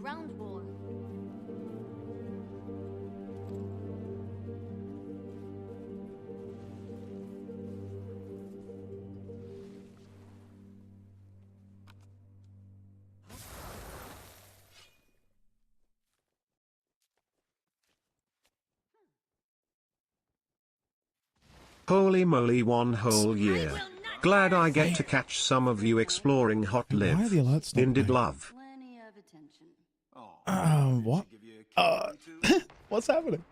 ground war. Holy moly, one whole year. Glad I get to catch some of you exploring Hot Live. Why are the alerts not Indeed playing? love. Plenty of attention. What? What's happening?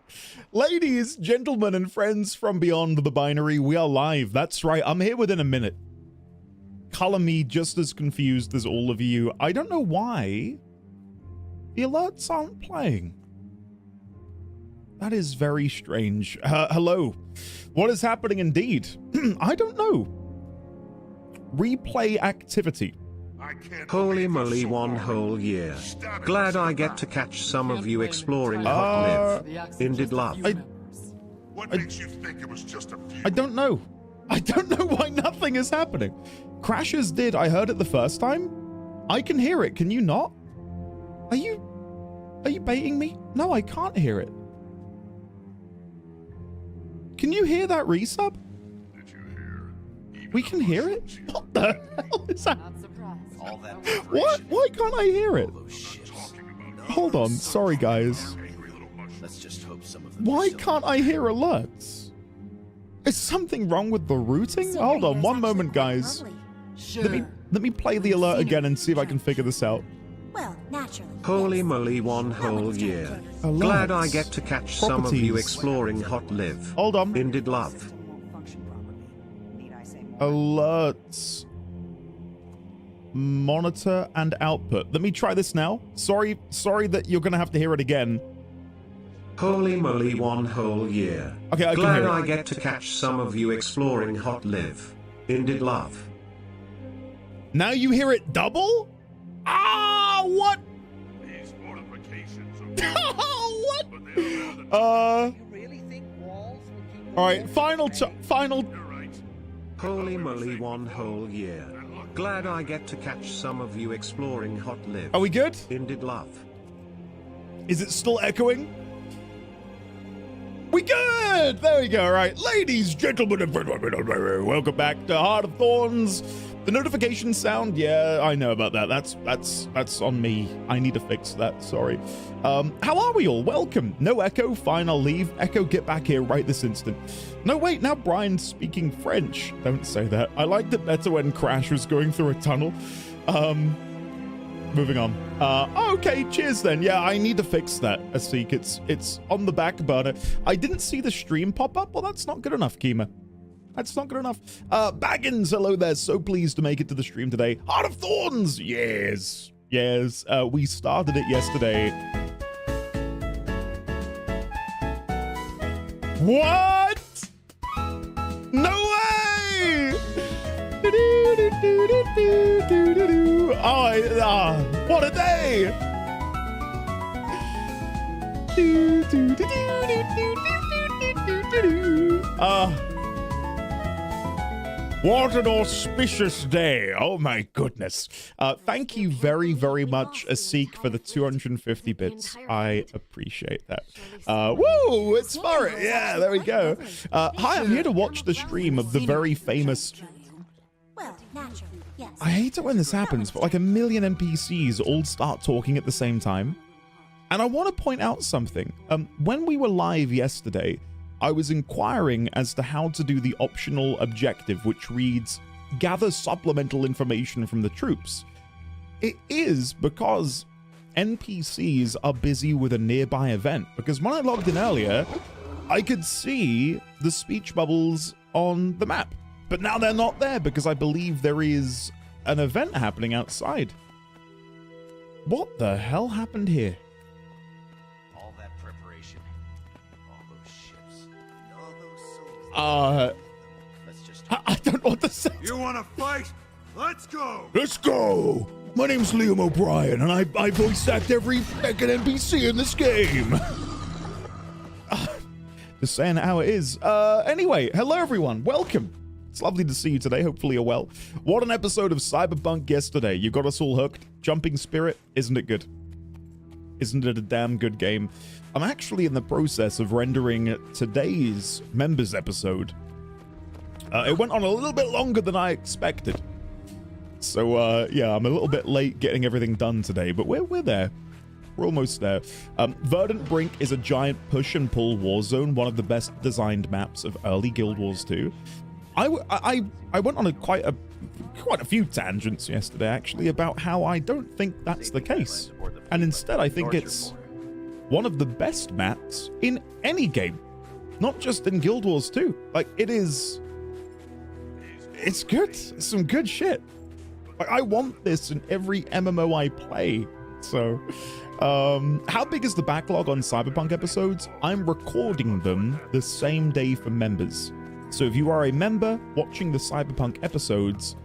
Ladies, gentlemen, and friends from beyond the binary, we are live. That's right, I'm here within a minute. Color me just as confused as all of you. I don't know why the alerts aren't playing. That is very strange. Hello. What is happening indeed? I don't know. Replay activity. Holy moly, one whole year. Glad I get to catch some of you exploring Hot Live. Indeed love. What makes you think it was just a few? I don't know. I don't know why nothing is happening. Crashes did. I heard it the first time. I can hear it. Can you not? Are you baiting me? No, I can't hear it. Can you hear that resub? Did you hear? We can hear it? What the hell is that? Not surprised. All that What? Why can't I hear it? those ships. Hold on. Sorry, guys. Let's just hope some of them. Why can't I hear alerts? Is something wrong with the routing? Hold on. One moment, guys. Sure. Let me play the alert again and see if I can figure this out. Well, naturally. Holy yes. moly, one whole year. Alerts. Glad I get to catch some of you Properties. exploring Hot Live. Hold on. Indeed love. Alerts. Monitor and output. Let me try this now. Sorry that you're gonna have to hear it again. Holy moly, one whole year. Okay, I can Glad hear I it. get to catch some of you exploring Hot Live. Indeed love. Now you hear it double? Ah, what? These fortifications are What? but they don't know You really think walls will keep them All right, open? final. You're right. Holy moly, one whole year. Glad I get to catch some of you exploring Hot Live. Are we good? Indeed love. Is it still echoing? We good! There we go. All right, ladies, gentlemen, and welcome back to Heart of Thorns. The notification sound, yeah, I know about that. That's on me. I need to fix that. Sorry. How are we all? Welcome. No echo. Fine, I'll leave. Echo, get back here right this instant. No, wait. Now Brian's speaking French. Don't say that. I liked it better when Crash was going through a tunnel. Moving on. Okay, cheers then. Yeah, I need to fix that, Asik. It's on the back burner. I didn't see the stream pop up. Well, that's not good enough, Kima. That's not good enough. Baggins, hello there. So pleased to make it to the stream today. Heart of Thorns! Yes. Yes. We started it yesterday. What? No way! Oh, what a day! What an auspicious day. Oh my goodness. Thank you very, very much, Asik, for the 250 bits. I appreciate that. Woo, it's fun. Yeah, there we go. Hi, I'm here to watch the stream of the very famous... Well, naturally, yes. I hate it when this happens, but like a million NPCs all start talking at the same time. And I want to point out something. When we were live yesterday, I was inquiring as to how to do the optional objective, which reads, gather supplemental information from the troops. It is because NPCs are busy with a nearby event, because when I logged in earlier, I could see the speech bubbles on the map. But now they're not there because I believe there is an event happening outside. What the hell happened here? All that preparation, all those ships, and all those souls. Let's just. I don't know what to say. You want to fight? Let's go. Let's go! My name's Liam O'Brien, and I voice act every second NPC in this game. Just saying how it is. Anyway, hello everyone, welcome. It's lovely to see you today, hopefully you're well. What an episode of Cyberpunk yesterday. You got us all hooked. Jumping Spirit, isn't it good? Isn't it a damn good game? I'm actually in the process of rendering today's members episode. It went on a little bit longer than I expected. So, yeah, I'm a little bit late getting everything done today, but we're there. We're almost there. Verdant Brink is a giant push and pull war zone, one of the best designed maps of early Guild Wars 2. I went on quite a few tangents yesterday, actually, about how I don't think that's the case. And instead, I think it's one of the best maps in any game. Not just in Guild Wars 2. Like, it's good. It's some good shit. Like, I want this in every MMO I play. So, how big is the backlog on Cyberpunk episodes? I'm recording them the same day for members. So if you are a member watching the Cyberpunk episodes,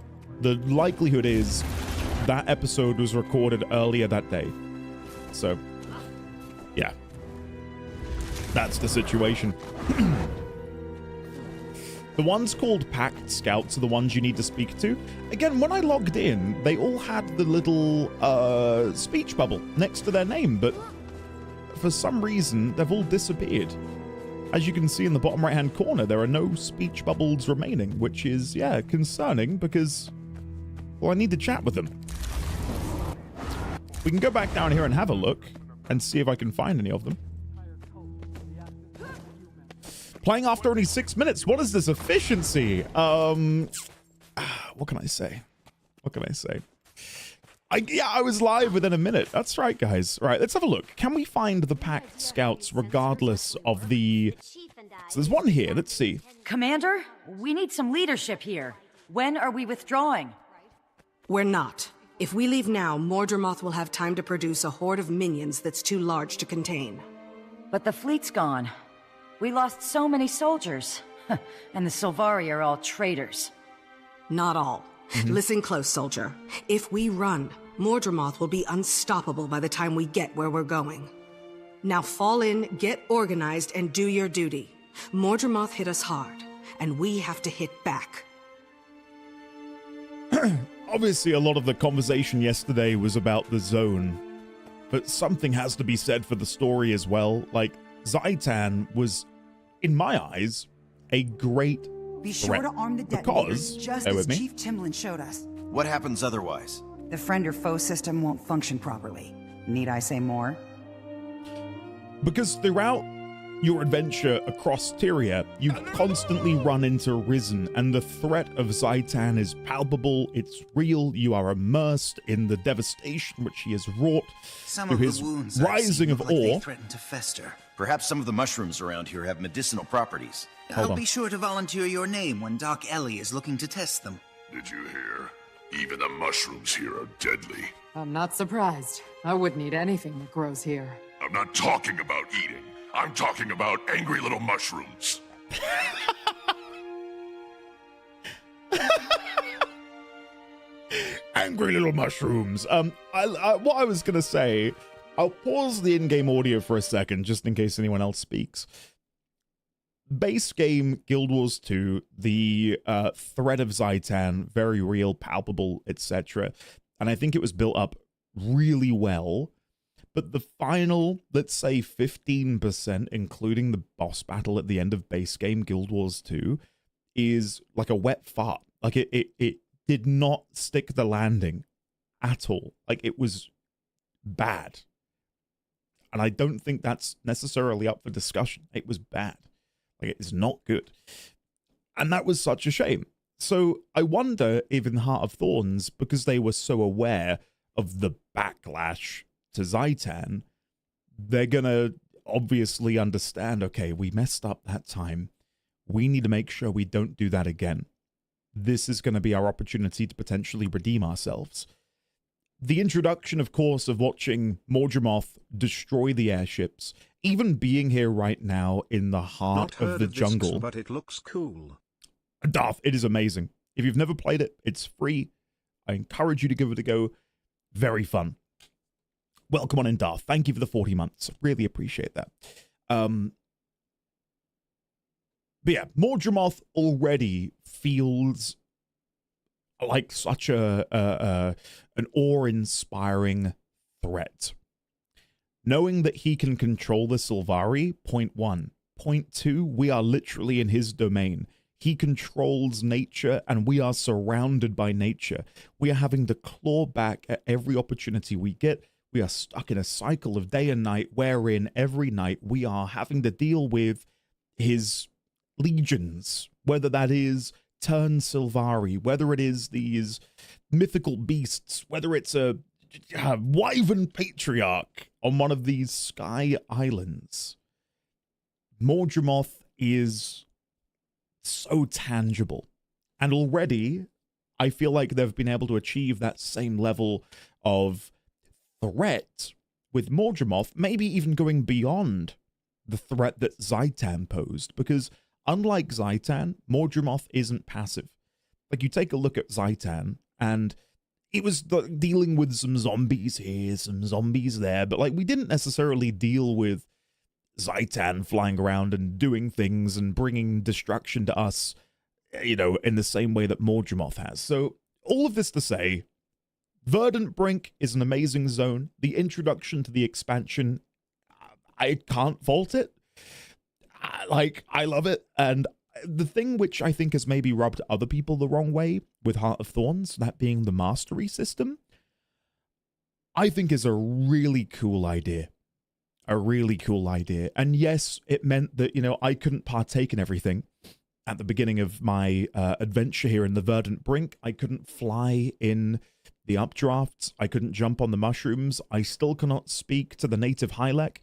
the likelihood is that episode was recorded earlier that day. So, yeah. That's the situation. The ones called Pact Scouts are the ones you need to speak to. Again, when I logged in, they all had the little speech bubble next to their name, but for some reason, they've all disappeared. As you can see in the bottom right-hand corner, there are no speech bubbles remaining, which is, yeah, concerning because, well, I need to chat with them. We can go back down here and have a look and see if I can find any of them. Playing after only 6 minutes. What is this efficiency? What can I say? What can I say? I was live within a minute. That's right, guys. Right, let's have a look. Can we find the Pact Scouts regardless of the... So there's one here. Let's see. Commander, we need some leadership here. When are we withdrawing? We're not. If we leave now, Mordremoth will have time to produce a horde of minions that's too large to contain. But the fleet's gone. We lost so many soldiers. And the Sylvari are all traitors. Not all. Listen close, soldier. If we run, Mordremoth will be unstoppable by the time we get where we're going. Now fall in, get organized, and do your duty. Mordremoth hit us hard, and we have to hit back. Obviously, a lot of the conversation yesterday was about the zone. But something has to be said for the story as well. Like, Zaitan was, in my eyes, a great Be sure threat. to arm the detonators, Because, just bear as with me. Chief Timlin showed us. What happens otherwise? The friend or foe system won't function properly. Need I say more? Because throughout your adventure across Tyria, you constantly run into Risen, and the threat of Zaitan is palpable, it's real, you are immersed in the devastation which he has wrought Some through of the his wounds I've rising seen of look like they awe. threaten to fester. Perhaps some of the mushrooms around here have medicinal properties. Hold I'll on. be sure to volunteer your name when Doc Ellie is looking to test them. Did you hear? Even the mushrooms here are deadly. I'm not surprised. I wouldn't eat anything that grows here. I'm not talking about eating. I'm talking about angry little mushrooms. Angry little mushrooms. What I was gonna say, I'll pause the in-game audio for a second, just in case anyone else speaks. Base game Guild Wars 2, the threat of Zaitan, very real, palpable, etc. And I think it was built up really well. But the final, let's say 15%, including the boss battle at the end of base game Guild Wars 2, is like a wet fart. Like it did not stick the landing at all. Like it was bad. And I don't think that's necessarily up for discussion. It was bad. Like it's not good. And that was such a shame. So I wonder if in Heart of Thorns, because they were so aware of the backlash to Zaitan, they're gonna obviously understand, okay, we messed up that time. We need to make sure we don't do that again. This is going to be our opportunity to potentially redeem ourselves. The introduction, of course, of watching Mordremoth destroy the airships, even being here right now in the heart of the jungle. This, but it looks cool. Darth, it is amazing. If you've never played it, it's free. I encourage you to give it a go. Very fun. Welcome on in, Darth. Thank you for the 40 months. Really appreciate that. But yeah, Mordremoth already feels like such an awe-inspiring threat. Knowing that he can control the Sylvari, point one. Point two, we are literally in his domain. He controls nature, and we are surrounded by nature. We are having to claw back at every opportunity we get. We are stuck in a cycle of day and night, wherein every night we are having to deal with his legions, whether that is Turn Sylvari, whether it is these mythical beasts, whether it's a wyvern patriarch on one of these sky islands. Mordremoth is so tangible, and already I feel like they've been able to achieve that same level of threat with Mordremoth, maybe even going beyond the threat that Zaitan posed, because unlike Zaitan, Mordremoth isn't passive. Like, you take a look at Zaitan, and it was dealing with some zombies here, some zombies there, but like, we didn't necessarily deal with Zaitan flying around and doing things and bringing destruction to us, you know, in the same way that Mordremoth has. So all of this to say, Verdant Brink is an amazing zone. The introduction to the expansion, I can't fault it. I love it. And the thing which I think has maybe rubbed other people the wrong way with Heart of Thorns, that being the mastery system, I think is a really cool idea. A really cool idea. And yes, it meant that, you know, I couldn't partake in everything at the beginning of my adventure here in the Verdant Brink. I couldn't fly in the updrafts. I couldn't jump on the mushrooms. I still cannot speak to the native Hylek.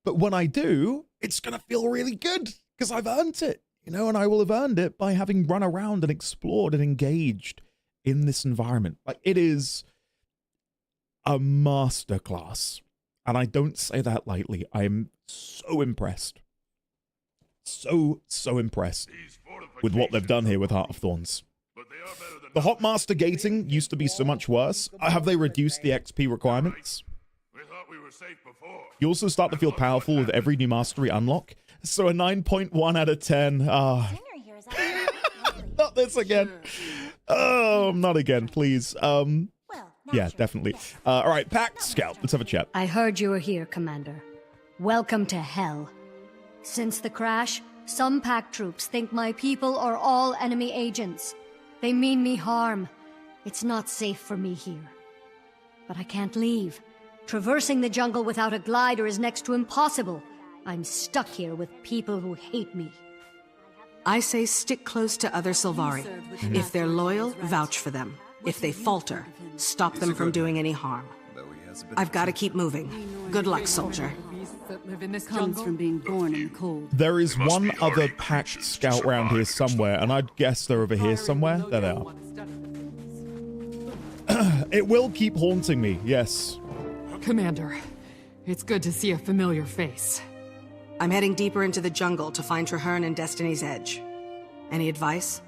But when I do, it's going to feel really good because I've earned it, you know, and I will have earned it by having run around and explored and engaged in this environment. Like, it is a masterclass. And I don't say that lightly. I'm so impressed. So impressed with what they've done here with Heart of Thorns. The Hot Master gating used to be so much worse. Have they reduced the XP requirements? You also start to feel powerful with every new mastery unlock. So a 9.1 out of 10. Not this again. Oh, not again, please. Yeah, definitely. All right, Pact Scout, let's have a chat. I heard you were here, Commander. Welcome to hell. Since the crash, some Pact troops think my people are all enemy agents. They mean me harm. It's not safe for me here. But I can't leave. Traversing the jungle without a glider is next to impossible. I'm stuck here with people who hate me. I say stick close to other Sylvari. If they're loyal, vouch for them. If they falter, stop them from doing any harm. I've got to keep moving. Good luck, soldier. Comes from being born in the cold. There is one other Pact Scout round here somewhere, and I'd guess they're over here somewhere. There they are. It will keep haunting me, yes. Commander, it's good to see a familiar face. I'm heading deeper into the jungle to find Traherne and Destiny's Edge. Any advice?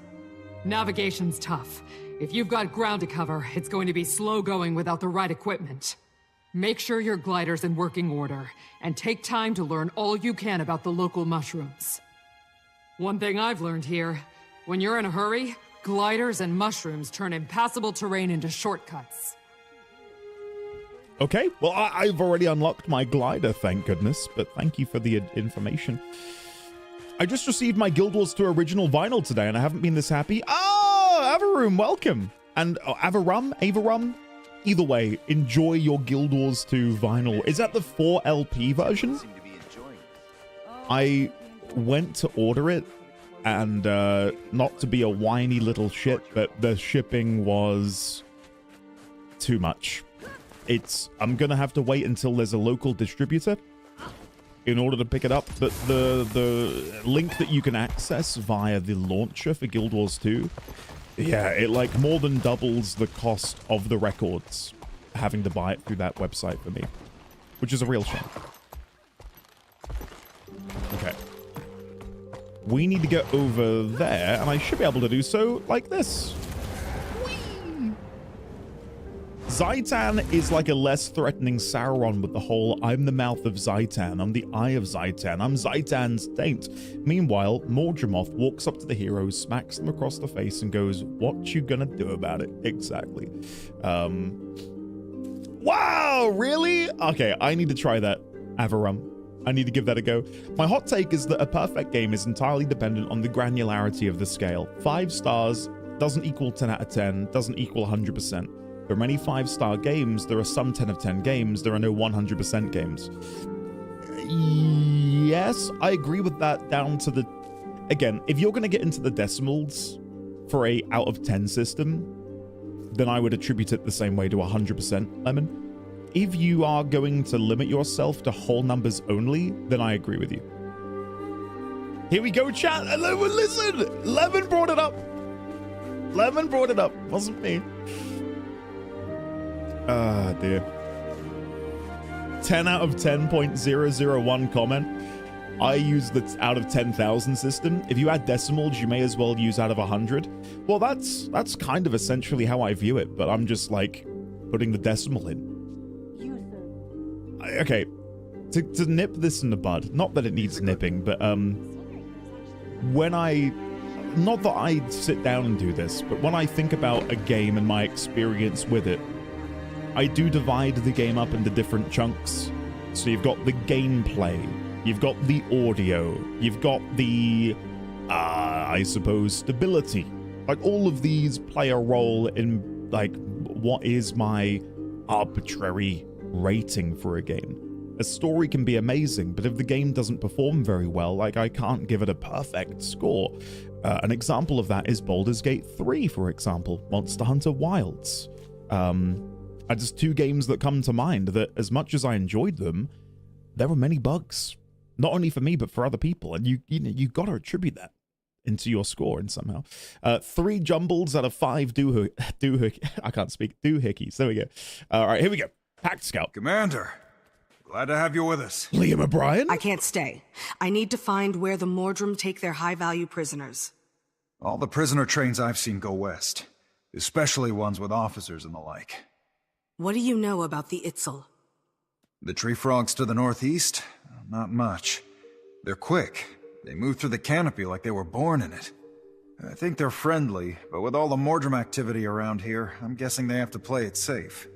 Navigation's tough. If you've got ground to cover, it's going to be slow going without the right equipment. Make sure your glider's in working order, and take time to learn all you can about the local mushrooms. One thing I've learned here, when you're in a hurry, gliders and mushrooms turn impassable terrain into shortcuts. Okay, well, I've already unlocked my glider, thank goodness, but thank you for the information. I just received my Guild Wars 2 original vinyl today, and I haven't been this happy. Oh, Avarum, welcome. And Avarum, either way, enjoy your Guild Wars 2 vinyl. Is that the 4LP version? I went to order it, and not to be a whiny little shit, but the shipping was too much. I'm gonna have to wait until there's a local distributor in order to pick it up, but the link that you can access via the launcher for Guild Wars 2, yeah, it like more than doubles the cost of the records having to buy it through that website for me, which is a real shame. Okay. We need to get over there, and I should be able to do so like this. Zaitan is like a less threatening Sauron with the whole I'm the mouth of Zaitan, I'm the eye of Zaitan, I'm Zaitan's taint. Meanwhile, Mordremoth walks up to the heroes, smacks them across the face and goes, what you gonna do about it? Exactly. Wow, really? Okay, I need to try that, Avarum. I need to give that a go. My hot take is that a perfect game is entirely dependent on the granularity of the scale. 5 stars doesn't equal 10 out of 10, doesn't equal 100%. There are many 5-star games, there are some 10 of 10 games, there are no 100% games. Yes, I agree with that down to the... Again, if you're going to get into the decimals for a out of 10 system, then I would attribute it the same way to 100%, Lemon. If you are going to limit yourself to whole numbers only, then I agree with you. Here we go, chat. Listen, Lemon brought it up. Lemon brought it up. Wasn't me. Ah, dear. 10 out of 10.001 comment. I use the out of 10,000 system. If you add decimals, you may as well use out of 100. Well, that's kind of essentially how I view it, but I'm just like putting the decimal in. Okay, to nip this in the bud, not that it needs nipping, but when not that I sit down and do this, but when I think about a game and my experience with it, I do divide the game up into different chunks. So you've got the gameplay, you've got the audio, you've got the, I suppose, stability. Like, all of these play a role in, like, what is my arbitrary rating for a game. A story can be amazing, but if the game doesn't perform very well, like, I can't give it a perfect score. An example of that is Baldur's Gate 3, for example, Monster Hunter Wilds. Are just 2 games that come to mind that, as much as I enjoyed them, there were many bugs. Not only for me, but for other people. And you got to attribute that into your score and somehow. 3 jumbles out of 5 I can't speak. Doohickeys. There we go. All right, here we go. Pact Scout. Commander, glad to have you with us. Liam O'Brien? I can't stay. I need to find where the Mordrum take their high-value prisoners. All the prisoner trains I've seen go west, especially ones with officers and the like. What do you know about the Itzel? The tree frogs to the northeast? Not much. They're quick. They move through the canopy like they were born in it. I think they're friendly, but with all the Mordrum activity around here, I'm guessing they have to play it safe.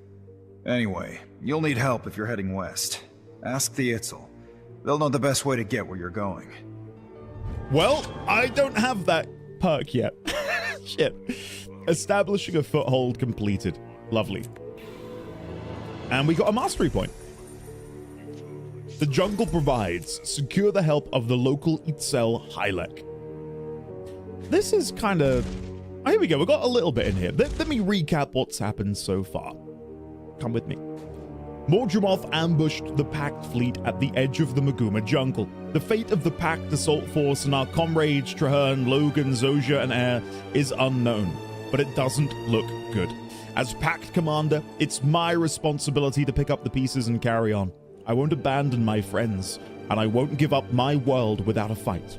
Anyway, you'll need help if you're heading west. Ask the Itzel. They'll know the best way to get where you're going. Well, I don't have that perk yet. Shit. Establishing a foothold completed. Lovely. And we got a mastery point. The jungle provides. Secure the help of the local Itzel Hylek. This is kind of... Oh, here we go. We got a little bit in here. Let me recap what's happened so far. Come with me. Mordrumoth ambushed the Pact fleet at the edge of the Maguma jungle. The fate of the Pact assault force and our comrades Traherne, Logan, Zojia, and Air is unknown, but it doesn't look good. As Pact commander, it's my responsibility to pick up the pieces and carry on. I won't abandon my friends, and I won't give up my world without a fight.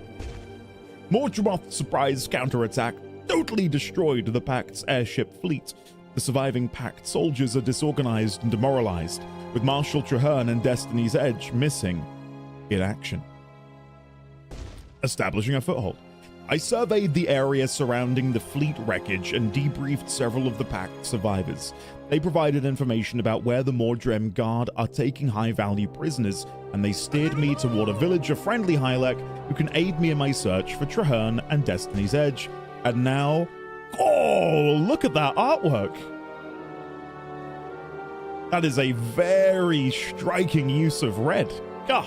Mordrumoth's surprise counterattack totally destroyed the Pact's airship fleet. The surviving Pact soldiers are disorganized and demoralized, with Marshal Traherne and Destiny's Edge missing in action. Establishing a foothold. I surveyed the area surrounding the fleet wreckage and debriefed several of the Pact survivors. They provided information about where the Mordrem Guard are taking high-value prisoners, and they steered me toward a village of friendly Hylek who can aid me in my search for Traherne and Destiny's Edge. And now... Oh, look at that artwork. That is a very striking use of red. Ah,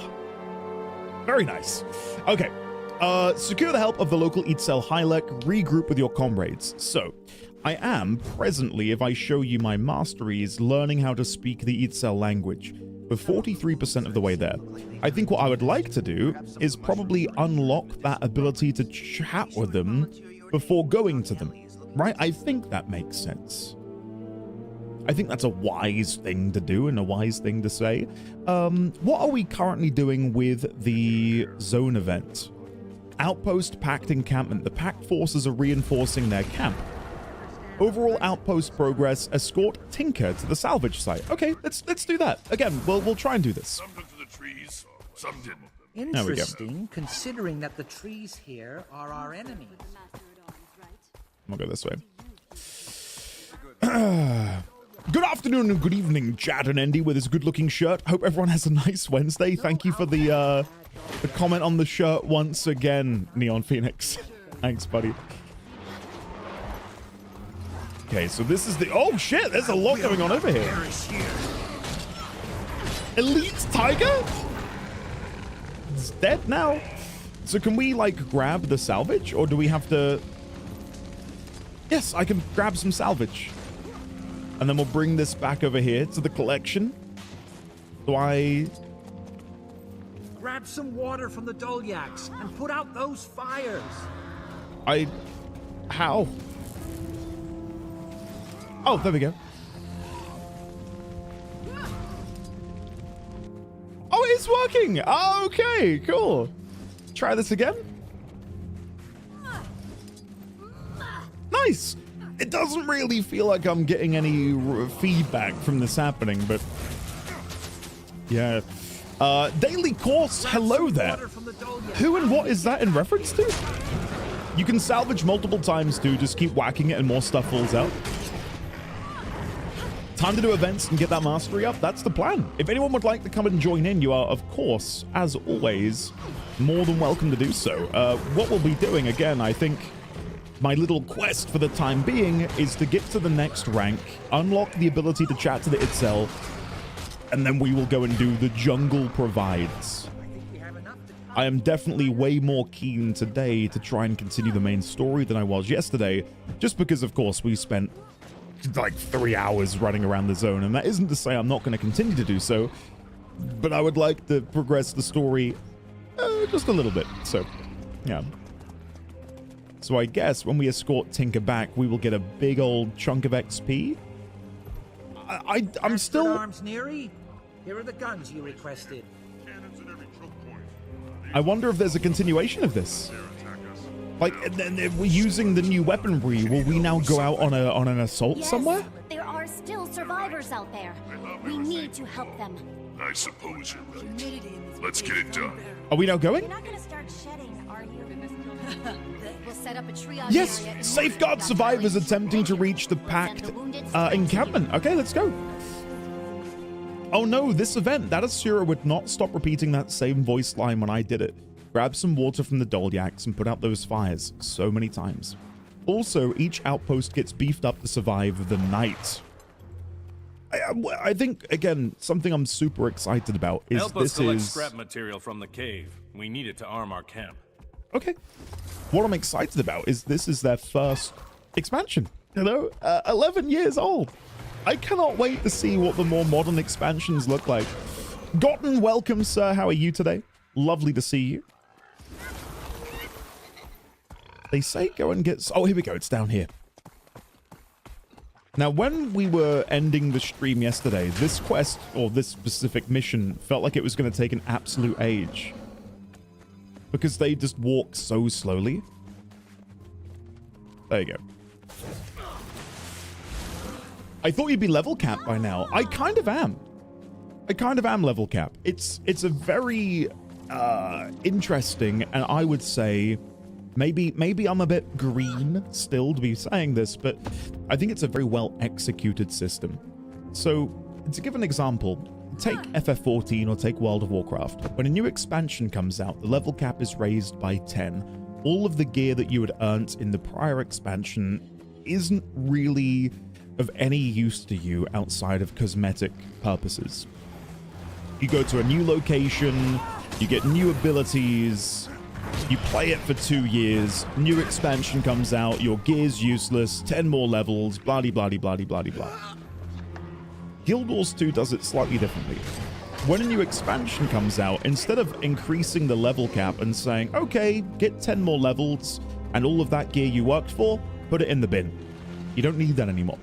very nice. Okay. Secure the help of the local Itzel Hylek. Regroup with your comrades. So, I am presently, if I show you my masteries, learning how to speak the Itzel language. We're 43% of the way there. I think what I would like to do is probably unlock that ability to chat with them before going to them. Right? I think that makes sense. I think that's a wise thing to do and a wise thing to say. What are we currently doing with the zone event? Outpost Pact encampment. The Pact forces are reinforcing their camp. Overall outpost progress. Escort Tinker to the salvage site. Okay, let's do that. Again, we'll try and do this. Some took to the trees, some didn't. Interesting, considering that the trees here are our enemies. I'll go this way. Good afternoon and good evening, Chad and Andy with his good-looking shirt. Hope everyone has a nice Wednesday. Thank you for the comment on the shirt once again, Neon Phoenix. Thanks, buddy. Okay, so this is the... Oh, shit! There's a lot going on over here. Elite Tiger? It's dead now. So can we, like, grab the salvage? Or do we have to... Yes, I can grab some salvage. And then we'll bring this back over here to the collection. Do I... Grab some water from the Dolyaks and put out those fires. How? Oh, there we go. Oh, it's working! Okay, cool. Try this again. Nice! It doesn't really feel like I'm getting any feedback from this happening, but... Yeah. Daily course, hello there. Who and what is that in reference to? You can salvage multiple times too, just keep whacking it and more stuff falls out. Time to do events and get that mastery up. That's the plan. If anyone would like to come and join in, you are, of course, as always, more than welcome to do so. What we'll be doing, again, I think my little quest for the time being is to get to the next rank, unlock the ability to chat to the Itzel, and then we will go and do the Jungle Provides. I am definitely way more keen today to try and continue the main story than I was yesterday, just because, of course, we spent like 3 hours running around the zone, and that isn't to say I'm not going to continue to do so, but I would like to progress the story just a little bit. So, yeah. So I guess when we escort Tinker back, we will get a big old chunk of XP. I'm still... Arms, Neary? Here are the guns you requested. I wonder if there's a continuation of this. Like, if we're using the new weaponry, will we now go out on an assault somewhere? There are still survivors out there. We need to help them. I suppose you're right. Let's get it done. Are we now going? You're not going to start shedding, are you? We'll set up a triage Yes! area. Safeguard survivors attempting to reach the packed encampment. Okay, let's go. Oh no, this event. That Asura would not stop repeating that same voice line when I did it. Grab some water from the Dolyaks and put out those fires so many times. Also, each outpost gets beefed up to survive the night. I think, again, something I'm super excited about is Help us collect scrap material from the cave. We need it to arm our camp. Okay. What I'm excited about is this is their first expansion. You know, 11 years old. I cannot wait to see what the more modern expansions look like. Gotten, welcome, sir. How are you today? Lovely to see you. They say go and get... Oh, here we go. It's down here. Now, when we were ending the stream yesterday, this quest, or this specific mission, felt like it was going to take an absolute age. Because they just walk so slowly. There you go. I thought you'd be level capped by now. I kind of am. I kind of am level capped. It's a very interesting, and I would say maybe I'm a bit green still to be saying this, but I think it's a very well executed system. So to give an example, take FF14 or take World of Warcraft. When a new expansion comes out, the level cap is raised by 10. All of the gear that you had earned in the prior expansion isn't really of any use to you outside of cosmetic purposes. You go to a new location, you get new abilities, you play it for 2 years, new expansion comes out, your gear's useless, 10 more levels, blah-de-blah-de-blah-de-blah-de-blah. Guild Wars 2 does it slightly differently. When a new expansion comes out, instead of increasing the level cap and saying, okay, get 10 more levels and all of that gear you worked for, put it in the bin. You don't need that anymore.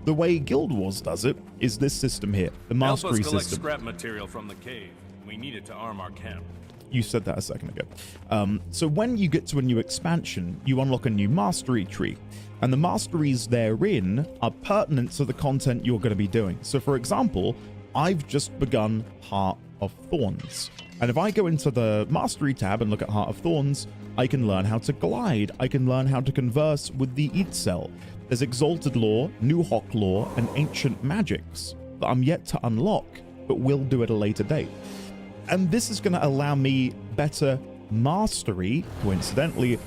The way Guild Wars does it is this system here, the mastery system. Help us collect scrap material from the cave. We need it to arm our camp. You said that a second ago. So when you get to a new expansion, you unlock a new mastery tree, and the masteries therein are pertinent to the content you're going to be doing. So for example, I've just begun Heart of Thorns. And if I go into the mastery tab and look at Heart of Thorns, I can learn how to glide. I can learn how to converse with the Itzel. There's Exalted Lore, New Hawk Lore, and Ancient Magics that I'm yet to unlock, but will do at a later date. And this is going to allow me better mastery, coincidentally,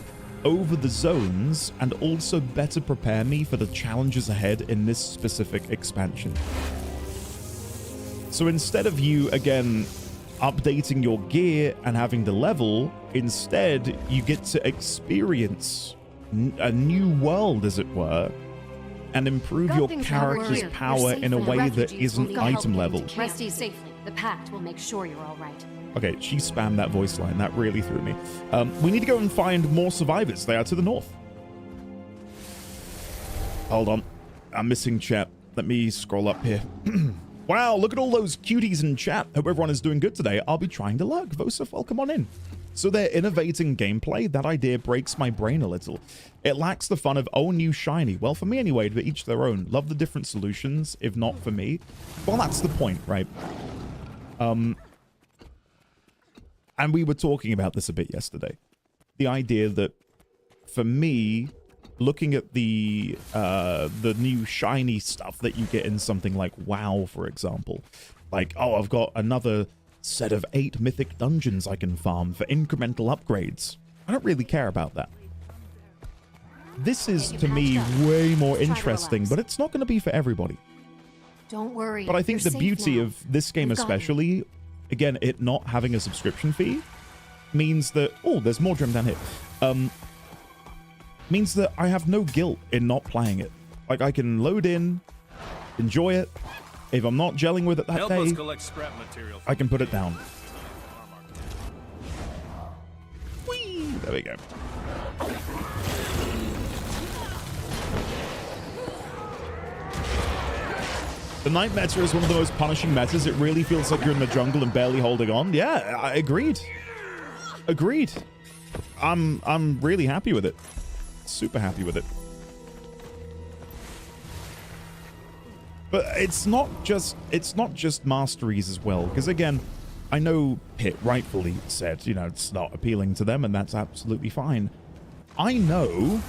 over the zones, and also better prepare me for the challenges ahead in this specific expansion. So instead of you, again, updating your gear and having to level, instead you get to experience a new world, as it were, and improve your character's power in a way that isn't item level. Rest safely. The Pact will make sure you're all right. Okay, she spammed that voice line. That really threw me. We need to go and find more survivors. They are to the north. Hold on. I'm missing chat. Let me scroll up here. Wow, look at all those cuties in chat. Hope everyone is doing good today. I'll be trying to lurk. Vosif, welcome on in. So they're innovating gameplay. That idea breaks my brain a little. It lacks the fun of, oh, new shiny. Well, for me anyway, but each their own. Love the different solutions, if not for me. Well, that's the point, right? And we were talking about this a bit yesterday. The idea that, for me, looking at the new shiny stuff that you get in something like WoW, for example, like, oh, I've got another set of 8 mythic dungeons I can farm for incremental upgrades. I don't really care about that. This is, to me, way more interesting, but it's not going to be for everybody. Don't worry. But I think the beauty of this game especially, again, it not having a subscription fee, means that... Oh, there's more Drum down here. Means that I have no guilt in not playing it. Like, I can load in, enjoy it. If I'm not gelling with it that day, I can put it down. Whee! There we go. The night meta is one of the most punishing metas. It really feels like you're in the jungle and barely holding on. Yeah, I agreed. Agreed. I'm really happy with it. Super happy with it. But it's not just masteries as well, because again, I know Pit rightfully said, you know, it's not appealing to them, and that's absolutely fine. I know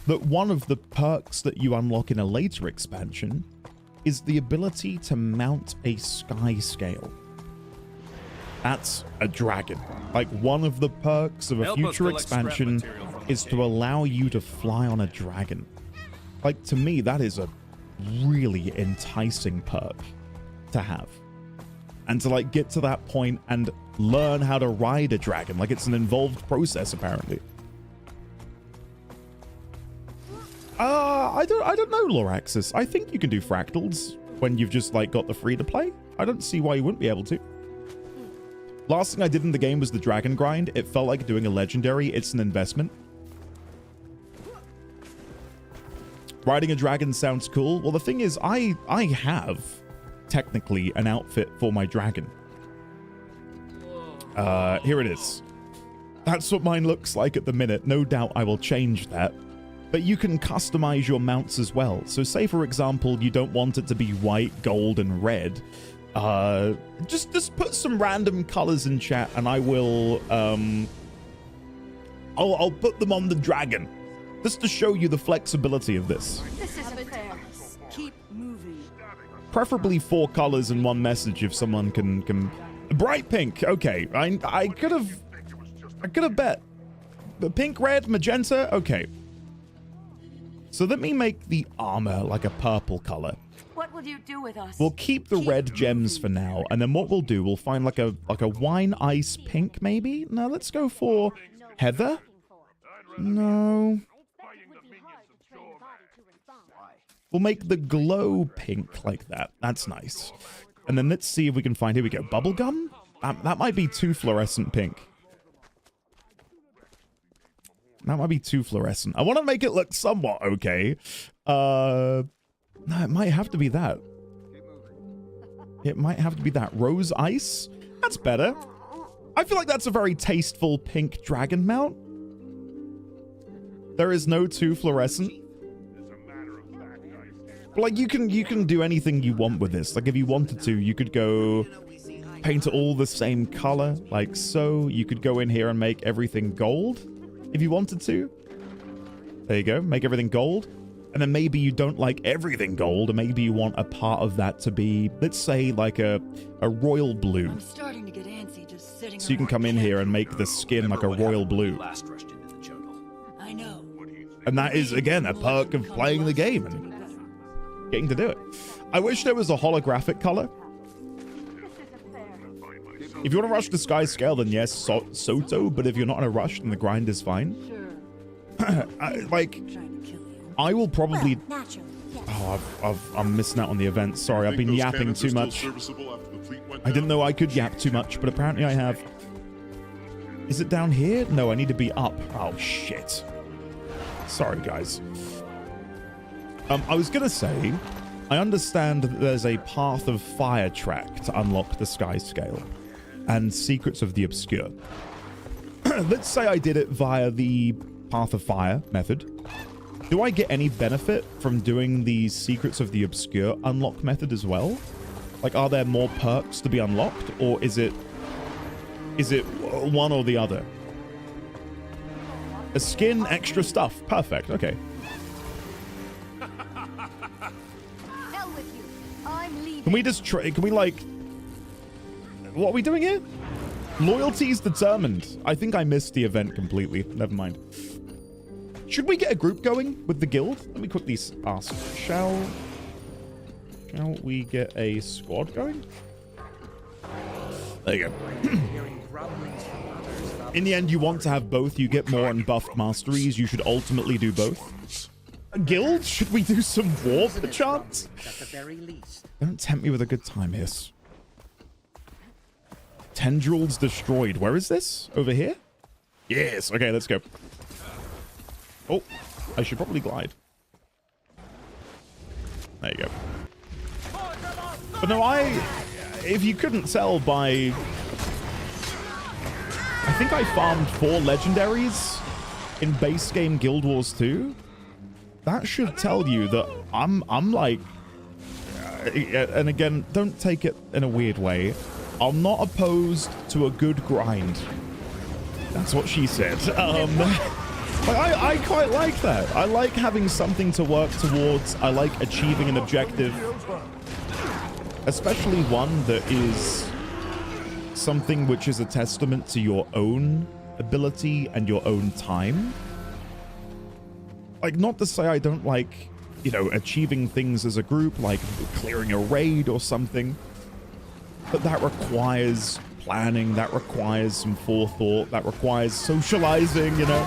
that one of the perks that you unlock in a later expansion is the ability to mount a sky scale. That's a dragon. Like, one of the perks of a future expansion is to allow you to fly on a dragon. Like, to me, that is a really enticing perk to have. And to, like, get to that point and learn how to ride a dragon. Like, it's an involved process, apparently. I don't know, Loraxis. I think you can do fractals when you've just, like, got the free to play. I don't see why you wouldn't be able to. Last thing I did in the game was the dragon grind. It felt like doing a legendary. It's an investment. Riding a dragon sounds cool. Well, the thing is, I have technically an outfit for my dragon. Here it is. That's what mine looks like at the minute. No doubt I will change that. But you can customize your mounts as well. So say, for example, you don't want it to be white, gold, and red. Just put some random colors in chat, and I will, I'll put them on the dragon. Just to show you the flexibility of this. This isn't fair. Keep moving. Preferably 4 colors in one message if someone can... Bright pink. Okay. I could have bet. The pink, red, magenta. Okay. So let me make the armor like a purple color. What will you do with us? We'll keep the red gems for now, and then what we'll do, we'll find like a wine ice pink maybe? No, let's go for heather. No. We'll make the glow pink like that. That's nice. And then let's see if we can find, here we go, bubblegum? That might be too fluorescent pink. That might be too fluorescent. I want to make it look somewhat okay. No, it might have to be that. It might have to be that. Rose ice? That's better. I feel like that's a very tasteful pink dragon mount. There is no too fluorescent. Like, you can do anything you want with this. Like, if you wanted to, you could go paint it all the same color, like so. You could go in here and make everything gold if you wanted to. There you go, make everything gold. And then maybe you don't like everything gold, or maybe you want a part of that to be, let's say, like a royal blue. I'm starting to get antsy just sitting So you can come in here and make the skin like a royal blue. I know. And that is, again, a perk of playing the game and getting to do it. I wish there was a holographic color. If you want to rush the sky scale, then yes, Soto. But if you're not in a rush, then the grind is fine. I will probably... Oh, I'm missing out on the event. Sorry, I've been yapping too much. I didn't know I could yap too much, but apparently I have. Is it down here? No, I need to be up. Oh, shit. Sorry, guys. I was going to say, I understand that there's a Path of Fire track to unlock the sky scale and Secrets of the Obscure. Let's say I did it via the Path of Fire method. Do I get any benefit from doing the Secrets of the Obscure unlock method as well? Like, are there more perks to be unlocked, or is it one or the other? A skin, extra stuff. Perfect. Okay. Hell with you. I'm leaving. Can we just try? Can we, like... What are we doing here? Loyalty's determined. I think I missed the event completely. Never mind. Should we get a group going with the guild? Let me quickly ask. Shall we get a squad going? There you go. In the end, you want to have both. You get more unbuffed masteries. You should ultimately do both. A guild? Should we do some war, perchance? Don't tempt me with a good time, Hiss. Tendrils destroyed. Where is this? Over here? Yes. Okay, let's go. Oh, I should probably glide. There you go. But no, if you couldn't tell by... I think I farmed 4 legendaries in base game Guild Wars 2. That should tell you that I'm like... and again, don't take it in a weird way. I'm not opposed to a good grind. That's what she said. I quite like that. I like having something to work towards. I like achieving an objective. Especially one that is something which is a testament to your own ability and your own time. Like, not to say I don't like, you know, achieving things as a group, like clearing a raid or something. But that requires planning, that requires some forethought, that requires socializing, you know.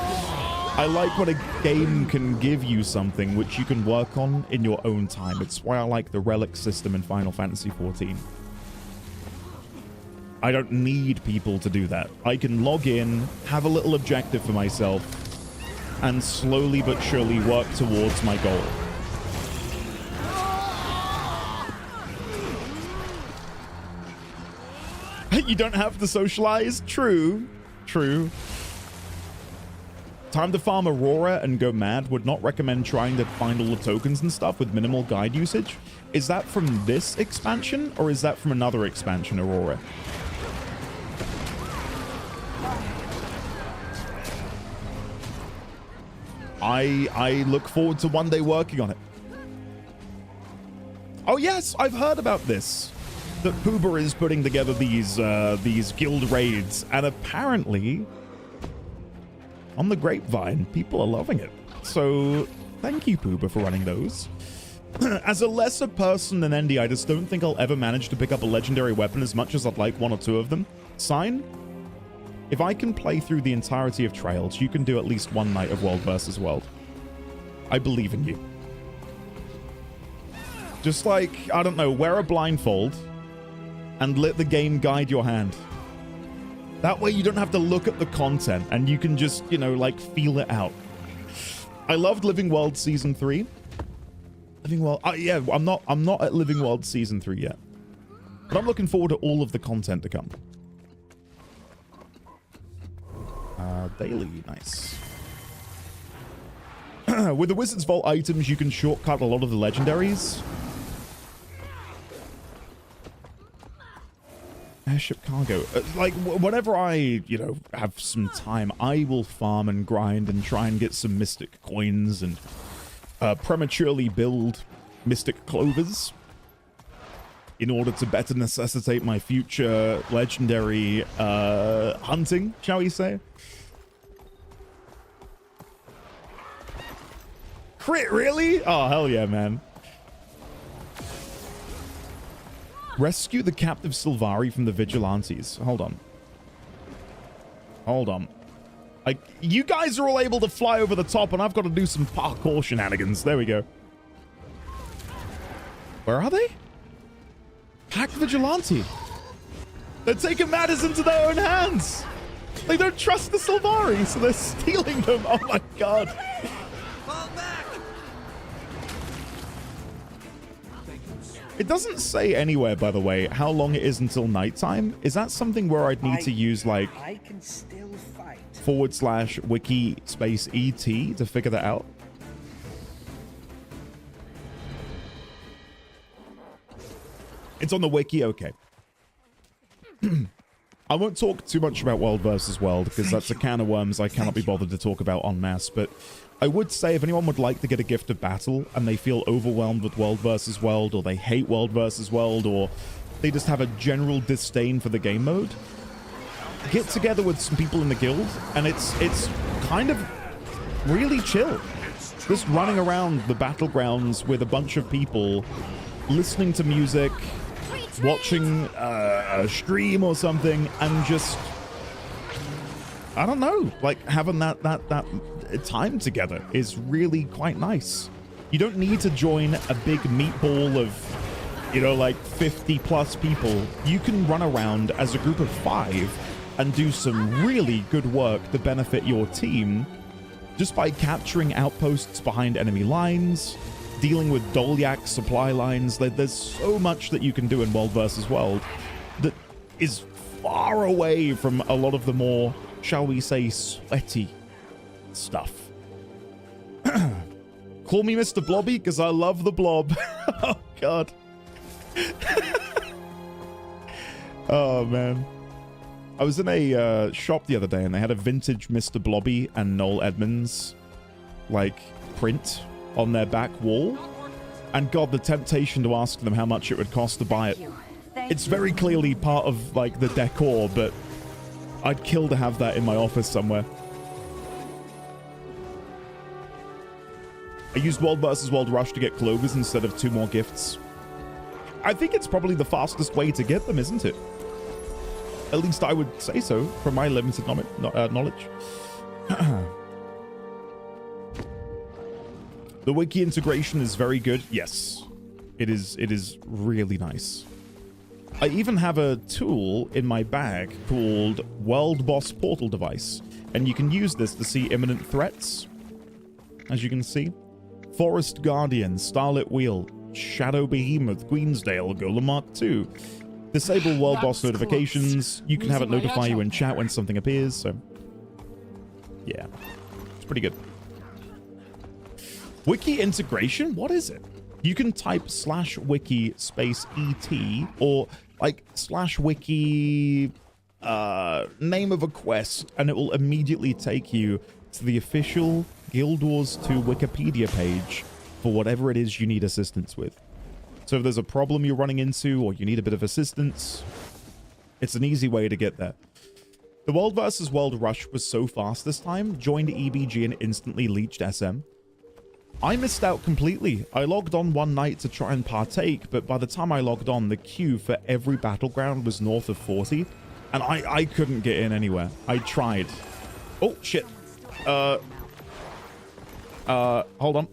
I like when a game can give you something which you can work on in your own time. It's why I like the relic system in Final Fantasy XIV. I don't need people to do that. I can log in, have a little objective for myself, and slowly but surely work towards my goal. You don't have to socialize? True. True. Time to farm Aurora and go mad. Would not recommend trying to find all the tokens and stuff with minimal guide usage. Is that from this expansion, or is that from another expansion, Aurora? I look forward to one day working on it. Oh yes, I've heard about this. That Pooba is putting together these guild raids, and apparently, on the grapevine, people are loving it. So, thank you, Pooba, for running those. As a lesser person than Endy, I just don't think I'll ever manage to pick up a legendary weapon as much as I'd like 1 or 2 of them. Sign? If I can play through the entirety of Trails, you can do at least 1 night of World versus World. I believe in you. Just like, I don't know, wear a blindfold and let the game guide your hand. That way you don't have to look at the content and you can just, you know, like feel it out. I loved Living World Season 3. Living World, yeah, I'm not at Living World Season 3 yet. But I'm looking forward to all of the content to come. Daily, nice. With the Wizard's Vault items, you can shortcut a lot of the legendaries. Airship cargo. Whenever I, you know, have some time, I will farm and grind and try and get some mystic coins and prematurely build mystic clovers in order to better necessitate my future legendary hunting, shall we say. Crit, really? Oh, hell yeah, man. Rescue the captive Sylvari from the vigilantes. Hold on. Hold on. Like, you guys are all able to fly over the top, and I've got to do some parkour shenanigans. There we go. Where are they? Pack Vigilante. They're taking matters into their own hands. They don't trust the Sylvari, so they're stealing them. Oh my god. Fall back. It doesn't say anywhere, by the way, how long it is until nighttime. Is that something where I'd need to use, like, I can still fight. / wiki space ET to figure that out? It's on the wiki? Okay. I won't talk too much about World versus World, because that's a can of worms I cannot be bothered to talk about en masse, but I would say if anyone would like to get a gift of battle and they feel overwhelmed with World versus World, or they hate World versus World, or they just have a general disdain for the game mode, get together with some people in the guild, and it's kind of really chill. Just running around the battlegrounds with a bunch of people, listening to music, watching a stream or something, and just, I don't know, like having that time together is really quite nice. You don't need to join a big meatball of, you know, like 50 plus people. You can run around as a group of 5 and do some really good work to benefit your team just by capturing outposts behind enemy lines, dealing with Dolyak supply lines. There's so much that you can do in World versus World that is far away from a lot of the more, shall we say, sweaty stuff. Call me Mr. Blobby because I love the blob. Oh god. Oh man. I was in a shop the other day and they had a vintage Mr. Blobby and Noel Edmonds like print on their back wall, and god, the temptation to ask them how much it would cost to buy it. It's very clearly part of like the decor, but I'd kill to have that in my office somewhere. I used World vs. World Rush to get clovers instead of 2 more gifts. I think it's probably the fastest way to get them, isn't it? At least I would say so, from my limited knowledge. The wiki integration is very good. Yes, it is really nice. I even have a tool in my bag called World Boss Portal Device, and you can use this to see imminent threats. As you can see, Forest Guardian, Starlit Wheel, Shadow Behemoth, Queensdale, Golem Mark II. Disable World Boss notifications. You can have it notify you in chat when something appears, so yeah, it's pretty good. Wiki integration? What is it? You can type /wiki space ET or like /wiki name of a quest, and it will immediately take you to the official Guild Wars 2 Wikipedia page for whatever it is you need assistance with. So if there's a problem you're running into or you need a bit of assistance, it's an easy way to get there. The World vs. World rush was so fast this time, joined EBG and instantly leached SM. I missed out completely. I logged on one night to try and partake, but by the time I logged on, the queue for every battleground was north of 40, and I couldn't get in anywhere. I tried. Oh, shit. Hold on.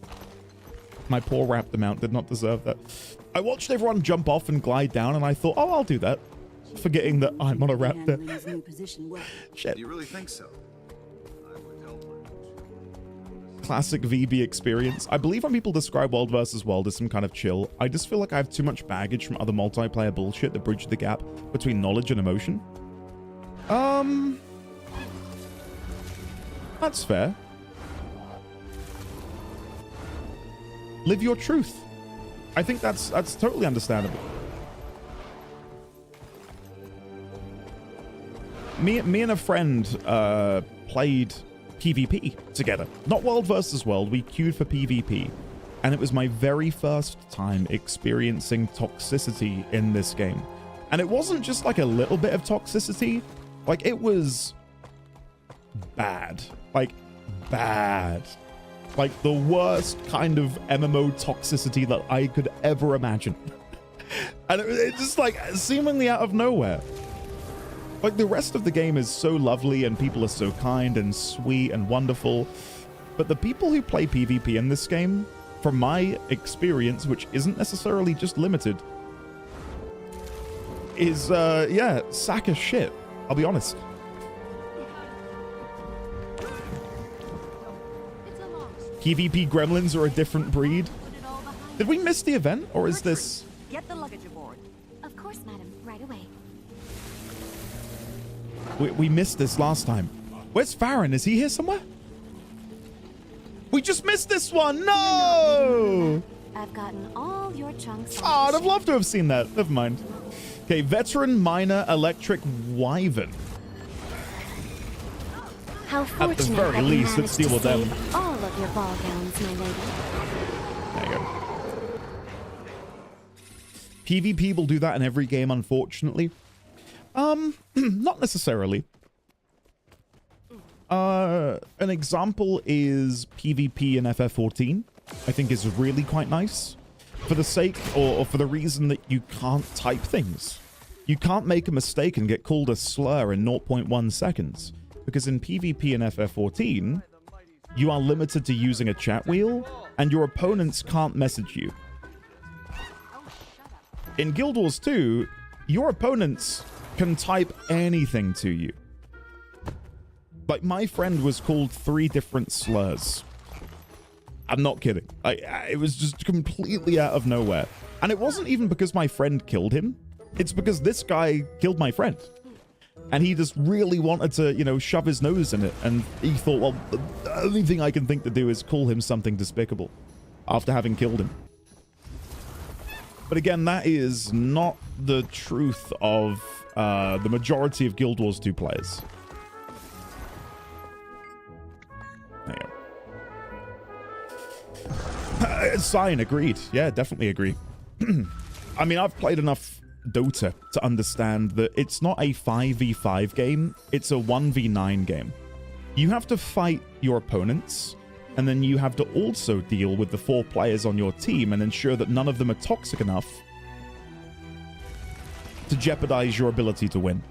My poor Raptor mount did not deserve that. I watched everyone jump off and glide down, and I thought, oh, I'll do that. Forgetting that I'm on a Raptor. Shit. Do you really think so? Classic VB experience. I believe when people describe World vs. World as some kind of chill, I just feel like I have too much baggage from other multiplayer bullshit that bridges the gap between knowledge and emotion. That's fair. Live your truth. I think that's totally understandable. me and a friend played PvP together. Not World versus World, we queued for PvP. And it was my very first time experiencing toxicity in this game. And it wasn't just like a little bit of toxicity, like it was bad. Like bad. Like the worst kind of MMO toxicity that I could ever imagine. And it's just like seemingly out of nowhere. Like the rest of the game is so lovely and people are so kind and sweet and wonderful. But the people who play PvP in this game, from my experience, which isn't necessarily just limited, is, yeah, sack of shit. I'll be honest. PvP gremlins are a different breed. Did we miss the event, or is this... Get the luggage aboard. Of course, madam. Right away. We missed this last time. Where's Farron? Is he here somewhere? We just missed this one. No! I've gotten all your chunks. Oh, I'd have loved to have seen that. Never mind. Okay, veteran miner electric wyvern. How at the very least, let's deal with them. All of your ball gowns, my lady. There you go. PvP will do that in every game, unfortunately. Not necessarily. An example is PvP in FF14. I think is really quite nice. For the sake, or for the reason that you can't type things. You can't make a mistake and get called a slur in 0.1 seconds. Because in PvP in FF14, you are limited to using a chat wheel, and your opponents can't message you. In Guild Wars 2, your opponents can type anything to you. Like, my friend was called 3 different slurs. I'm not kidding. It was just completely out of nowhere. And it wasn't even because my friend killed him. It's because this guy killed my friend. And he just really wanted to, you know, shove his nose in it. And he thought, well, the only thing I can think to do is call him something despicable after having killed him. But again, that is not the truth of the majority of Guild Wars 2 players. There you go. Sign, agreed. Yeah, definitely agree. I mean, I've played enough Dota to understand that it's not a 5v5 game, it's a 1v9 game. You have to fight your opponents, and then you have to also deal with the 4 players on your team and ensure that none of them are toxic enough to jeopardize your ability to win.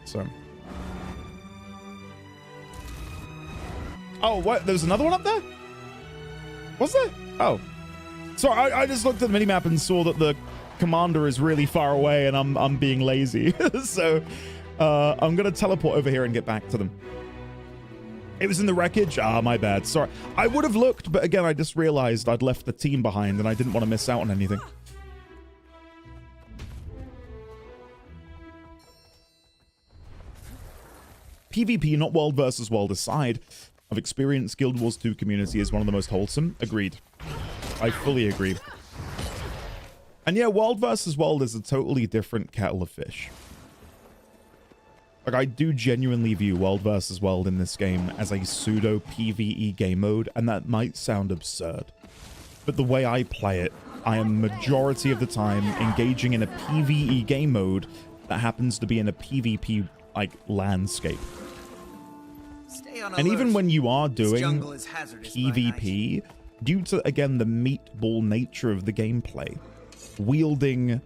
So. Oh, what? There's another one up there? Was there? Oh. Sorry, I just looked at the minimap and saw that the commander is really far away and I'm being lazy. So, I'm going to teleport over here and get back to them. It was in the wreckage? Ah, my bad. Sorry. I would have looked, but again, I just realized I'd left the team behind and I didn't want to miss out on anything. PvP, not world versus world aside, I've experienced Guild Wars 2 community is one of the most wholesome. Agreed. I fully agree. And yeah, world versus world is a totally different kettle of fish. Like, I do genuinely view world versus world in this game as a pseudo PvE game mode, and that might sound absurd. But the way I play it, I am majority of the time engaging in a PvE game mode that happens to be in a PvP, like, landscape. And even when you are doing PvP, due to, again, the meatball nature of the gameplay, wielding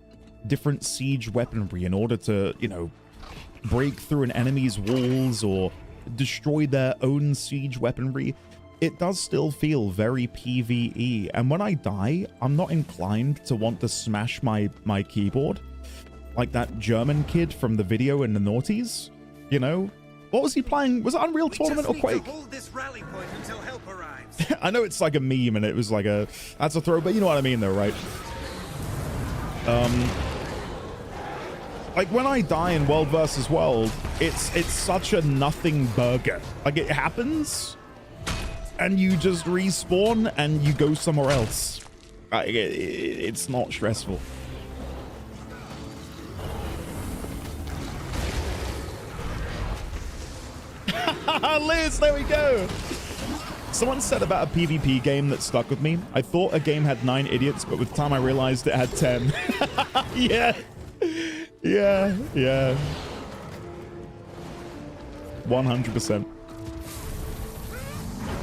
different siege weaponry in order to, you know, break through an enemy's walls or destroy their own siege weaponry, it does still feel very PvE. And when I die, I'm not inclined to want to smash my keyboard like that German kid from the video in the noughties, you know? What was he playing? Was it Unreal Tournament or Quake? Hold this rally point until help arrives. I know it's like a meme and it was like a... That's a throw, but you know what I mean though, right? Like when I die in World versus World, it's such a nothing burger. Like it happens and you just respawn and you go somewhere else. Like, it's not stressful. Liz, there we go. Someone said about a PvP game that stuck with me. I thought a game had 9 idiots, but with time I realized it had 10. Yeah. Yeah. Yeah. 100%.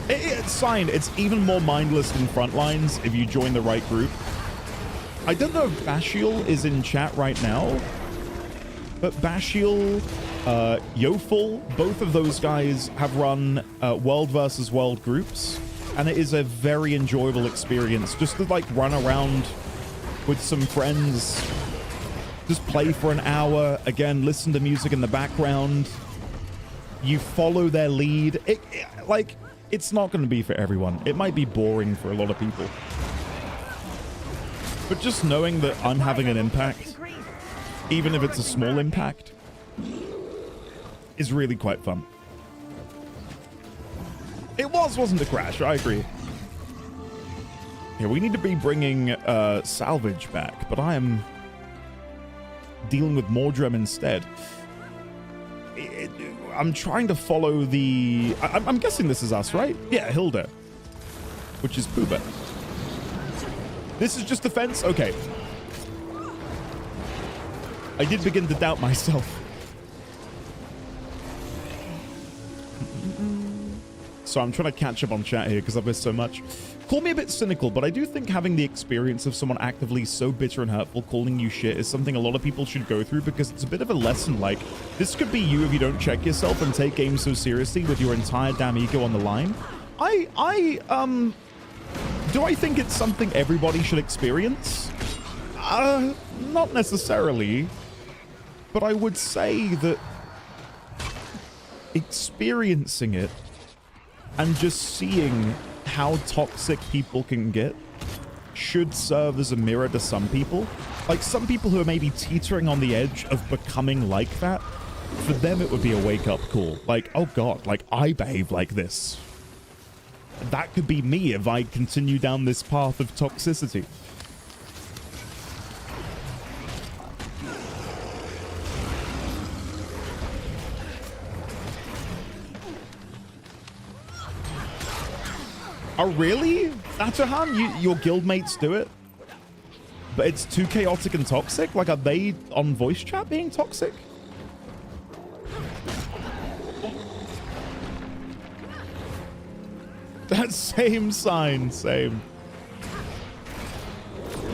It's signed. It's even more mindless than Frontlines if you join the right group. I don't know if Bashiel is in chat right now, but Bashiel, Yoful, both of those guys have run World versus World groups, and it is a very enjoyable experience just to like run around with some friends, just play for an hour, again, listen to music in the background. You follow their lead. It's not going to be for everyone. It might be boring for a lot of people. But just knowing that I'm having an impact, even if it's a small impact, is really quite fun. It wasn't a crash, I agree. Yeah, we need to be bringing salvage back, but I am dealing with Mordrem instead. I'm trying to follow the... I'm guessing this is us, right? Yeah, Hilda. Which is Pooba. This is just defense? Okay. I did begin to doubt myself. So I'm trying to catch up on chat here because I've missed so much. Call me a bit cynical, but I do think having the experience of someone actively so bitter and hurtful calling you shit is something a lot of people should go through, because it's a bit of a lesson. Like, this could be you if you don't check yourself and take games so seriously with your entire damn ego on the line. Do I think it's something everybody should experience? Not necessarily. But I would say that experiencing it and just seeing how toxic people can get should serve as a mirror to some people. Like, some people who are maybe teetering on the edge of becoming like that, for them it would be a wake-up call. Like, oh god, like, I behave like this. That could be me if I continue down this path of toxicity. Oh, really? Atahan, your guildmates do it? But it's too chaotic and toxic? Like, are they on voice chat being toxic? That same sign, same.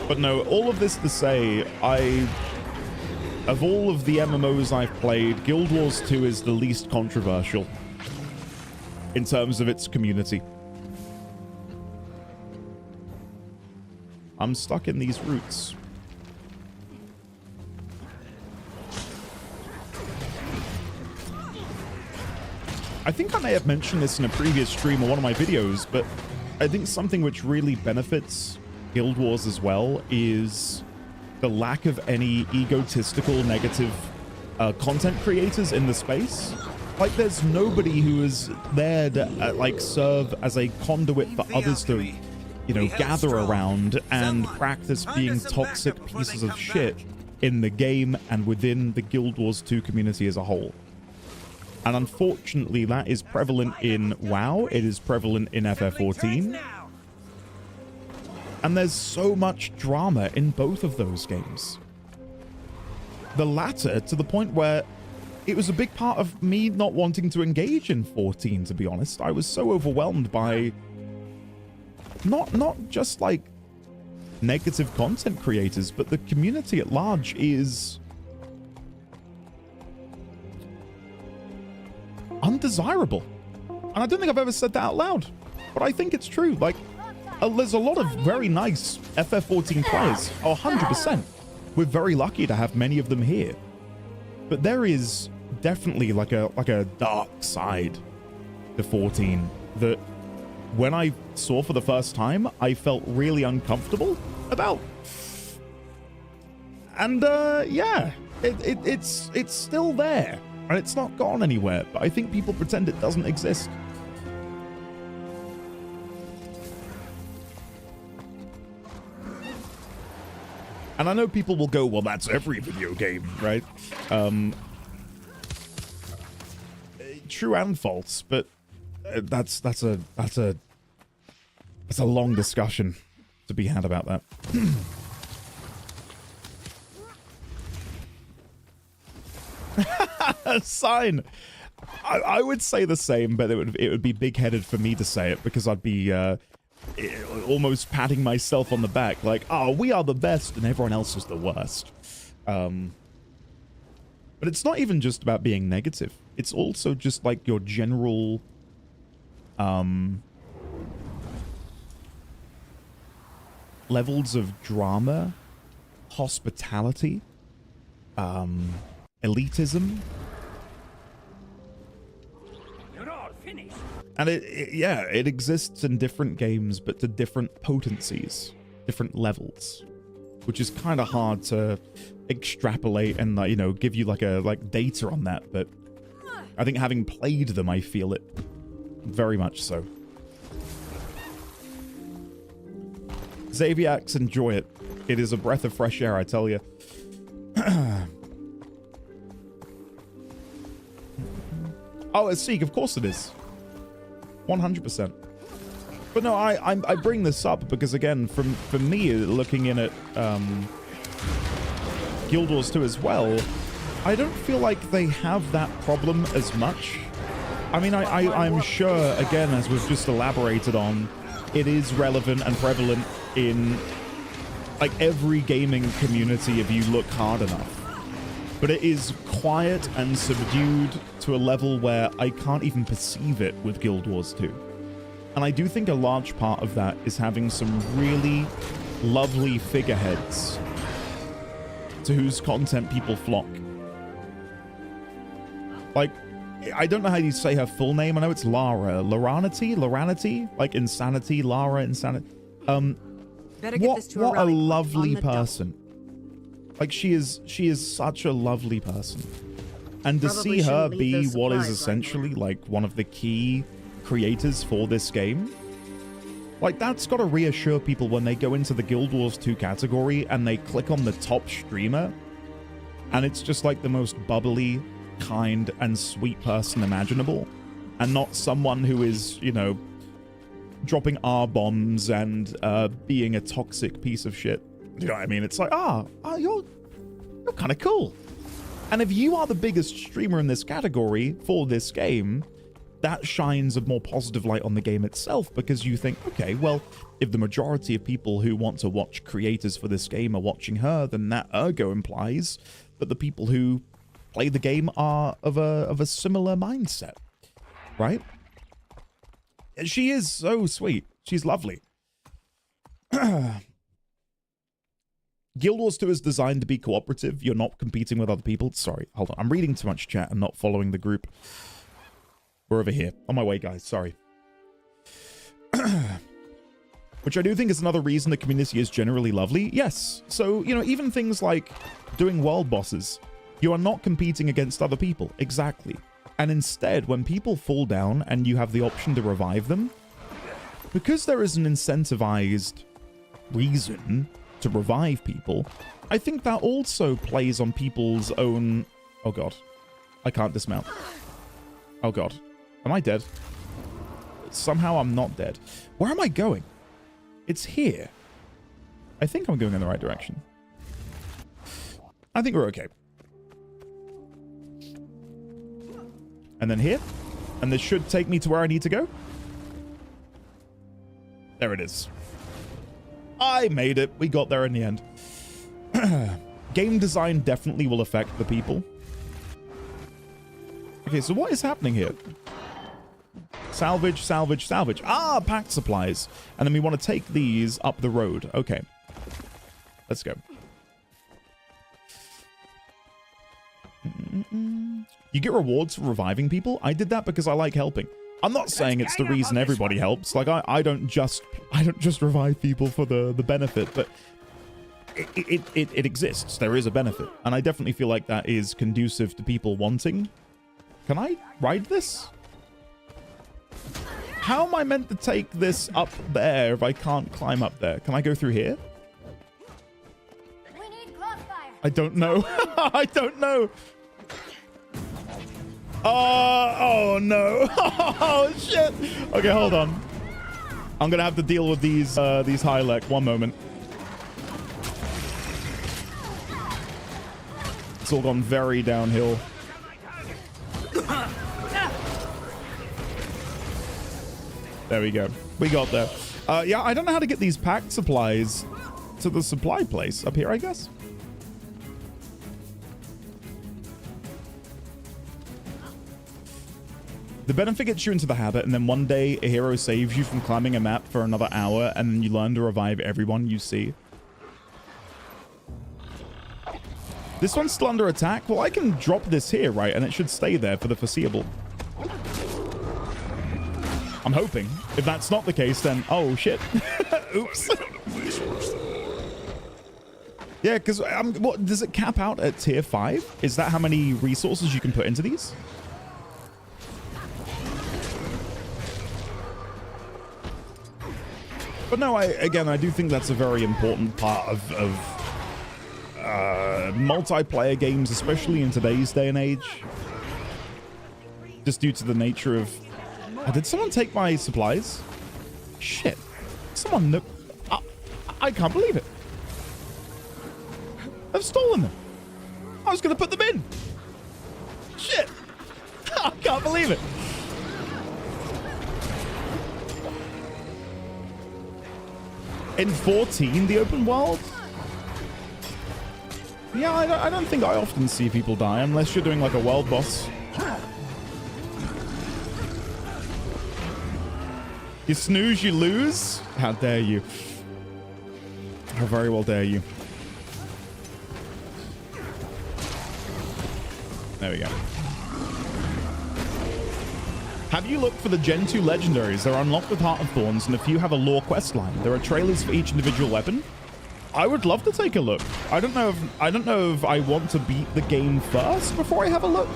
But no, all of this to say, of all of the MMOs I've played, Guild Wars 2 is the least controversial in terms of its community. I'm stuck in these roots. I think I may have mentioned this in a previous stream or one of my videos, but I think something which really benefits Guild Wars as well is the lack of any egotistical negative content creators in the space. Like, there's nobody who is there to like serve as a conduit for others to, you know, gather around and practice being toxic pieces of shit in the game and within the Guild Wars 2 community as a whole. And unfortunately, that is prevalent in WoW. It is prevalent in FF14. And there's so much drama in both of those games. The latter, to the point where it was a big part of me not wanting to engage in 14, to be honest. I was so overwhelmed by not just like negative content creators, but the community at large is undesirable. And I don't think I've ever said that out loud, but I think it's true. Like, there's a lot of very nice FF14 players. 100%. We're very lucky to have many of them here. But there is definitely like a dark side to 14 that when I saw for the first time, I felt really uncomfortable about. And yeah, it's still there. And it's not gone anywhere, but I think people pretend it doesn't exist. And I know people will go, well, that's every video game, right? true and false, but that's a long discussion to be had about that. Sign. I would say the same, but it would be big-headed for me to say it because I'd be almost patting myself on the back, like, oh, we are the best and everyone else is the worst. But it's not even just about being negative. It's also just like your general levels of drama, hospitality, elitism. And it exists in different games, but to different potencies, different levels, which is kind of hard to extrapolate and, you know, give you like data on that. But I think having played them, I feel it very much so. Xaviax, enjoy it. It is a breath of fresh air, I tell you. Oh, it's Seek, of course it is. 100%. But no, I bring this up because, again, for me, looking in at Guild Wars 2 as well, I don't feel like they have that problem as much. I mean, I'm sure, again, as we've just elaborated on, it is relevant and prevalent in, like, every gaming community if you look hard enough. But it is quiet and subdued to a level where I can't even perceive it with Guild Wars 2. And I do think a large part of that is having some really lovely figureheads to whose content people flock. Like, I don't know how you say her full name. I know it's Lara. Loranity? Like Insanity, Lara, Insanity. What a lovely person. Like, she is such a lovely person. And to see her be what is essentially like one of the key creators for this game, like, that's got to reassure people when they go into the Guild Wars 2 category and they click on the top streamer and it's just like the most bubbly, kind, and sweet person imaginable, and not someone who is, you know, dropping R-bombs and being a toxic piece of shit. You know what I mean? It's like, you're kind of cool. And if you are the biggest streamer in this category for this game, that shines a more positive light on the game itself, because you think, okay, well, if the majority of people who want to watch creators for this game are watching her, then that ergo implies that the people who play the game are of a similar mindset, right? She is so sweet. She's lovely. Guild Wars 2 is designed to be cooperative. You're not competing with other people. Sorry, hold on. I'm reading too much chat and not following the group. We're over here. On my way, guys. Sorry. Which I do think is another reason the community is generally lovely. Yes. So, you know, even things like doing world bosses, you are not competing against other people. Exactly. And instead, when people fall down and you have the option to revive them, because there is an incentivized reason to revive people, I think that also plays on people's own... Oh god. I can't dismount. Oh god. Am I dead? Somehow I'm not dead. Where am I going? It's here. I think I'm going in the right direction. I think we're okay. And then here. And this should take me to where I need to go. There it is. I made it. We got there in the end. Game design definitely will affect the people. Okay, so what is happening here? Salvage, salvage, salvage. Ah, packed supplies. And then we want to take these up the road. Okay. Let's go. You get rewards for reviving people? I did that because I like helping. I'm not saying it's the reason everybody helps. Like, I don't just revive people for the benefit, but it exists. There is a benefit. And I definitely feel like that is conducive to people wanting. Can I ride this? How am I meant to take this up there if I can't climb up there? Can I go through here? I don't know. I don't know. Oh no. Oh shit. Okay, hold on. I'm gonna have to deal with these Hylek. One moment. It's all gone very downhill. There we go. We got there. Yeah, I don't know how to get these packed supplies to the supply place up here, I guess. The benefit gets you into the habit, and then one day a hero saves you from climbing a map for another hour, and then you learn to revive everyone you see. This one's still under attack. Well, I can drop this here, right? And it should stay there for the foreseeable. I'm hoping. If that's not the case, then... Oh, shit. Oops. Yeah, because... what, does it cap out at tier 5? Is that how many resources you can put into these? But no, I do think that's a very important part of multiplayer games, especially in today's day and age. Just due to the nature of... Oh, did someone take my supplies? Shit. Someone... I can't believe it. I've stolen them. I was going to put them in. Shit. I can't believe it. In 14, the open world? Yeah, I don't think I often see people die unless you're doing like a world boss. You snooze, you lose? How dare you? How very well dare you? There we go. Have you looked for the Gen 2 legendaries? They're unlocked with Heart of Thorns, and a few have a lore quest line. There are trailers for each individual weapon. I would love to take a look. I don't know if I want to beat the game first before I have a look.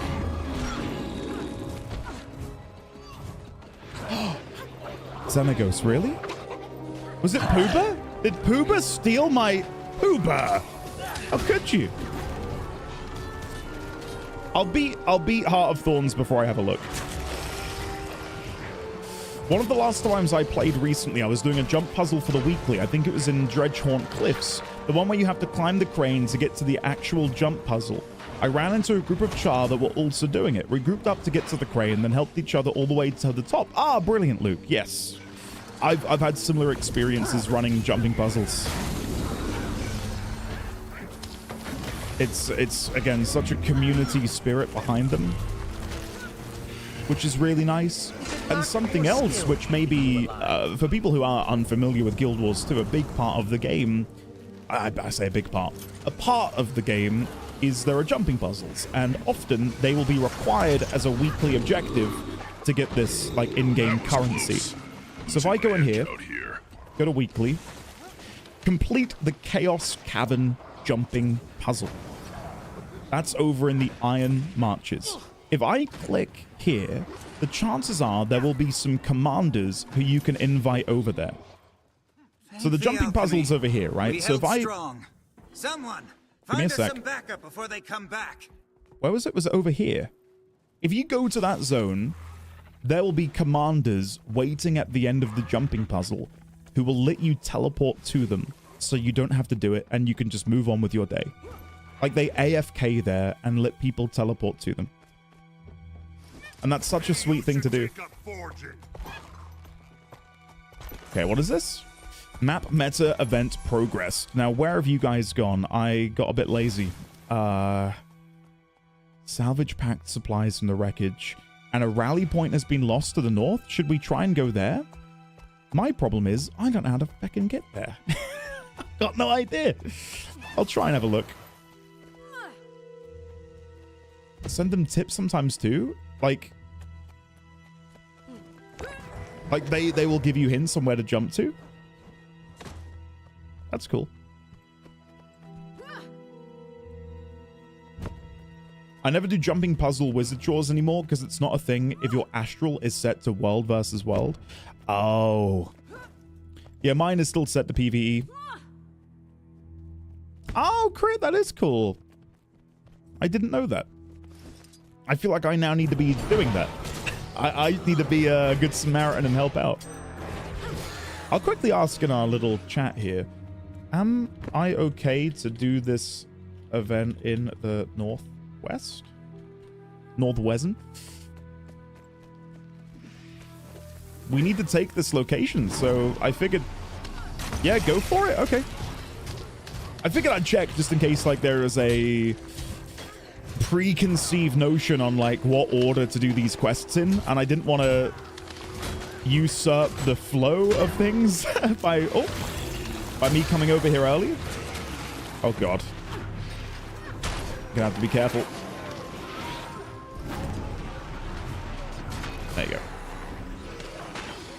Xenagos, really? Was it Pooba? Did Pooba steal my Pooba? How could you? I'll beat Heart of Thorns before I have a look. One of the last times I played recently, I was doing a jump puzzle for the weekly. I think it was in Dredgehaunt Cliffs, the one where you have to climb the crane to get to the actual jump puzzle. I ran into a group of Char that were also doing it. We grouped up to get to the crane, then helped each other all the way to the top. Ah, brilliant, Luke. Yes. I've had similar experiences running jumping puzzles. It's again, such a community spirit behind them, which is really nice. And something else, which may be, for people who are unfamiliar with Guild Wars 2, a big part of the game, I say a big part, a part of the game is there are jumping puzzles, and often they will be required as a weekly objective to get this, like, in-game currency. So if I go in here, go to weekly, complete the Chaos Cavern jumping puzzle. That's over in the Iron Marches. If I click here, the chances are there will be some commanders who you can invite over there. So the jumping puzzle's over here, right? So if I... Someone, give me a sec. some backup before they come back. Where was it? Was it over here? If you go to that zone, there will be commanders waiting at the end of the jumping puzzle who will let you teleport to them so you don't have to do it and you can just move on with your day. Like, they AFK there and let people teleport to them. And that's such a sweet thing to do. Okay, what is this? Map meta event progressed. Now, where have you guys gone? I got a bit lazy. Salvage packed supplies from the wreckage. And a rally point has been lost to the north. Should we try and go there? My problem is, I don't know how to fucking get there. Got no idea. I'll try and have a look. Send them tips sometimes too. Like they will give you hints on where to jump to. That's cool. I never do jumping puzzle wizard chores anymore because it's not a thing if your astral is set to world versus world. Oh. Yeah, mine is still set to PvE. Oh, crit, that is cool. I didn't know that. I feel like I now need to be doing that. I need to be a good Samaritan and help out. I'll quickly ask in our little chat here. Am I okay to do this event in the northwest? Northwestern? We need to take this location, so I figured... Yeah, go for it. Okay. I figured I'd check just in case, like, there is a preconceived notion on, like, what order to do these quests in, and I didn't want to usurp the flow of things by me coming over here early. Oh, God. Gonna have to be careful. There you go.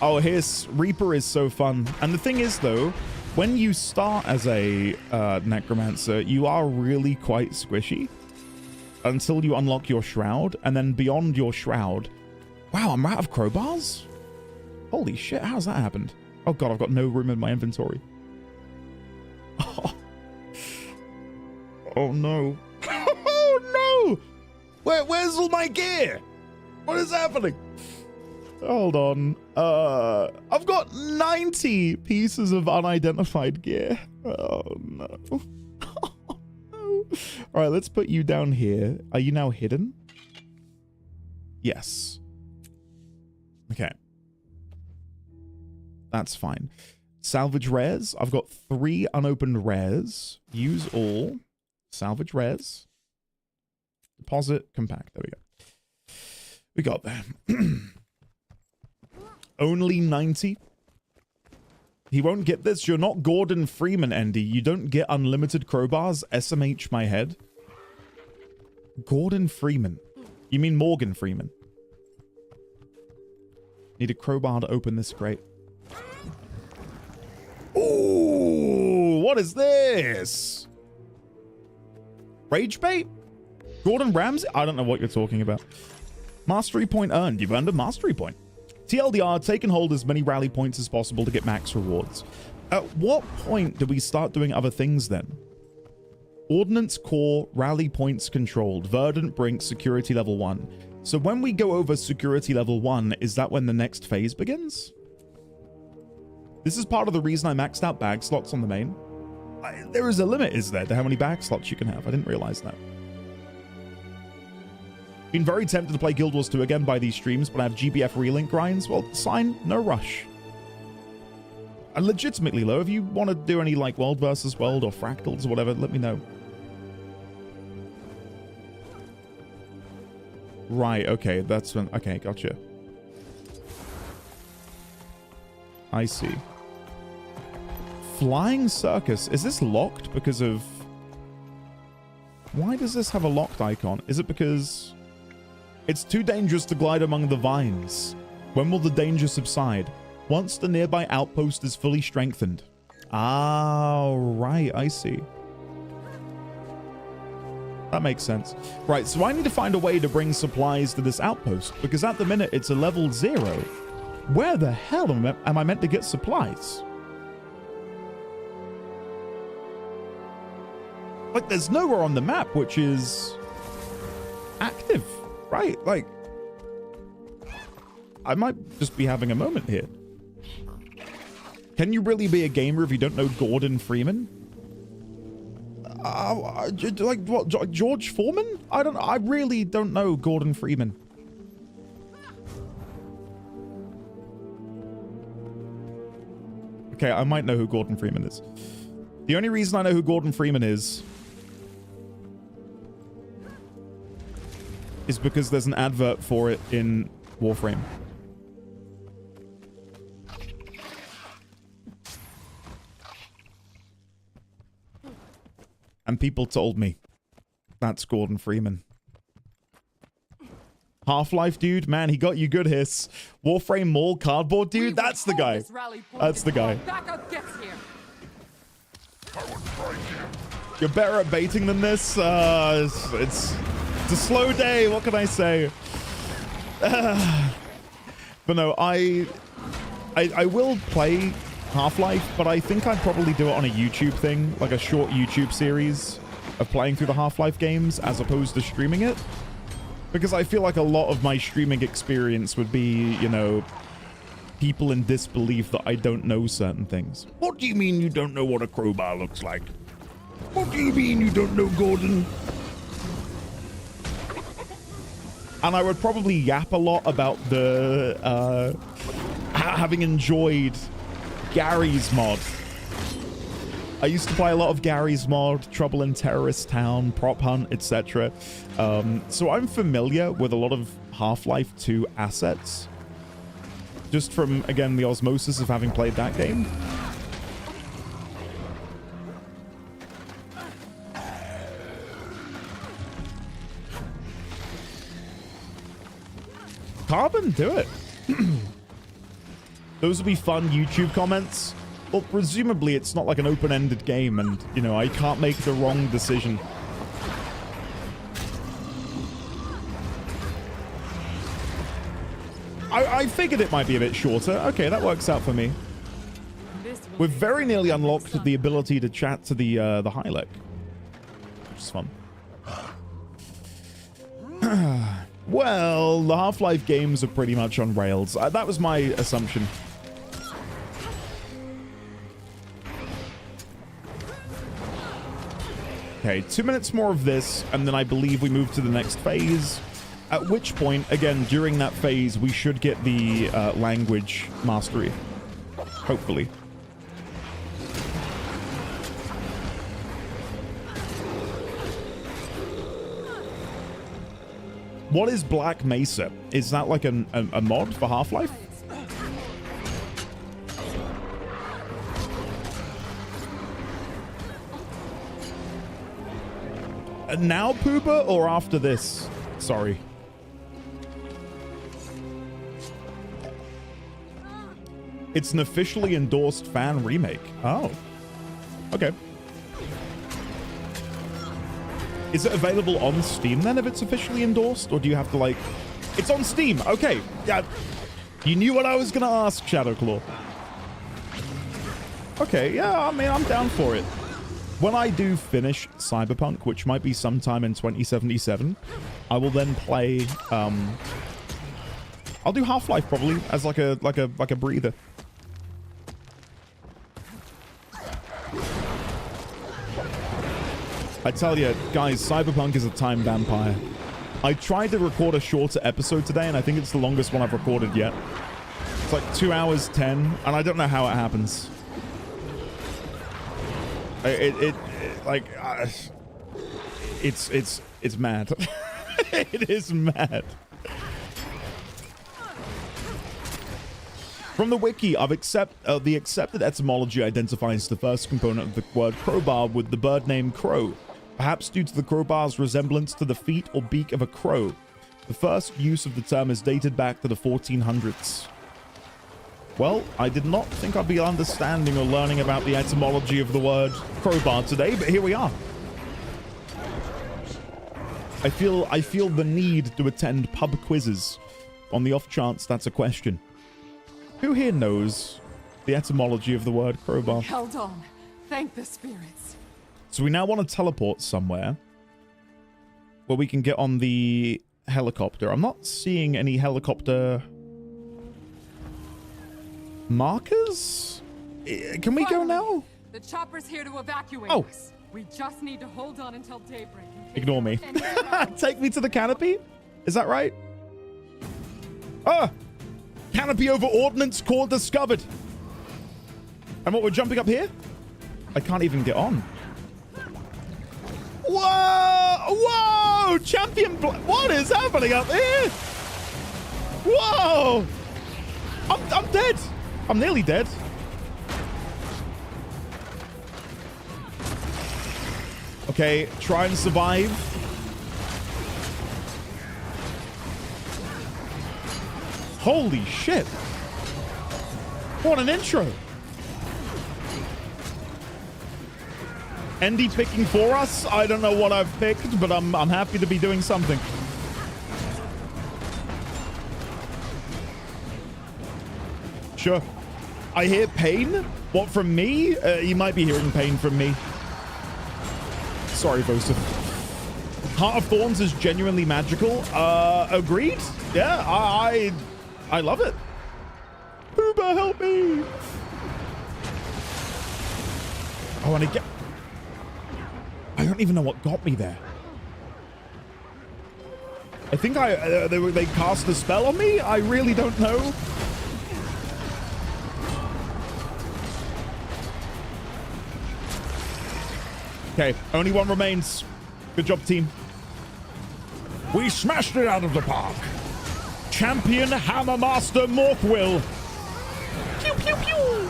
Oh, his Reaper is so fun. And the thing is, though, when you start as a Necromancer, you are really quite squishy until you unlock your Shroud. And then beyond your Shroud... Wow, I'm out of crowbars? Holy shit, how's that happened? Oh, God, I've got no room in my inventory. Oh, oh no. Oh, no! Where's all my gear? What is happening? Hold on. I've got 90 pieces of unidentified gear. Oh, no. Oh, no. All right, let's put you down here. Are you now hidden? Yes. Okay. That's fine. Salvage rares. I've got 3 unopened rares. Use all. Salvage rares. Deposit. Compact. There we go. We got there. Only 90. He won't get this. You're not Gordon Freeman, Andy. You don't get unlimited crowbars. SMH my head. Gordon Freeman. You mean Morgan Freeman? Need a crowbar to open this crate. Ooh, what is this? Rage bait? Gordon Ramsay? I don't know what you're talking about. Mastery point earned. You've earned a mastery point. TLDR, take and hold as many rally points as possible to get max rewards. At what point do we start doing other things then? Ordnance Core, rally points controlled, Verdant Brink, security level 1. So when we go over security level 1, is that when the next phase begins? This is part of the reason I maxed out bag slots on the main. There is a limit, is there, to how many bag slots you can have? I didn't realize that. Been very tempted to play Guild Wars 2 again by these streams, but I have GBF relink grinds. Well, sign, no rush. And legitimately, though, if you want to do any, like, World versus World or Fractals or whatever, let me know. Right, okay, that's when... Okay, gotcha. I see. Flying Circus. Is this locked because of... Why does this have a locked icon? Is it because... It's too dangerous to glide among the vines. When will the danger subside? Once the nearby outpost is fully strengthened. Ah, right, I see. That makes sense. Right, so I need to find a way to bring supplies to this outpost, because at the minute it's a level 0. Where the hell am I meant to get supplies? Like, there's nowhere on the map which is active. Right, like, I might just be having a moment here. Can you really be a gamer if you don't know Gordon Freeman? Like, what, George Foreman? I really don't know Gordon Freeman. Okay, I might know who Gordon Freeman is. The only reason I know who Gordon Freeman is because there's an advert for it in Warframe. And people told me that's Gordon Freeman. Half-Life dude, man, he got you good, Hiss. Warframe Mall cardboard dude, that's the guy. That's the guy. You're better at baiting than this. It's a slow day. What can I say? But no, I will play Half-Life, but I think I'd probably do it on a YouTube thing, like a short YouTube series of playing through the Half-Life games as opposed to streaming it. Because I feel like a lot of my streaming experience would be, you know, people in disbelief that I don't know certain things. What do you mean you don't know what a crowbar looks like? What do you mean you don't know, Gordon? And I would probably yap a lot about the, having enjoyed Gary's mod. I used to play a lot of Gary's mod, Trouble in Terrorist Town, Prop Hunt, etc. So I'm familiar with a lot of Half-Life 2 assets. Just from, again, the osmosis of having played that game. Carbon, do it. Those will be fun YouTube comments. Well, presumably it's not like an open-ended game and, you know, I can't make the wrong decision. I figured it might be a bit shorter. Okay, that works out for me. We've very nearly unlocked the ability to chat to the Hylek, which is fun. Well, the Half-Life games are pretty much on rails. That was my assumption. Okay, 2 minutes more of this, and then I believe we move to the next phase. At which point, again, during that phase, we should get the language mastery. Hopefully. What is Black Mesa? Is that like a mod for Half-Life? Now, Pooba, or after this? Sorry. It's an officially endorsed fan remake. Oh. Okay. Is it available on Steam then if it's officially endorsed? Or do you have to like... It's on Steam. Okay. Yeah. You knew what I was going to ask, Shadowclaw. Okay. Yeah, I mean, I'm down for it. When I do finish Cyberpunk, which might be sometime in 2077, I will then play... I'll do Half-Life probably as like a breather. I tell you, guys, Cyberpunk is a time vampire. I tried to record a shorter episode today, and I think it's the longest one I've recorded yet. It's like 2 hours 10, and I don't know how it happens. It's mad. It is mad. From the wiki, the accepted etymology identifies the first component of the word crowbar with the bird name crow, perhaps due to the crowbar's resemblance to the feet or beak of a crow. The first use of the term is dated back to the 1400s. Well, I did not think I'd be understanding or learning about the etymology of the word crowbar today, but here we are. I feel the need to attend pub quizzes on the off chance that's a question. Who here knows the etymology of the word crowbar? Held on. Thank the spirits. So we now want to teleport somewhere where we can get on the helicopter. I'm not seeing any helicopter markers. Can we go now? The chopper's here to evacuate us. We just need to hold on until daybreak. Ignore me. Take me to the canopy? Is that right? Ah! Canopy over ordnance core discovered. And what, we're jumping up here? I can't even get on. Whoa! Whoa! Champion... What is happening up here? Whoa! I'm dead. I'm nearly dead. Okay, try and survive. Holy shit. What an intro. Andy picking for us. I don't know what I've picked, but I'm happy to be doing something. Sure. I hear pain? What, from me? You might be hearing pain from me. Sorry, Vosif. Heart of Thorns is genuinely magical. Agreed. Yeah, I love it. Uber, help me. Oh, and again, I don't even know what got me there. I think they cast a spell on me. I really don't know. Okay, only one remains. Good job, team. We smashed it out of the park. Champion Hammer Master Morthwill. Pew, pew, pew.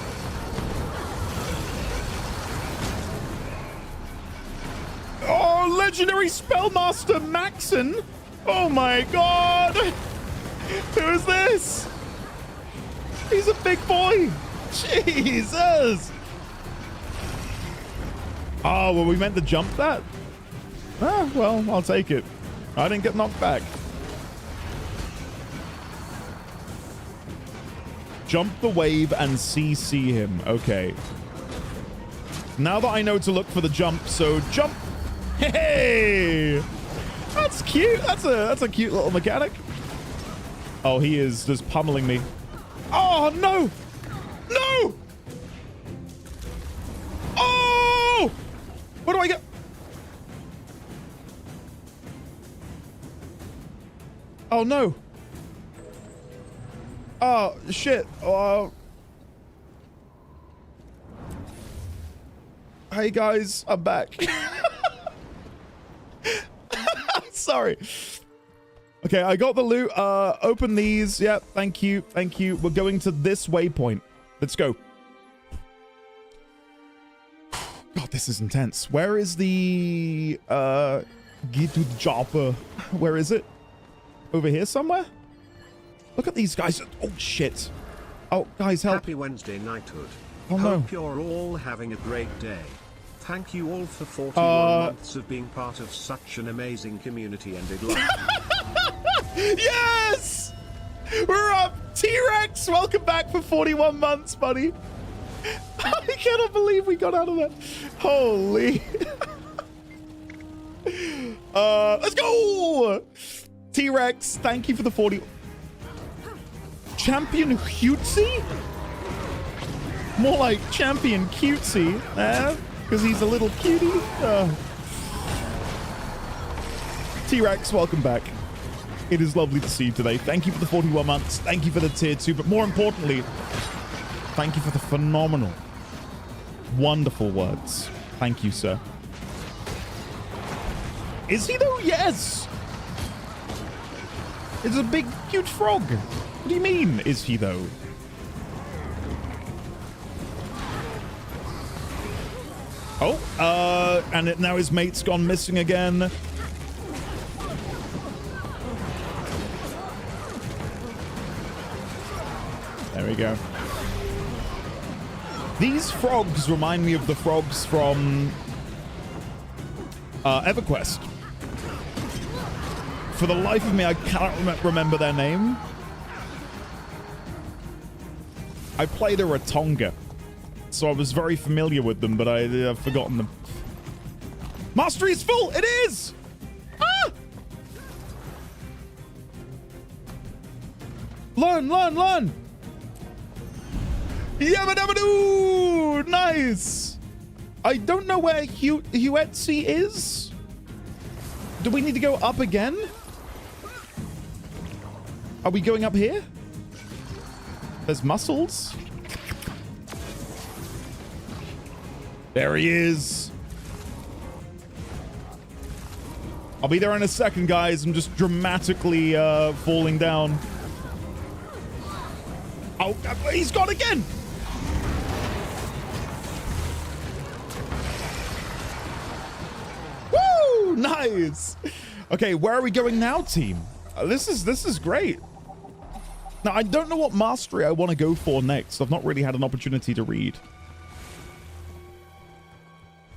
Oh, legendary Spellmaster Maxon. Oh my god. Who is this? He's a big boy. Jesus. Oh, well, we meant to jump that? Ah, well, I'll take it. I didn't get knocked back. Jump the wave and CC him. Okay. Now that I know to look for the jump, so jump. Hey! That's cute. That's a cute little mechanic. Oh, he is just pummeling me. Oh, no! No! Oh! What do I get? Oh, no. Oh, shit. Oh. Hey, guys. I'm back. Sorry. Okay, I got the loot. Open these. Yep, thank you. Thank you. We're going to this waypoint. Let's go. God, this is intense. Where is the get to the chopper? Where is it? Over here somewhere? Look at these guys. Oh shit. Oh, guys, help. Happy Wednesday knighthood. Oh no. Hope you're all having a great day. Thank you all for 41 months of being part of such an amazing community and it life. Yes! We're up! T-Rex, welcome back for 41 months, buddy. I cannot believe we got out of that. Holy. Let's go! T-Rex, thank you for the 40. Champion Cutesy? More like Champion Cutesy, because he's a little cutie. T-Rex, welcome back. It is lovely to see you today. Thank you for the 41 months. Thank you for the tier 2. But more importantly, thank you for the phenomenal, wonderful words. Thank you, sir. Is he though? Yes. It's a big, cute frog. What do you mean, is he though? Oh, and now his mate's gone missing again. There we go. These frogs remind me of the frogs from EverQuest. For the life of me, I cannot remember their name. I played a Ratonga, so I was very familiar with them, but I've forgotten them. Mastery is full! It is! Ah! Learn, learn, learn! Yabba-dabba-doo! Nice! I don't know where Huetzi is. Do we need to go up again? Are we going up here? There's muscles. There he is. I'll be there in a second, guys. I'm just dramatically falling down. Oh, he's gone again. Woo! Nice. Okay, where are we going now, team? This is great. Now, I don't know what mastery I want to go for next. I've not really had an opportunity to read.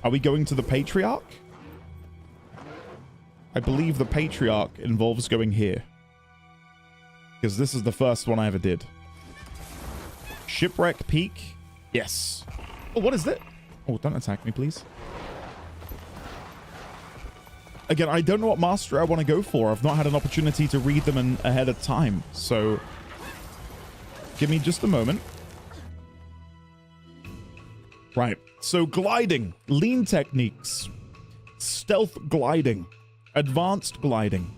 Are we going to the Patriarch? I believe the Patriarch involves going here. Because this is the first one I ever did. Shipwreck Peak? Yes. Oh, what is that? Oh, don't attack me, please. Again, I don't know what master I want to go for. I've not had an opportunity to read them ahead of time. So give me just a moment. Right. So gliding, lean techniques, stealth gliding, advanced gliding,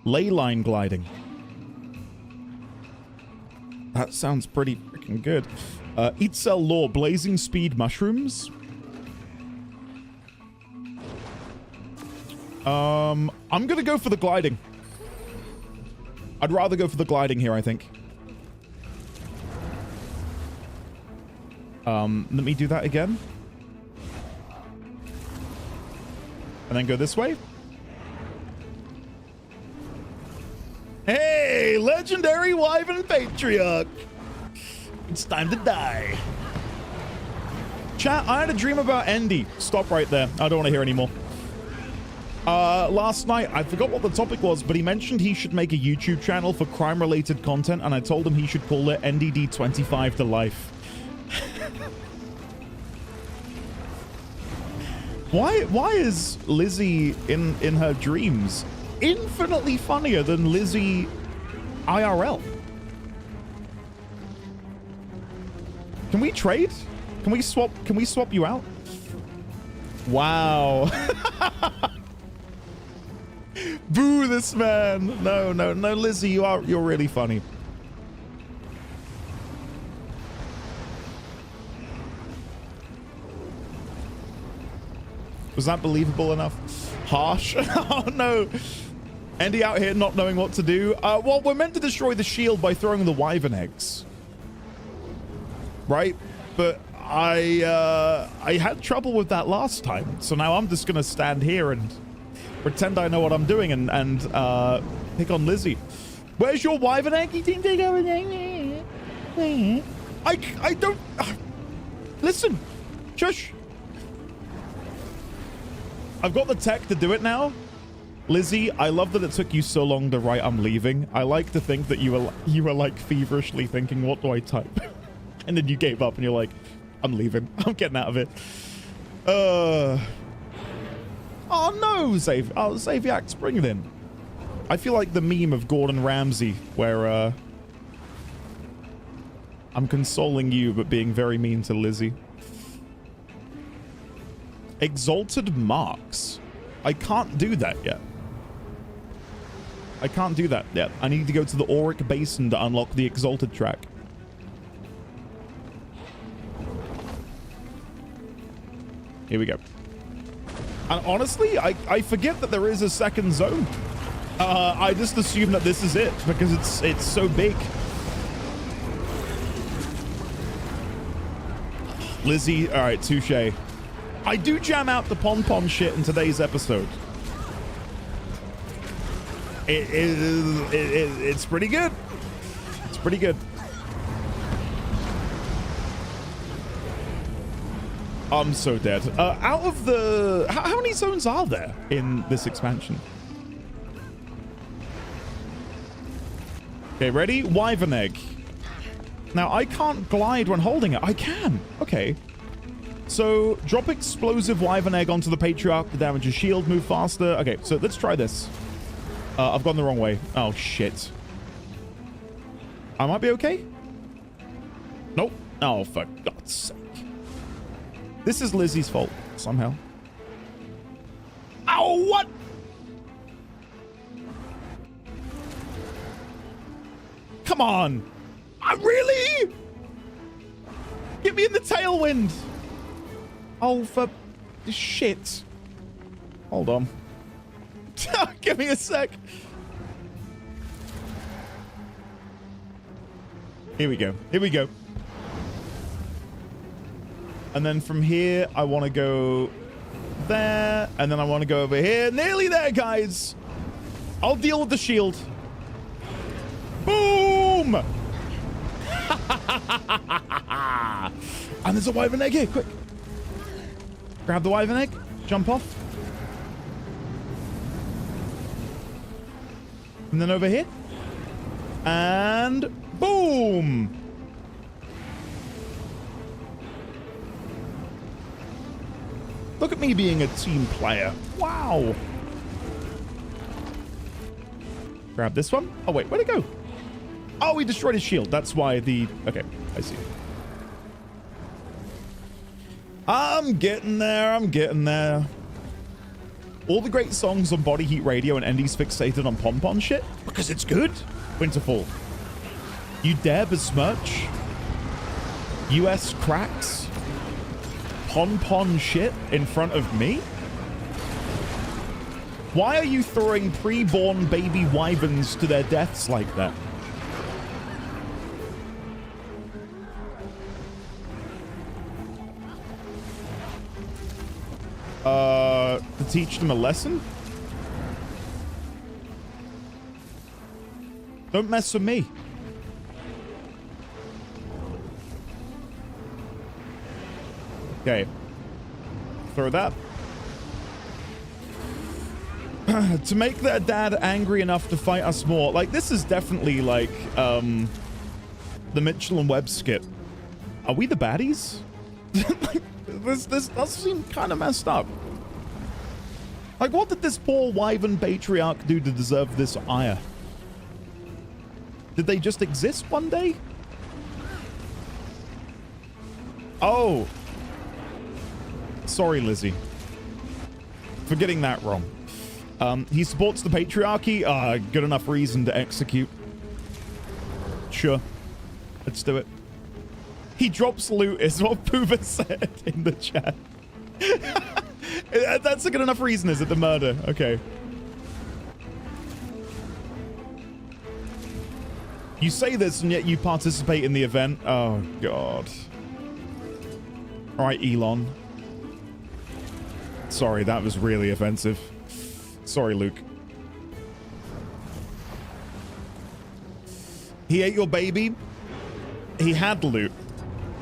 ley line gliding. That sounds pretty freaking good. Eat cell lore, blazing speed mushrooms. I'm gonna go for the gliding. I'd rather go for the gliding here, I think. Let me do that again. And then go this way. Hey, legendary Wyvern Patriarch. It's time to die. Chat, I had a dream about Andy. Stop right there. I don't want to hear anymore. Last night, I forgot what the topic was, but he mentioned he should make a YouTube channel for crime-related content, and I told him he should call it NDD25 to life. Why is Lizzie in her dreams infinitely funnier than Lizzie IRL? Can we trade? Can we swap you out? Wow. Boo this man. No, Lizzie, you're really funny. Was that believable enough? Harsh. Oh no. Andy out here not knowing what to do. Well, we're meant to destroy the shield by throwing the wyvern eggs. Right? But I had trouble with that last time. So now I'm just going to stand here and pretend I know what I'm doing and pick on Lizzie. Where's your wyvern egg? You didn't take everything. I don't... Listen. Shush. I've got the tech to do it now. Lizzie, I love that it took you so long to write I'm leaving. I like to think that you were like feverishly thinking, what do I type? And then you gave up and you're like, I'm leaving. I'm getting out of it. Oh no, Zaviak's, bring it in. I feel like the meme of Gordon Ramsay where I'm consoling you but being very mean to Lizzie. Exalted marks. I can't do that yet. I can't do that yet. I need to go to the Auric Basin to unlock the Exalted track. Here we go. And honestly, I forget that there is a second zone. I just assume that this is it because it's so big. Lizzie, all right, touche. I do jam out the pon-pon shit in today's episode. It's pretty good. It's pretty good. I'm so dead. Out of the... How many zones are there in this expansion? Okay, ready? Wyvern egg. Now, I can't glide when holding it. I can. Okay. So, drop explosive wyvern egg onto the Patriarch to damage his shield, move faster. Okay, so let's try this. I've gone the wrong way. Oh, shit. I might be okay? Nope. Oh, for God's sake. This is Lizzie's fault, somehow. Ow, what? Come on. Really? Get me in the tailwind. Oh, for shit. Hold on. Give me a sec. Here we go. Here we go. And then from here, I want to go there. And then I want to go over here. Nearly there, guys. I'll deal with the shield. Boom! And there's a wyvern egg here. Quick. Grab the wyvern egg. Jump off. And then over here. And boom! Look at me being a team player. Wow. Grab this one. Oh, wait, where'd it go? Oh, we destroyed his shield. That's why the... Okay, I see. I'm getting there. I'm getting there. All the great songs on Body Heat Radio and Endy's fixated on pom-pom shit because it's good. Winterfall. You dare besmirch US cracks pom-pom shit in front of me? Why are you throwing pre-born baby wyverns to their deaths like that? To teach them a lesson? Don't mess with me. Okay. Throw that. To make their dad angry enough to fight us more. Like, this is definitely like, the Mitchell and Webb skit. Are we the baddies? This does seem kind of messed up. Like, what did this poor wyvern patriarch do to deserve this ire? Did they just exist one day? Oh. Sorry, Lizzie. For getting that wrong. He supports the patriarchy. Good enough reason to execute. Sure. Let's do it. He drops loot is what Pooba said in the chat. That's a good enough reason, is it? The murder. Okay. You say this and yet you participate in the event. Oh, God. All right, Elon. Sorry, that was really offensive. Sorry, Luke. He ate your baby. He had loot.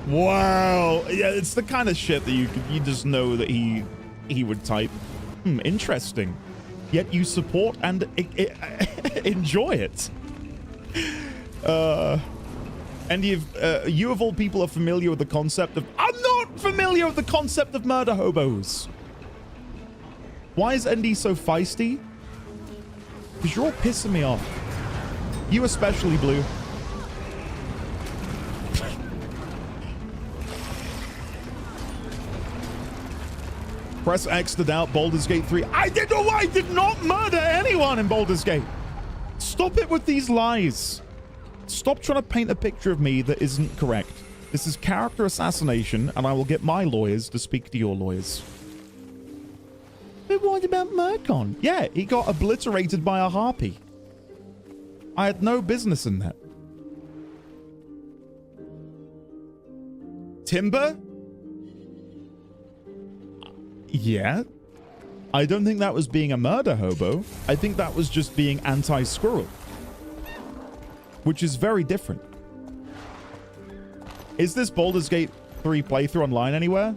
Wow. Yeah, it's the kind of shit that you just know that he would type. Interesting. Yet you support and enjoy it. And you of all people are familiar with the concept of... I'm not familiar with the concept of murder hobos. Why is ND so feisty? Because you're all pissing me off. You especially, Blue. Press X to doubt Baldur's Gate 3. I did not murder anyone in Baldur's Gate. Stop it with these lies. Stop trying to paint a picture of me that isn't correct. This is character assassination, and I will get my lawyers to speak to your lawyers. But what about Murkon? Yeah, he got obliterated by a harpy. I had no business in that. Timber? Yeah. I don't think that was being a murder hobo. I think that was just being anti-squirrel. Which is very different. Is this Baldur's Gate 3 playthrough online anywhere?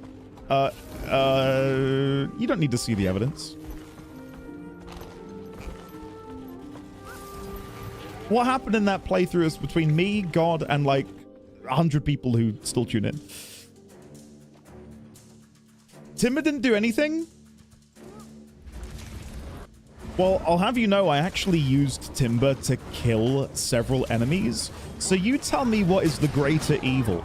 You don't need to see the evidence. What happened in that playthrough is between me, God, and like 100 people who still tune in. Timber didn't do anything? Well, I'll have you know I actually used Timber to kill several enemies. So you tell me what is the greater evil.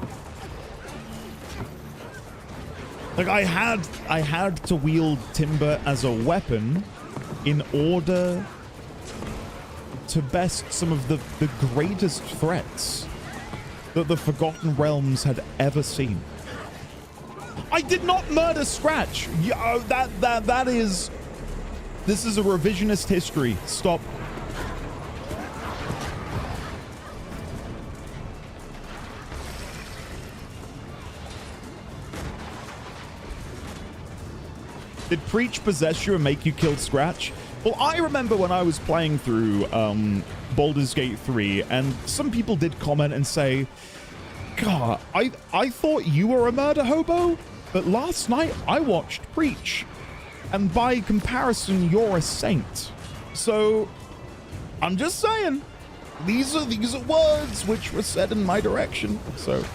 Like, I had to wield Timber as a weapon in order to best some of the greatest threats that the Forgotten Realms had ever seen. I did not murder Scratch. That is... This is a revisionist history. Stop. Did Preach possess you and make you kill Scratch? Well, I remember when I was playing through Baldur's Gate 3, and some people did comment and say, God, I thought you were a murder hobo, but last night I watched Preach. And by comparison, you're a saint. So, I'm just saying, these are words which were said in my direction. So,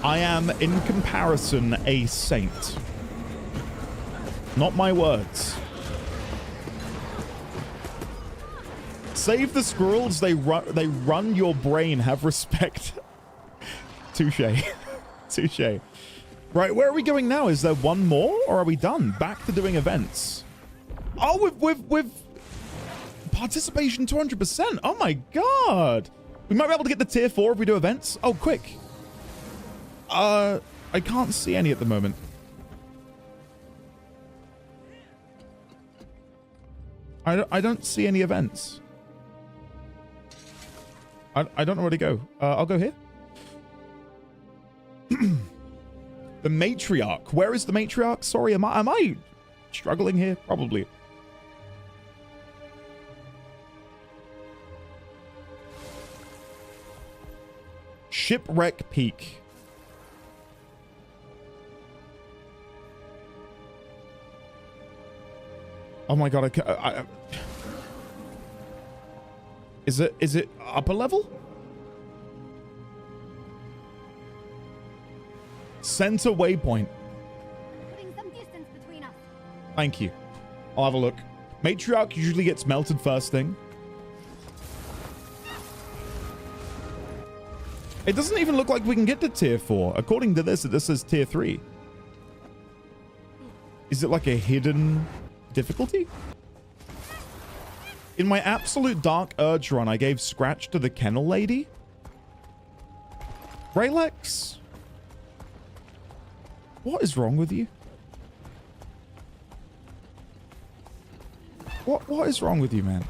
I am, in comparison, a saint. Not my words. Save the squirrels, they run your brain, have respect. Touche. Touche. Right, where are we going now? Is there one more, or are we done? Back to doing events. Oh, with participation 200%. Oh my god. We might be able to get the tier 4 if we do events. Oh, quick. I can't see any at the moment. I don't see any events. I don't know where to go. I'll go here. The matriarch. Where is the matriarch? Sorry, am I struggling here? Probably. Shipwreck Peak. Oh my god, is it upper level? Center waypoint. Putting some distance between us. Thank you. I'll have a look. Matriarch usually gets melted first thing. It doesn't even look like we can get to tier 4. According to this, this says tier 3. Is it like a hidden difficulty? In my absolute dark urge run, I gave Scratch to the kennel lady. Raylex? What is wrong with you? What is wrong with you, man?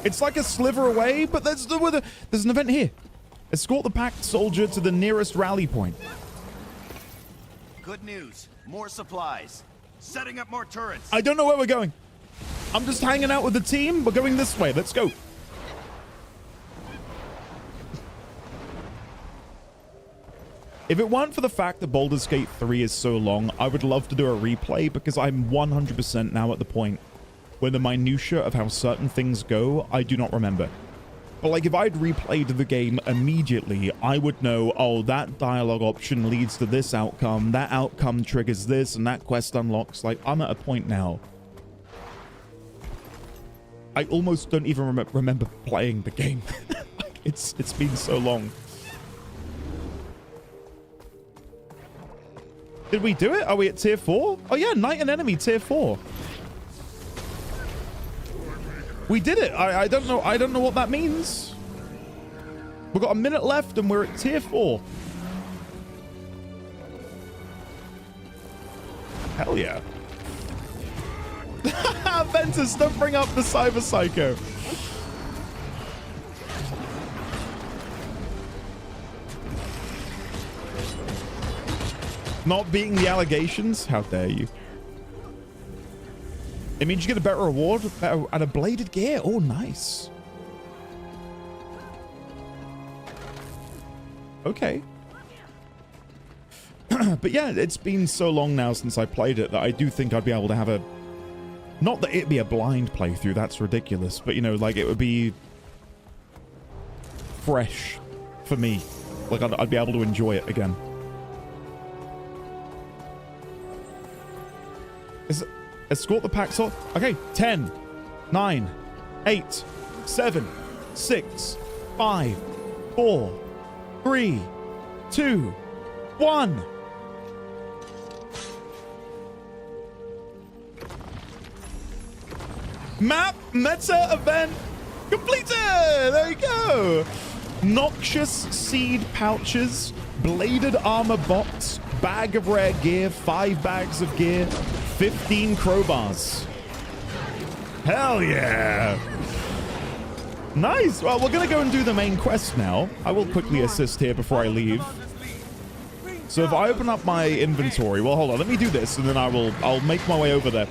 It's like a sliver away, but there's an event here. Escort the packed soldier to the nearest rally point. Good news. More supplies. Setting up more turrets. I don't know where we're going. I'm just hanging out with the team. We're going this way. Let's go. If it weren't for the fact that Baldur's Gate 3 is so long, I would love to do a replay because I'm 100% now at the point where the minutia of how certain things go, I do not remember. But like if I'd replayed the game immediately, I would know, oh, that dialogue option leads to this outcome, that outcome triggers this, and that quest unlocks. Like, I'm at a point now. I almost don't even remember playing the game. Like, it's been so long. Did we do it? Are we at tier 4? Oh yeah, Knight and Enemy tier 4. We did it. I don't know what that means. We've got a minute left and we're at tier 4. Hell yeah. Ventus, don't bring up the Cyber Psycho. Not beating the allegations? How dare you? It means you get a better reward and a bladed gear. Oh, nice. Okay. But yeah, it's been so long now since I played it that I do think I'd be able to have a... Not that it'd be a blind playthrough, that's ridiculous. But, you know, like, it would be fresh for me. Like, I'd be able to enjoy it again. Is it... Escort the pack sort. Okay, 10, 9, 8, 7, 6, 5, 4, 3, 2, 1. Map meta event completed. There you go. Noxious seed pouches, bladed armor box, bag of rare gear, 5 bags of gear, 15 crowbars. Hell yeah. Nice. Well, we're going to go and do the main quest now. I will quickly assist here before I leave. So if I open up my inventory, well, hold on. Let me do this and then I'll make my way over there.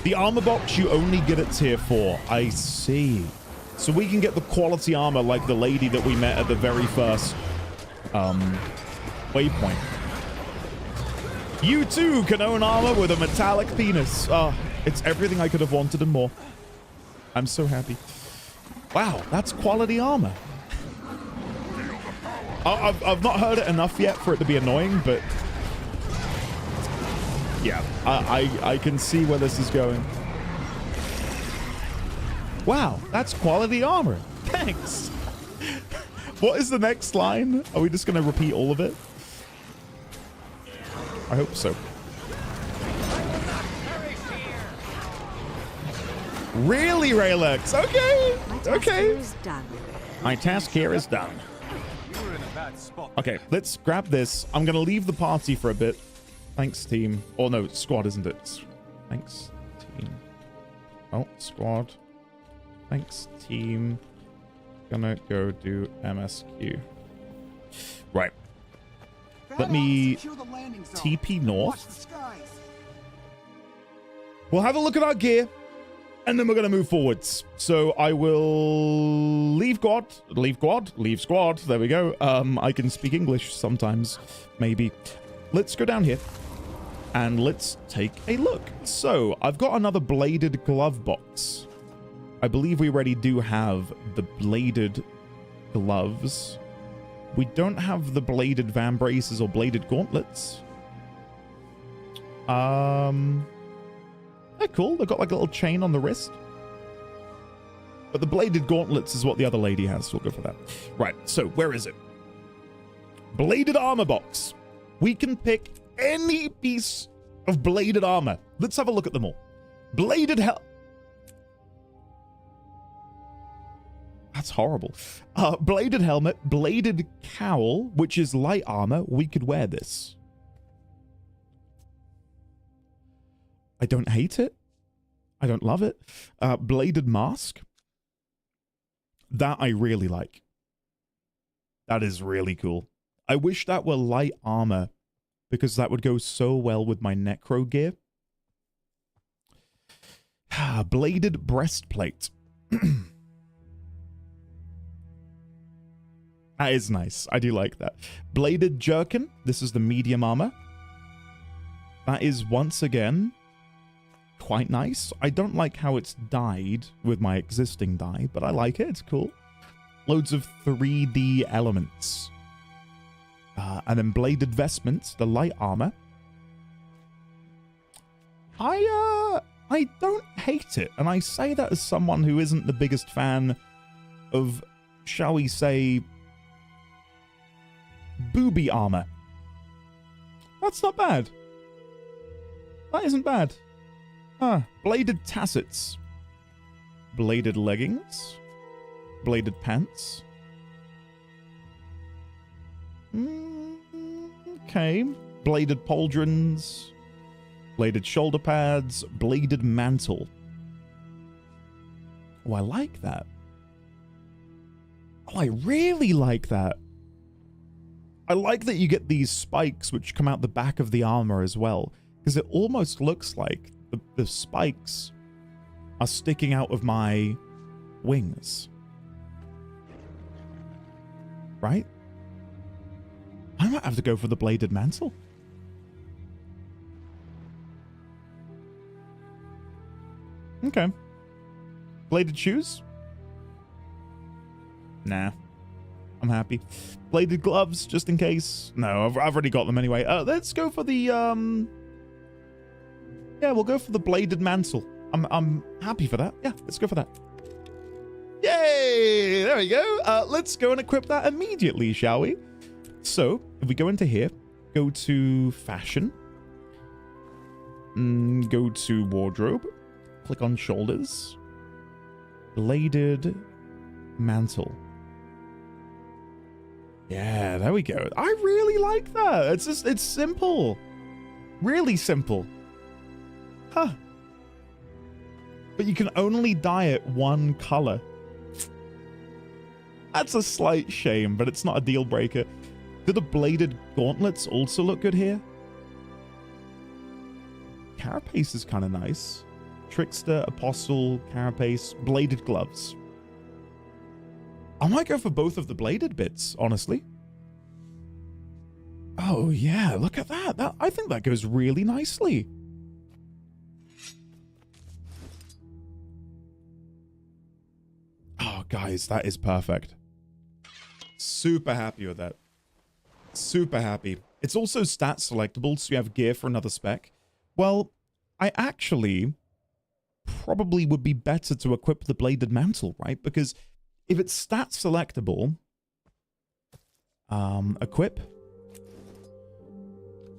The armor box you only get at tier 4. I see. So we can get the quality armor like the lady that we met at the very first waypoint. You too can own armor with a metallic penis. It's everything I could have wanted and more. I'm so happy. Wow, that's quality armor. I've not heard it enough yet for it to be annoying, but yeah, I can see where this is going. Wow, that's quality armor. Thanks. What is the next line? Are we just going to repeat all of it? I hope so. Really, Raylex? Okay. Okay. My task here is done. Okay, let's grab this. I'm going to leave the party for a bit. Thanks, team. Oh, no, squad, isn't it? Thanks, team. Oh, squad. Thanks, team. Gonna go do MSQ. Right. Let me TP north. We'll have a look at our gear, and then we're gonna move forwards. So I will leave squad. There we go. I can speak English sometimes, maybe. Let's go down here, and let's take a look. So I've got another bladed glove box. I believe we already do have the bladed gloves. We don't have the bladed vambraces or bladed gauntlets. They're cool. They've got like a little chain on the wrist. But the bladed gauntlets is what the other lady has, so we'll go for that. Right, so where is it? Bladed armor box. We can pick any piece of bladed armor. Let's have a look at them all. Bladed That's horrible. Bladed helmet, bladed cowl, which is light armor. We could wear this. I don't hate it. I don't love it. Bladed mask. That I really like. That is really cool. I wish that were light armor, because that would go so well with my necro gear. Bladed breastplate. That is nice. I do like that. Bladed jerkin. This is the medium armor. That is, once again, quite nice. I don't like how it's dyed with my existing dye, but I like it. It's cool. Loads of 3D elements. And then bladed vestments, the light armor. I don't hate it. And I say that as someone who isn't the biggest fan of, shall we say, booby armor. That's not bad. That isn't bad. Bladed tassets. Bladed leggings. Bladed pants. Okay. Bladed pauldrons. Bladed shoulder pads. Bladed mantle. Oh, I like that. Oh, I really like that. I like that you get these spikes which come out the back of the armor as well, because it almost looks like the spikes are sticking out of my wings. Right? I might have to go for the bladed mantle. Okay. Bladed shoes? Nah. I'm happy. Bladed gloves, just in case. No, I've already got them anyway. Let's go for the, yeah, we'll go for the bladed mantle. I'm happy for that. Yeah, let's go for that. Yay! There we go. Let's go and equip that immediately, shall we? So, if we go into here, go to fashion, go to wardrobe, click on shoulders, bladed mantle. Yeah, there we go. I really like that. It's simple. Really simple. Huh. But you can only dye it one color. That's a slight shame, but it's not a deal breaker. Do the bladed gauntlets also look good here? Carapace is kind of nice. Trickster, Apostle, Carapace, bladed gloves. I might go for both of the bladed bits, honestly. Oh, yeah, look at that. I think that goes really nicely. Oh, guys, that is perfect. Super happy with that. Super happy. It's also stat selectable, so you have gear for another spec. Well, I actually probably would be better to equip the bladed mantle, right? Because if it's stat selectable, equip,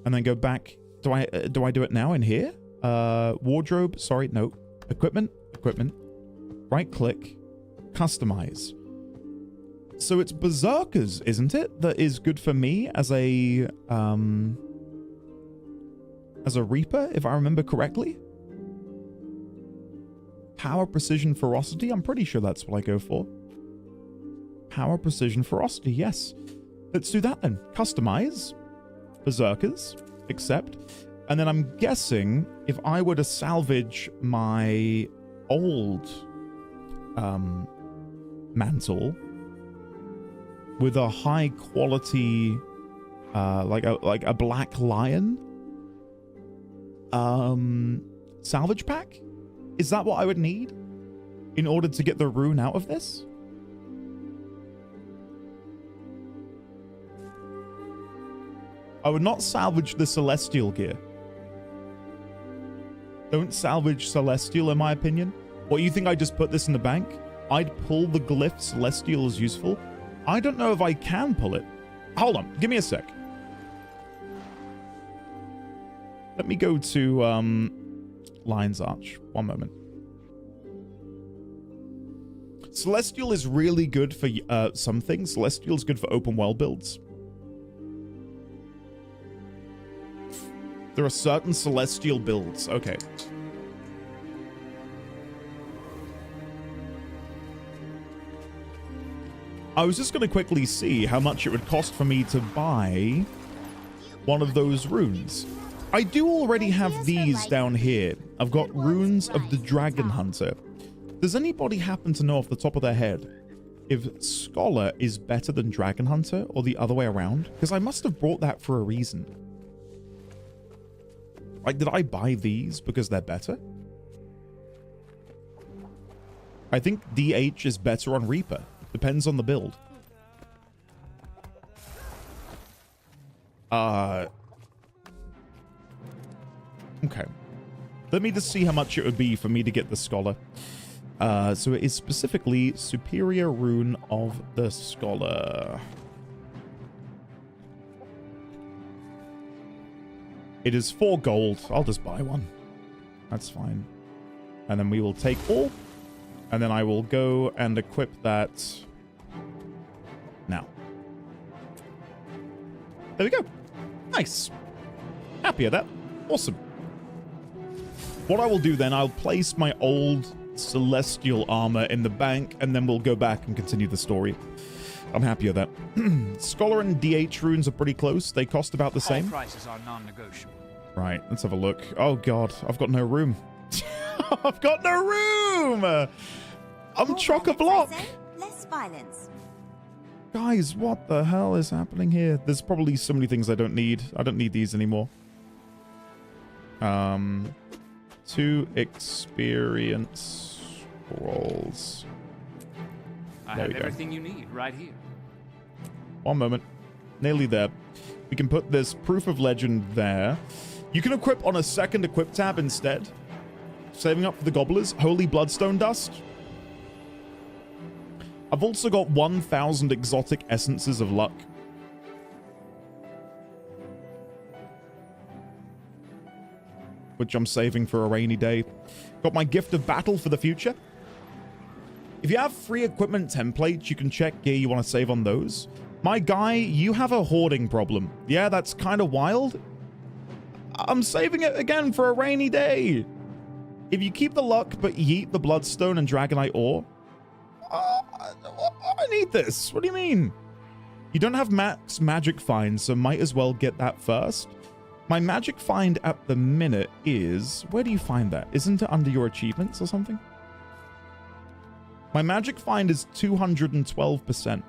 and then go back. Do I do it now in here? Wardrobe. Sorry, no. Equipment. Right click. Customize. So it's Berserkers, isn't it? That is good for me as a Reaper, if I remember correctly. Power, precision, ferocity. I'm pretty sure that's what I go for. Power, precision, ferocity. Yes. Let's do that then. Customize. Berserkers. Accept. And then I'm guessing if I were to salvage my old mantle with a high quality like a black lion salvage pack, is that what I would need in order to get the rune out of this? I would not salvage the celestial gear. Don't salvage celestial, in my opinion. What, you think I just put this in the bank? I'd pull the glyph celestial as useful. I don't know if I can pull it. Hold on, give me a sec. Let me go to Lion's Arch. One moment. Celestial is really good for some things. Celestial is good for open world builds. There are certain celestial builds. Okay. I was just going to quickly see how much it would cost for me to buy one of those runes. I do already have these down here. I've got runes of the Dragon Hunter. Does anybody happen to know off the top of their head if Scholar is better than Dragon Hunter or the other way around? Because I must have brought that for a reason. Like, did I buy these because they're better? I think DH is better on Reaper. Depends on the build. Okay. Let me just see how much it would be for me to get the Scholar. So it is specifically Superior Rune of the Scholar. It is 4 gold. I'll just buy one. That's fine. And then we will take all. And then I will go and equip that now. There we go. Nice. Happy at that. Awesome. What I will do then, I'll place my old celestial armor in the bank, and then we'll go back and continue the story. I'm happy with that. Scholar and DH runes are pretty close. They cost about the same. All prices are non-negotiable. Right, let's have a look. Oh god, I've got no room. I've got no room! I'm chock-a-block. Less violence. Guys, what the hell is happening here? There's probably so many things I don't need. I don't need these anymore. 2 experience rolls. I have everything you need right here. One moment. Nearly there. We can put this proof of legend there. You can equip on a second equip tab instead. Saving up for the gobblers. Holy bloodstone dust. I've also got 1,000 exotic essences of luck. Which I'm saving for a rainy day. Got my gift of battle for the future. If you have free equipment templates, you can check gear you want to save on those. My guy, you have a hoarding problem. Yeah, that's kind of wild. I'm saving it again for a rainy day. If you keep the luck, but yeet the bloodstone and dragonite ore. I need this. What do you mean? You don't have max magic find, so might as well get that first. My magic find at the minute is... Where do you find that? Isn't it under your achievements or something? My magic find is 212%.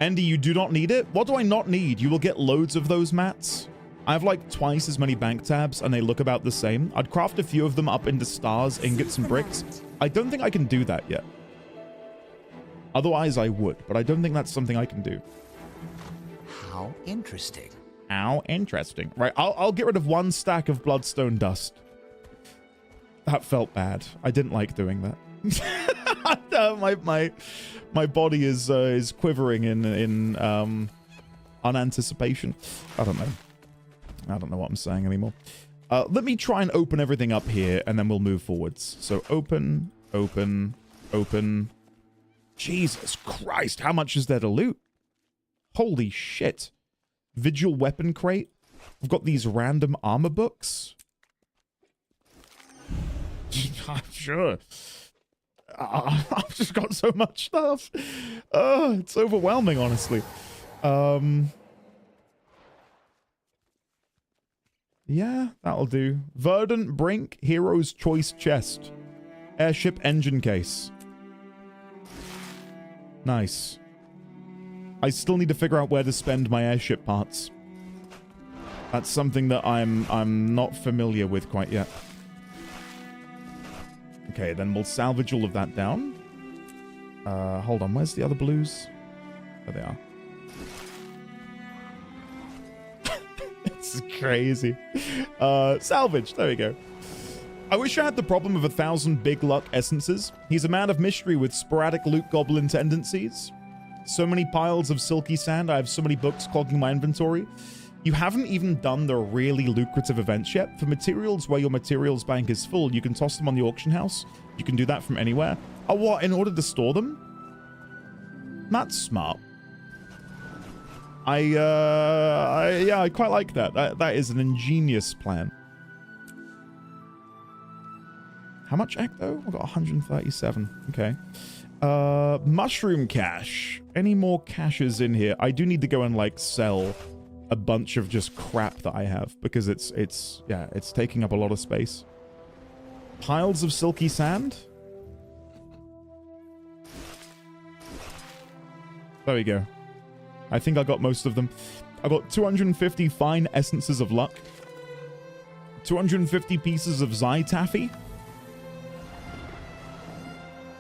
Andy, you do not need it? What do I not need? You will get loads of those mats. I have like twice as many bank tabs and they look about the same. I'd craft a few of them up into stars, ingots, and bricks. I don't think I can do that yet. Otherwise I would, but I don't think that's something I can do. How interesting. How interesting. Right, I'll get rid of 1 stack of bloodstone dust. That felt bad. I didn't like doing that. My body is quivering in unanticipation. I don't know what I'm saying anymore. Let me try and open everything up here, and then we'll move forwards. So open, open, open. Jesus Christ, how much is there to loot? Holy shit. Vigil weapon crate. We've got these random armor books. Sure. I've just got so much stuff. It's overwhelming, honestly. Yeah, that'll do. Verdant Brink Hero's Choice Chest. Airship engine case. Nice. I still need to figure out where to spend my airship parts. That's something that I'm not familiar with quite yet. Okay, then we'll salvage all of that down. Hold on, where's the other blues? There they are. This is crazy. Salvage, there we go. I wish I had the problem of 1,000 big luck essences. He's a man of mystery with sporadic loot goblin tendencies. So many piles of silky sand. I have so many books clogging my inventory. You haven't even done the really lucrative events yet. For materials where your materials bank is full, you can toss them on the auction house. You can do that from anywhere. Oh, what? In order to store them? That's smart. Yeah, I quite like that. That is an ingenious plan. How much ecto? I've got 137. Okay. Mushroom cache. Any more caches in here? I do need to go and like sell a bunch of just crap that I have because it's taking up a lot of space. Piles of silky sand. There we go. I think I got most of them. I got 250 fine essences of luck. 250 pieces of Zytaffy.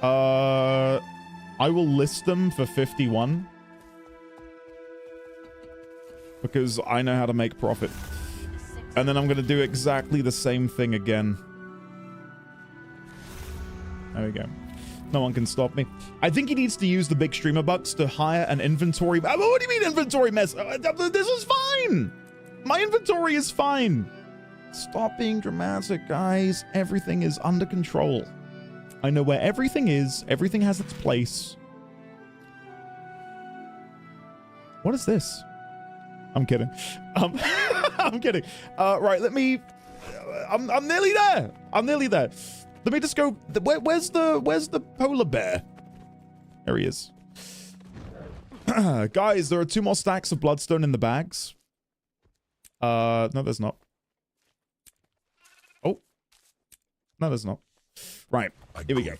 I will list them for 51. Because I know how to make profit. And then I'm going to do exactly the same thing again. There we go. No one can stop me. I think he needs to use the big streamer bucks to hire an inventory. What do you mean inventory mess? This is fine. My inventory is fine. Stop being dramatic, guys. Everything is under control. I know where everything is. Everything has its place. What is this? I'm kidding. I'm kidding. Right, let me... I'm nearly there. I'm nearly there. Let me just go... Where's the polar bear? There he is. Guys, there are 2 more stacks of bloodstone in the bags. No, there's not. Oh. No, there's not. Right, here we go.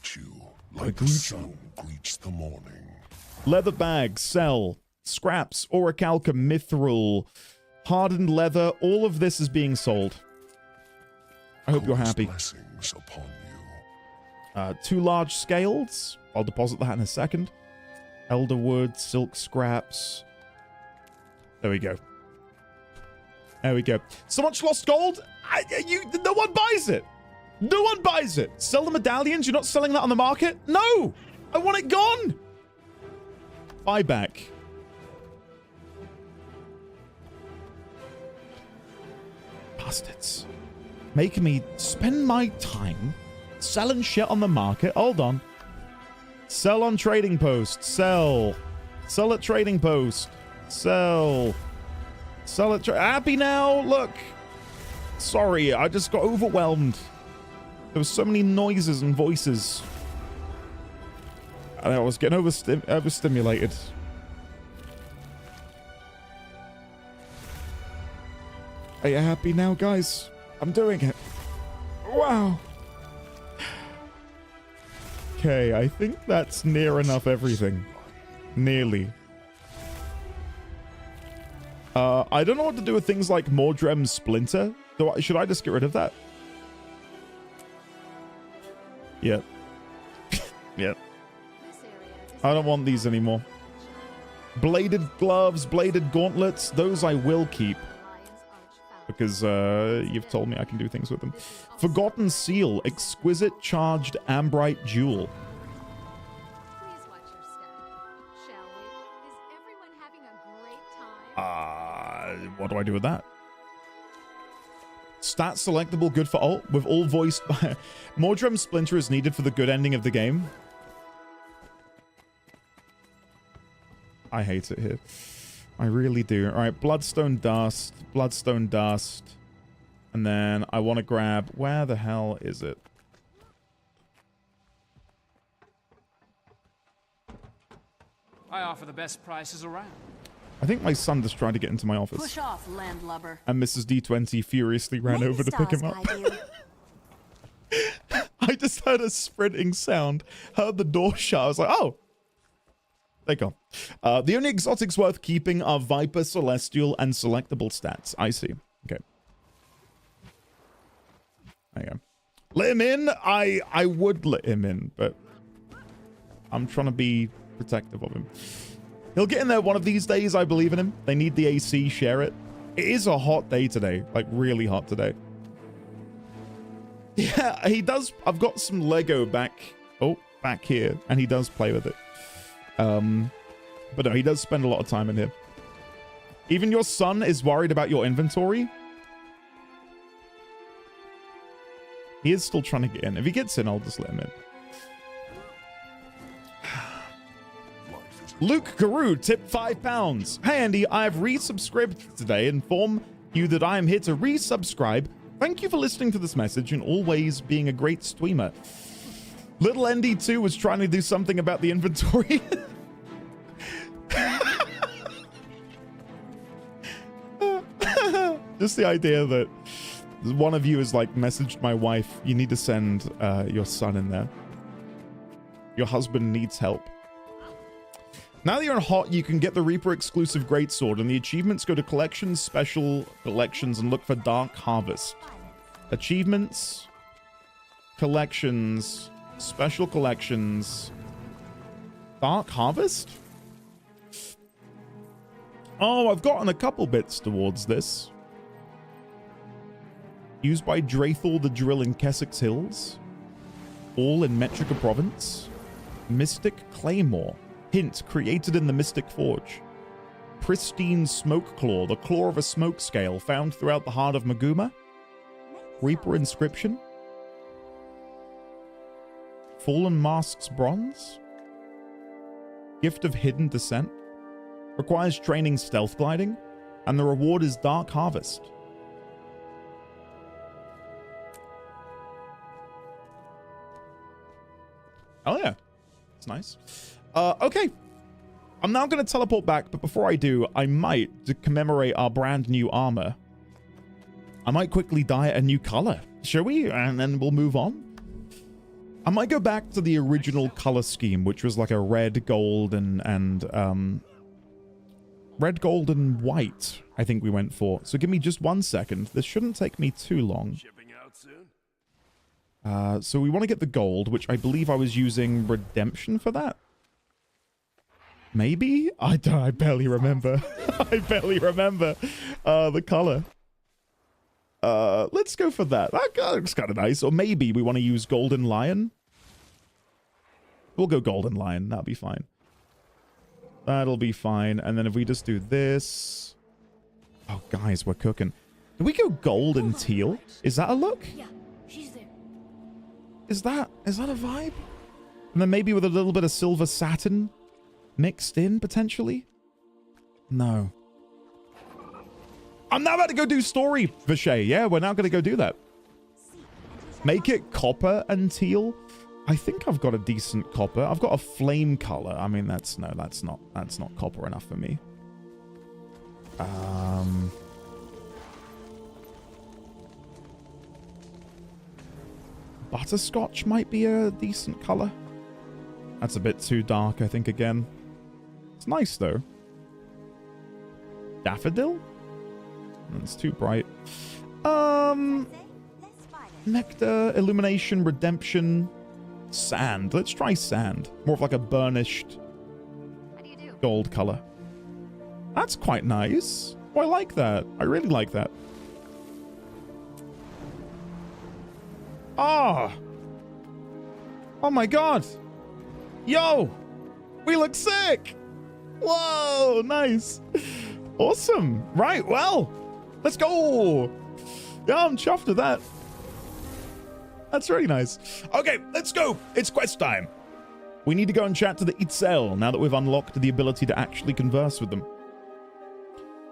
Like the sun greets the morning. Leather bags, sell. Scraps, orichalcum, mithril, hardened leather. All of this is being sold. I hope you're happy. Blessings upon you. 2 large scales. I'll deposit that in a second. Elderwood, silk scraps. There we go. There we go. So much lost gold. No one buys it. No one buys it. Sell the medallions. You're not selling that on the market? No. I want it gone. Buyback. Bastards. Making me spend my time selling shit on the market. Hold on. Sell on trading post. Sell. Sell at trading post. Sell. Sell at happy now? Look. Sorry, I just got overwhelmed. There were so many noises and voices. And I was getting overstimulated. Are you happy now, guys? I'm doing it. Wow. Okay, I think that's near enough everything. Nearly. I don't know what to do with things like Mordrem's Splinter. Should I just get rid of that? Yep. Yep. I don't want these anymore. Bladed gloves, bladed gauntlets, those I will keep. Because you've told me I can do things with them. Forgotten Seal, exquisite charged ambrite jewel. What do I do with that? Stat selectable, good for alt, with all voiced by... Mordrem Splinter is needed for the good ending of the game. I hate it here. I really do. Alright, Bloodstone Dust, Bloodstone Dust. And then I want to grab... Where the hell is it? I offer the best prices around. I think my son just tried to get into my office. Push off, landlubber. And Mrs. D20 furiously ran over to pick him up. I just heard a sprinting sound. Heard the door shut. I was like, oh. There you go. The only exotics worth keeping are Viper, Celestial, and selectable stats. I see. Okay. There you go. Let him in? I would let him in, but I'm trying to be protective of him. He'll get in there one of these days. I believe in him. They need the AC. Share it. It is a hot day today. Like, really hot today. Yeah, he does. I've got some Lego back here, and he does play with it. But no, he does spend a lot of time in here. Even your son is worried about your inventory. He is still trying to get in. If he gets in, I'll just let him in. Luke Guru tipped £5. Hey Andy, I have resubscribed today. Inform you that I am here to resubscribe. Thank you for listening to this message and always being a great streamer. Little ND2 was trying to do something about the inventory. Just the idea that one of you has like messaged my wife, you need to send your son in there. Your husband needs help. Now that you're in hot, you can get the Reaper exclusive greatsword, and the achievements go to collections, special collections, and look for Dark Harvest. Achievements, collections, special collections, Dark Harvest? Oh, I've gotten a couple bits towards this. Used by Drathor the Drill in Kessex Hills. All in Metrica Province. Mystic Claymore. Hint, created in the Mystic Forge. Pristine Smoke Claw, the claw of a smoke scale found throughout the heart of Maguma. Reaper Inscription. Fallen Mask's Bronze. Gift of Hidden Descent. Requires training stealth gliding. And the reward is Dark Harvest. Oh yeah, it's nice. Okay, I'm now going to teleport back, but before I do, I might, to commemorate our brand new armor, I might quickly dye it a new color. Shall we? And then we'll move on. I might go back to the original color scheme, which was like a red, gold, and red, gold, and white, I think we went for. So give me just 1 second. This shouldn't take me too long. So we want to get the gold, which I believe I was using Redemption for that. Maybe? I barely remember. I barely remember the color. Let's go for that. That looks kind of nice. Or maybe we want to use Golden Lion. We'll go Golden Lion. That'll be fine. That'll be fine. And then if we just do this... Oh, guys, we're cooking. Can we go gold and teal? Is that a look? Yeah, she's there. Is that a vibe? And then maybe with a little bit of silver satin mixed in, potentially? No. I'm now about to go do story, Vishay. Yeah, we're now going to go do that. Make it copper and teal. I think I've got a decent copper. I've got a flame color. I mean, that's not copper enough for me. Butterscotch might be a decent color. That's a bit too dark, I think, again. It's nice, though. Daffodil? That's too bright. Nectar, illumination, redemption, sand. Let's try sand. More of like a burnished gold color. That's quite nice. Oh, I like that. I really like that. Ah. Oh my god. Yo. We look sick. Whoa, nice. Awesome. Right, well, let's go. Yeah, I'm chuffed with that. That's really nice. Okay, let's go. It's quest time. We need to go and chat to the Itzel now that we've unlocked the ability to actually converse with them.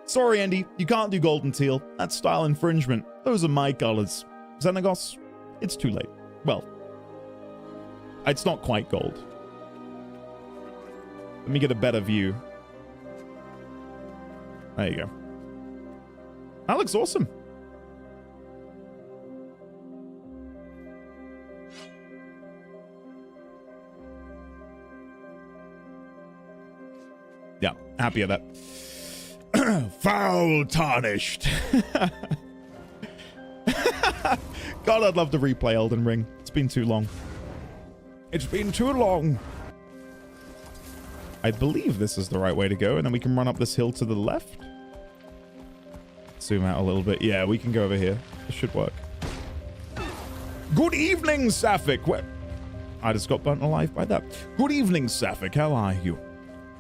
Sorry, Andy, you can't do golden teal. That's style infringement. Those are my colors. Xenagos, it's too late. Well, it's not quite gold. Let me get a better view. There you go. That looks awesome. Yeah, happy of that. Foul tarnished. God, I'd love to replay Elden Ring. It's been too long. It's been too long. I believe this is the right way to go, and then we can run up this hill to the left. Zoom out a little bit. Yeah, we can go over here. This should work. Good evening, Sapphic. Well, I just got burnt alive by that. Good evening, Sapphic. How are you?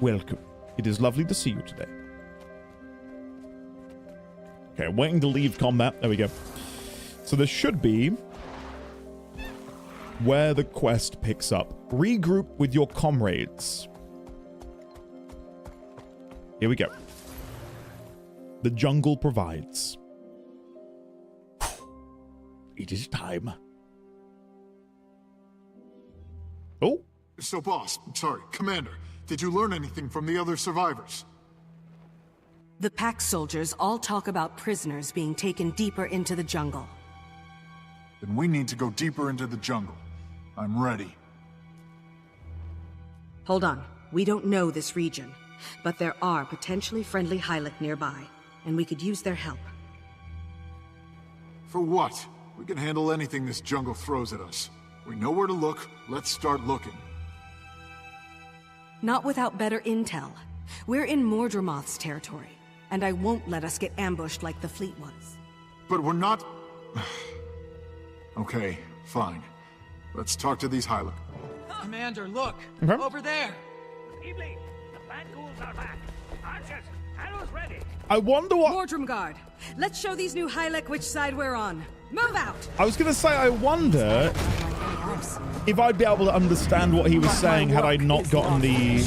Welcome. It is lovely to see you today. Okay, waiting to leave combat. There we go. So this should be where the quest picks up. Regroup with your comrades. Here we go. The jungle provides. It is time. Oh. So, boss, sorry, Commander, did you learn anything from the other survivors? The pack soldiers all talk about prisoners being taken deeper into the jungle. Then we need to go deeper into the jungle. I'm ready. Hold on. We don't know this region, but there are potentially friendly Hylic nearby, and we could use their help. For what? We can handle anything this jungle throws at us. We know where to look. Let's start looking. Not without better intel. We're in Mordremoth's territory, and I won't let us get ambushed like the fleet was. But we're not... Okay, fine. Let's talk to these Hylic. Commander, look! Okay. Over there! Evening, the plant ghouls are back. Archers, arrows ready. I wonder what... Mordrem Guard, let's show these new Hylic which side we're on. Move out! I was going to say, I wonder if I'd be able to understand what he was saying had I not gotten the...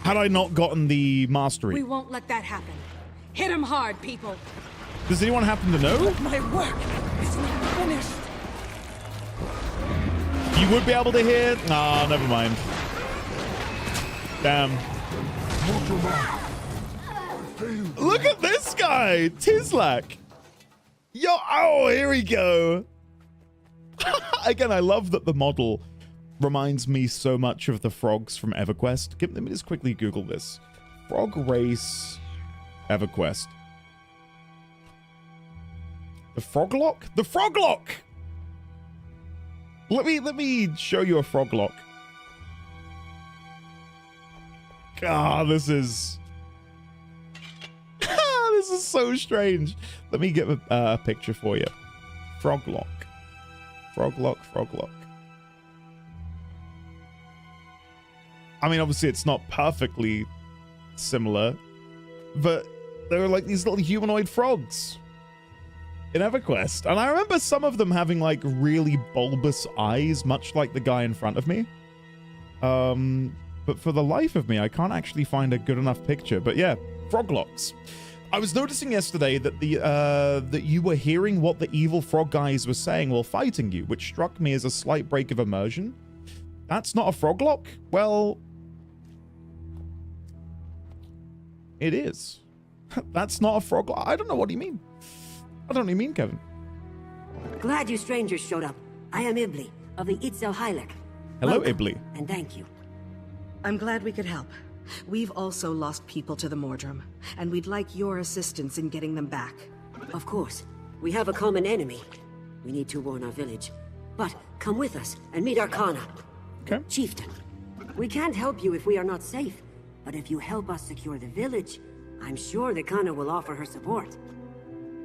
Had I not gotten the mastery. We won't let that happen. Hit him hard, people! Does anyone happen to know? My work is not finished. You would be able to hear? Nah, never mind. Damn. Look at this guy, Tislak. Yo, oh, here we go. Again, I love that the model reminds me so much of the frogs from EverQuest. Let me just quickly Google this. Frog race EverQuest. The Froglock? The Froglock! Let me show you a Froglock. Ah, this is... this is so strange. Let me get a picture for you. Froglock. Froglock, Froglock. I mean, obviously it's not perfectly similar, but there are like these little humanoid frogs in EverQuest. And I remember some of them having like really bulbous eyes, much like the guy in front of me. But for the life of me, I can't actually find a good enough picture. But yeah, Froglocks. I was noticing yesterday that that you were hearing what the evil frog guys were saying while fighting you, which struck me as a slight break of immersion. That's not a Froglock? Well, it is. That's not a Froglock. I don't know what you mean. I don't know what you mean, Kevin. Glad you strangers showed up. I am Ibli, of the Itzel Hylic. Hello, Welcome, Ibli. and thank you. I'm glad we could help. We've also lost people to the Mordrum, and we'd like your assistance in getting them back. Of course. We have a common enemy. We need to warn our village. But come with us and meet Arcana. Okay. Chieftain, we can't help you if we are not safe. But if you help us secure the village, I'm sure the Kana will offer her support.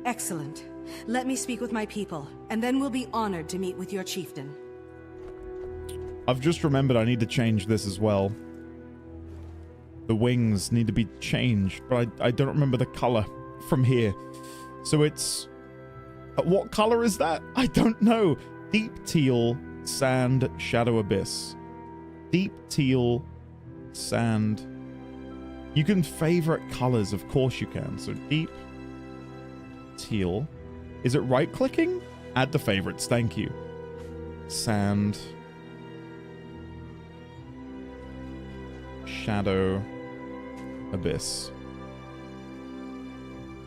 Excellent. Let me speak with my people, and then we'll be honored to meet with your chieftain. I've just remembered I need to change this as well. The wings need to be changed, but I don't remember the color from here. So it's... what color is that? I don't know. Deep teal, sand, shadow abyss. Deep teal, sand. You can favorite colors, of course you can. So deep teal. Is it right-clicking? Add to favorites, thank you. Sand. Shadow abyss.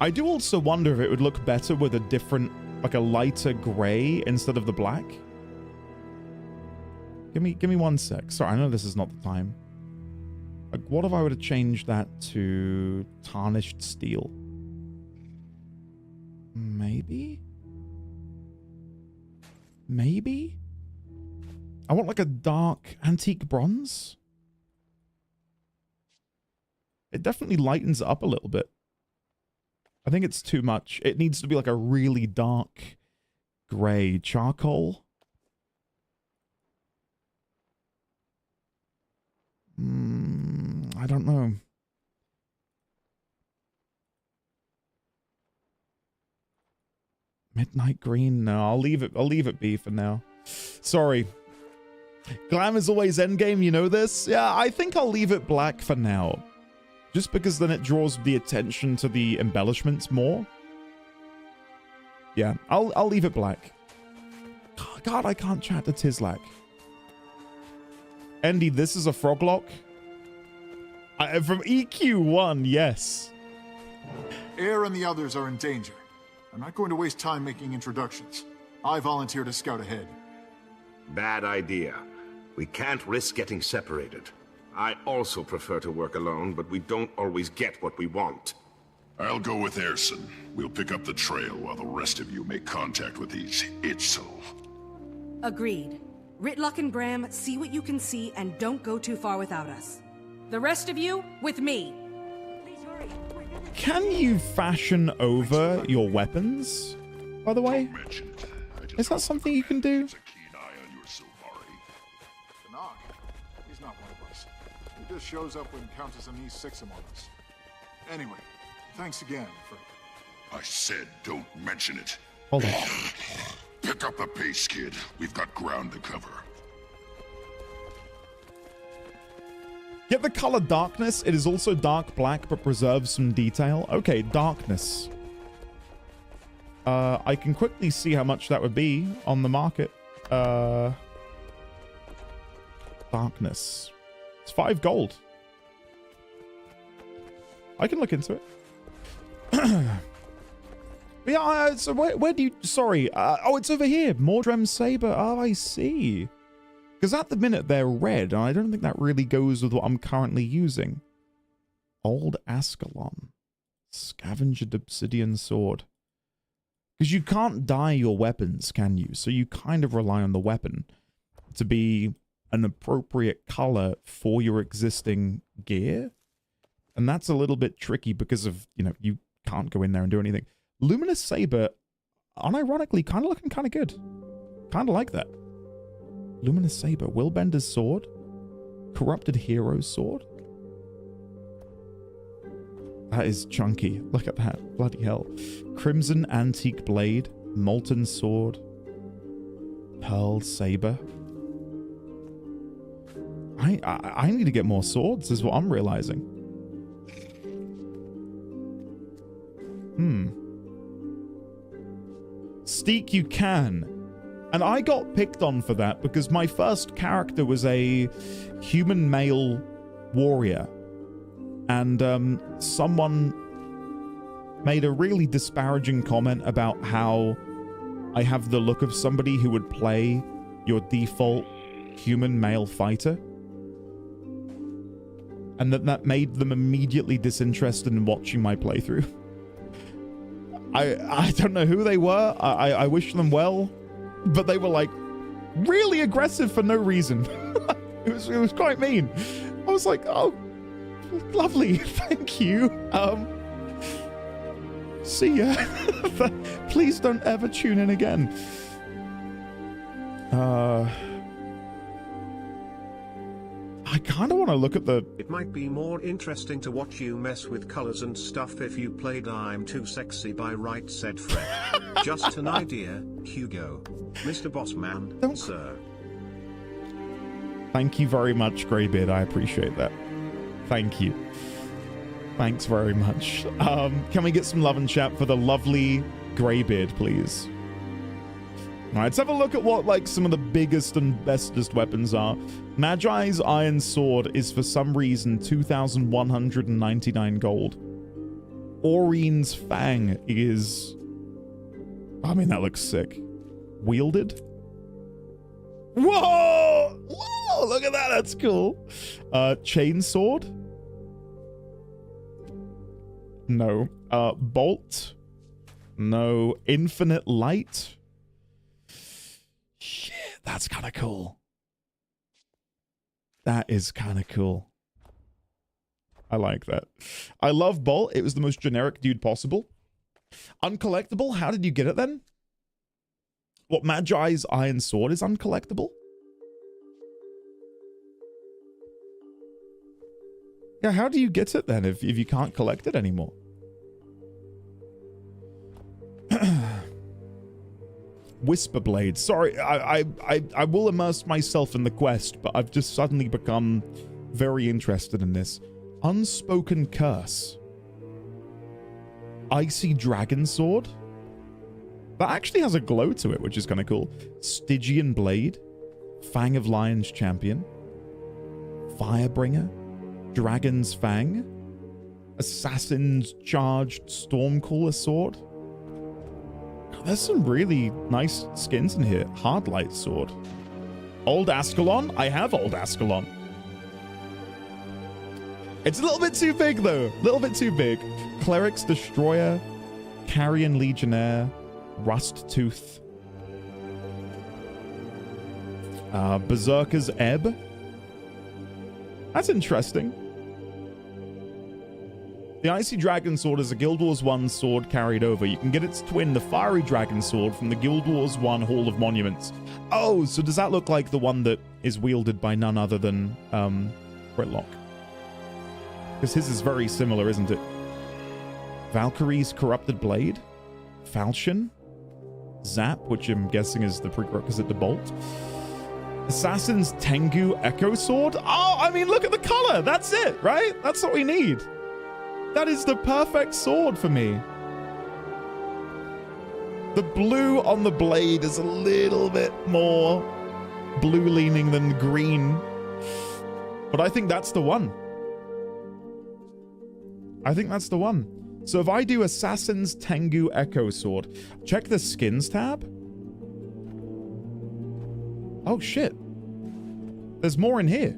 I do also wonder if it would look better with a different, like a lighter gray instead of the black. Give me 1 sec. Sorry, I know this is not the time. Like, what if I were to change that to tarnished steel? Maybe? Maybe? I want like a dark antique bronze. It definitely lightens it up a little bit. I think it's too much. It needs to be like a really dark gray. Charcoal? I don't know. Midnight green? No, I'll leave it be for now. Sorry. Glam is always endgame, you know this? Yeah, I think I'll leave it black for now. Just because then it draws the attention to the embellishments more. Yeah, I'll leave it black. God, I can't chat to Tislak. Andy, this is a froglock? From EQ1, yes. Air and the others are in danger. I'm not going to waste time making introductions. I volunteer to scout ahead. Bad idea. We can't risk getting separated. I also prefer to work alone, but we don't always get what we want. I'll go with Erson. We'll pick up the trail while the rest of you make contact with these Itzel. Agreed. Ritlock and Bram, see what you can see and don't go too far without us. The rest of you, with me. Can you fashion over your weapons, by the way? Is that something you can do? He's not one of us. He just shows up when Countess Anise sicks him on us. Anyway, thanks again for... I said don't mention it. Hold on. Pick up the pace, kid. We've got ground to cover. Get the color darkness. It is also dark black, but preserves some detail. Okay, darkness. I can quickly see how much that would be on the market. Darkness. It's 5 gold. I can look into it. But yeah, so where do you... Sorry. Oh, it's over here. Mordrem Saber. Oh, I see. Because at the minute they're red, and I don't think that really goes with what I'm currently using. Old Ascalon. Scavenged Obsidian Sword. Because you can't dye your weapons, can you? So you kind of rely on the weapon to be an appropriate color for your existing gear. And that's a little bit tricky because of, you know, you can't go in there and do anything. Luminous Saber, unironically, kind of looking kind of good. Kind of like that. Luminous Saber, Willbender's Sword, Corrupted Hero's Sword. That is chunky. Look at that. Bloody hell. Crimson Antique Blade, Molten Sword, Pearl Saber. I need to get more swords, is what I'm realizing. Steak you can. And I got picked on for that because my first character was a human male warrior. And someone made a really disparaging comment about how I have the look of somebody who would play your default human male fighter. and that made them immediately disinterested in watching my playthrough. I don't know who they were. I wish them well, but they were like really aggressive for no reason. it was quite mean. I was like, oh, lovely, thank you. See ya. Please don't ever tune in again. I kind of want to look at the... It might be more interesting to watch you mess with colors and stuff if you played I'm Too Sexy by Right Said Fred. Just an idea, Hugo. Mr. Bossman, sir. Thank you very much, Greybeard. I appreciate that. Thank you. Thanks very much. Can we get some love and chat for the lovely Greybeard, please? All right, let's have a look at what, like, some of the biggest and bestest weapons are. Magi's Iron Sword is, for some reason, 2,199 gold. Aurine's Fang is... I mean, that looks sick. Wielded? Whoa! Whoa! Look at that, that's cool. Chainsword? No. Bolt? No. Infinite Light? Shit, that's kind of cool. That is kind of cool. I like that. I love Bolt. It was the most generic dude possible. Uncollectible? How did you get it then? What, Magi's Iron Sword is uncollectible? Yeah, how do you get it then if you can't collect it anymore? Whisperblade. Sorry, I will immerse myself in the quest, but I've just suddenly become very interested in this. Unspoken Curse. Icy Dragon Sword. That actually has a glow to it, which is kind of cool. Stygian Blade. Fang of Lion's Champion. Firebringer. Dragon's Fang. Assassin's Charged Stormcaller Sword. There's some really nice skins in here. Hardlight Sword. Old Ascalon? I have Old Ascalon. It's a little bit too big, though. A little bit too big. Cleric's Destroyer. Carrion Legionnaire. Rust Tooth. Berserker's Ebb. That's interesting. The Icy Dragon Sword is a Guild Wars 1 sword carried over. You can get its twin, the Fiery Dragon Sword, from the Guild Wars 1 Hall of Monuments. Oh, so does that look like the one that is wielded by none other than Britlock? Because his is very similar, isn't it? Valkyrie's Corrupted Blade. Falchion. Zap, which I'm guessing is the prerequisite to Bolt. Assassin's Tengu Echo Sword. Oh, I mean, look at the color. That's it, right? That's what we need. That is the perfect sword for me. The blue on the blade is a little bit more blue-leaning than green. But I think that's the one. I think that's the one. So if I do Assassin's Tengu Echo Sword, check the skins tab. Oh, shit. There's more in here.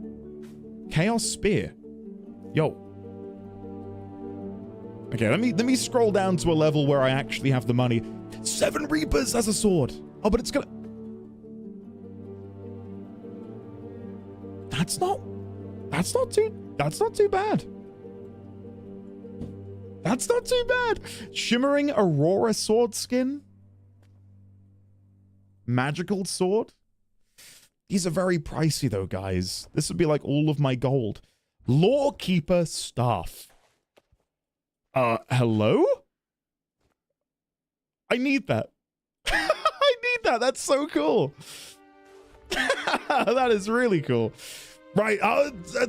Chaos Spear. Yo. Okay, let me scroll down to a level where I actually have the money. 7 Reapers as a sword. Oh, but it's gonna... That's not too bad. That's not too bad. Shimmering Aurora sword skin. Magical sword. These are very pricey though, guys. This would be like all of my gold. Lawkeeper staff. Hello? I need that. I need that. That's so cool. That is really cool. Right.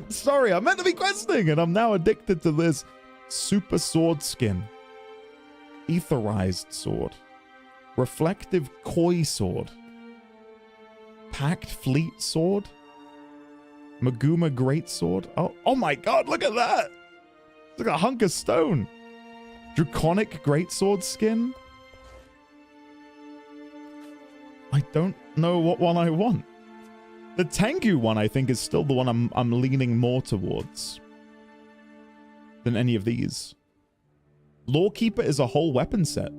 Sorry, I meant to be questing, and I'm now addicted to this. Super sword skin. Etherized sword. Reflective koi sword. Packed fleet sword. Maguma greatsword. Oh my god, look at that. It's like a hunk of stone. Draconic greatsword skin. I don't know what one I want. The Tengu one, I think, is still the one I'm leaning more towards. than any of these. Lawkeeper is a whole weapon set.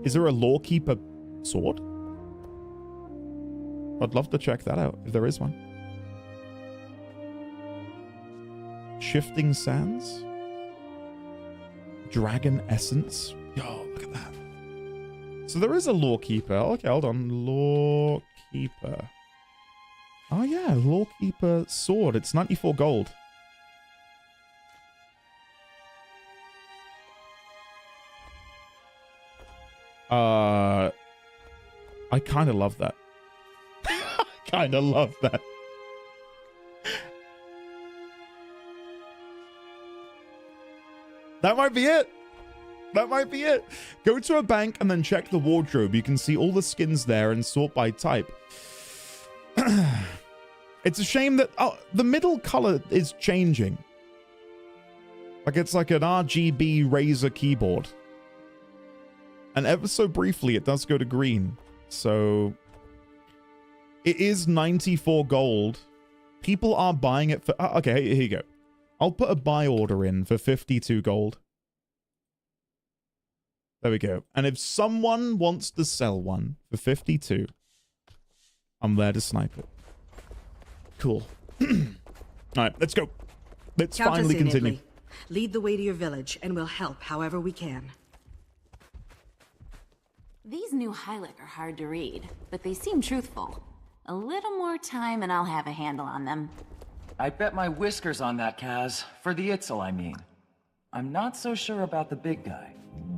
Is there a Lawkeeper sword? I'd love to check that out, if there is one. Shifting Sands? Dragon Essence? Yo, look at that. So there is a Lawkeeper. Okay, hold on. Lawkeeper. Oh yeah, Lawkeeper sword. It's 94 gold. I kind of love that. I kind of love that. That might be it. That might be it. Go to a bank and then check the wardrobe. You can see all the skins there and sort by type. It's a shame that the middle color is changing. Like it's like an RGB Razer keyboard. And ever so briefly, it does go to green. So it is 94 gold. People are buying it for... okay, here you go. I'll put a buy order in for 52 gold. There we go. And if someone wants to sell one for 52, I'm there to snipe it. Cool. All right, let's go. Let's Count finally us in, continue. Ibley. Lead the way to your village, and we'll help however we can. These new Hylic are hard to read, but they seem truthful. A little more time and I'll have a handle on them. I bet my whiskers on that, Kaz. For the Itzel, I mean. I'm not so sure about the big guy.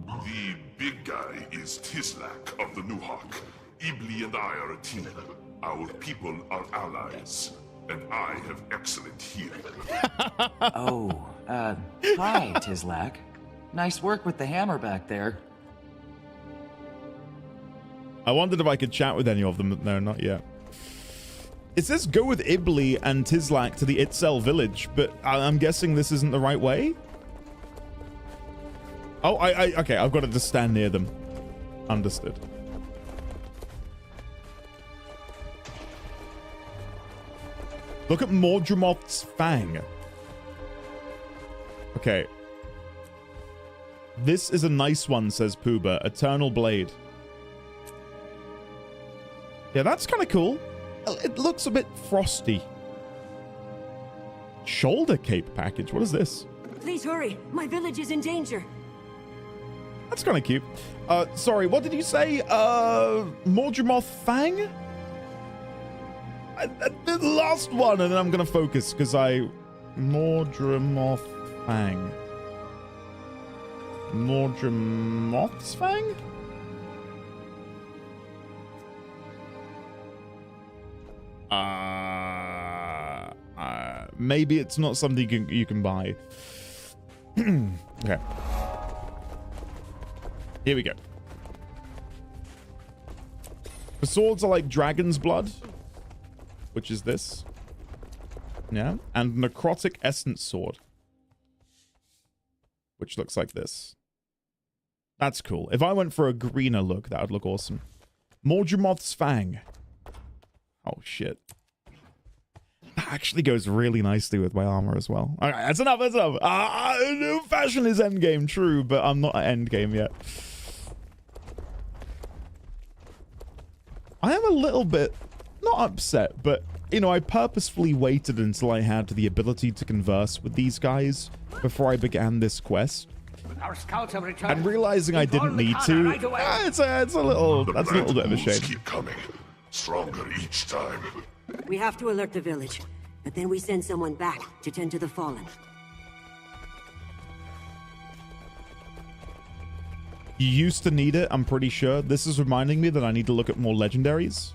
The big guy is Tislak of the Nuhawk. Ibli and I are a team. Our people are allies. And I have excellent healing. Oh, hi, Tislak. Nice work with the hammer back there. I wondered if I could chat with any of them, but no, not yet. It says go with Ibli and Tislak to the Itzel village, but I'm guessing this isn't the right way? Oh, okay, I've got to just stand near them. Understood. Look at Mordremoth's Fang. Okay. This is a nice one, says Pooba. Eternal Blade. Yeah, that's kind of cool. It looks a bit frosty. Shoulder cape package. What is this? Please hurry. My village is in danger. That's kind of cute. Sorry, what did you say? Mordremoth Fang? The last one, and then I'm going to focus, because Mordremoth Fang. Mordremoth's Fang? Maybe it's not something you can buy. Okay. Here we go. The swords are like dragon's blood, which is this. Yeah. And necrotic essence sword, which looks like this. That's cool. If I went for a greener look, that would look awesome. Mordremoth's Fang. Oh, shit. That actually goes really nicely with my armor as well. All right, that's enough. That's enough. Fashion is endgame, true, but I'm not at endgame yet. I am a little bit, not upset, but, you know, I purposefully waited until I had the ability to converse with these guys before I began this quest. Our scouts have returned. And realizing I didn't need to, it's a little, that's a little bit of a shame. Keep coming. Stronger each time. We have to alert the village, but then we send someone back to tend to the fallen. You used to need it, I'm pretty sure. This is reminding me that I need to look at more legendaries.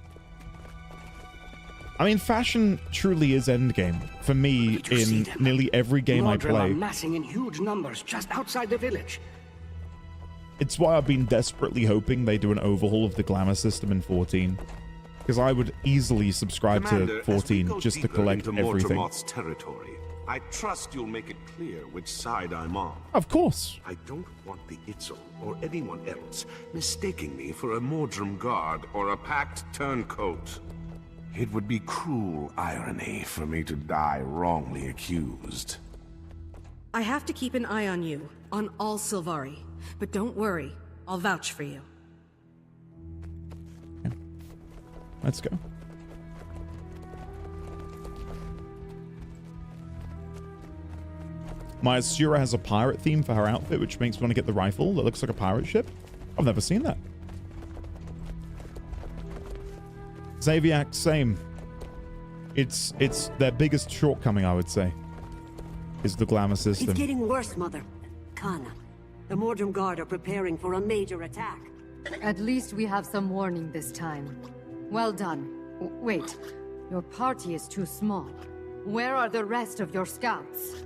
I mean, fashion truly is endgame for me in nearly every game I play. Are massing in huge numbers just outside the village. It's why I've been desperately hoping they do an overhaul of the glamour system in 14. Because I would easily subscribe to 14 just to collect everything. Territory, I trust you'll make it clear which side I'm on. Of course. I don't want the Itzel or anyone else mistaking me for a Mordrum guard or a packed turncoat. It would be cruel irony for me to die wrongly accused. I have to keep an eye on you, on all Sylvari. But don't worry, I'll vouch for you. Yeah. Let's go. My Asura has a pirate theme for her outfit, which makes me want to get the rifle that looks like a pirate ship. I've never seen that. Xaviak, same. It's their biggest shortcoming, I would say, is the glamour system. It's getting worse, Mother. Kana, the Mordrum Guard are preparing for a major attack. At least we have some warning this time. Well done. Wait, your party is too small. Where are the rest of your scouts?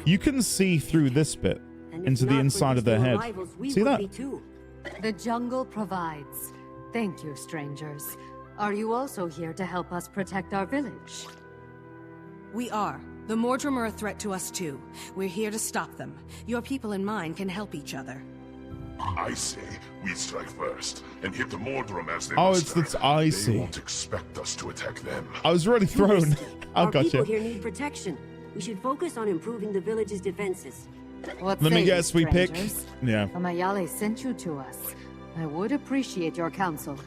You can see through this bit into the inside of their head. See that? The jungle provides. Thank you, strangers. Are you also here to help us protect our village? We are. The Mordrum are a threat to us too. We're here to stop them. Your people and mine can help each other. I say we strike first and hit the Mordrum as they I see. They won't expect us to attack them. I was really thrown. Our I've got people you. here need protection. We should focus on improving the village's defenses. What Let me say you, guess, we pick. strangers? Yeah. Amayale sent you to us. I would appreciate your counsel.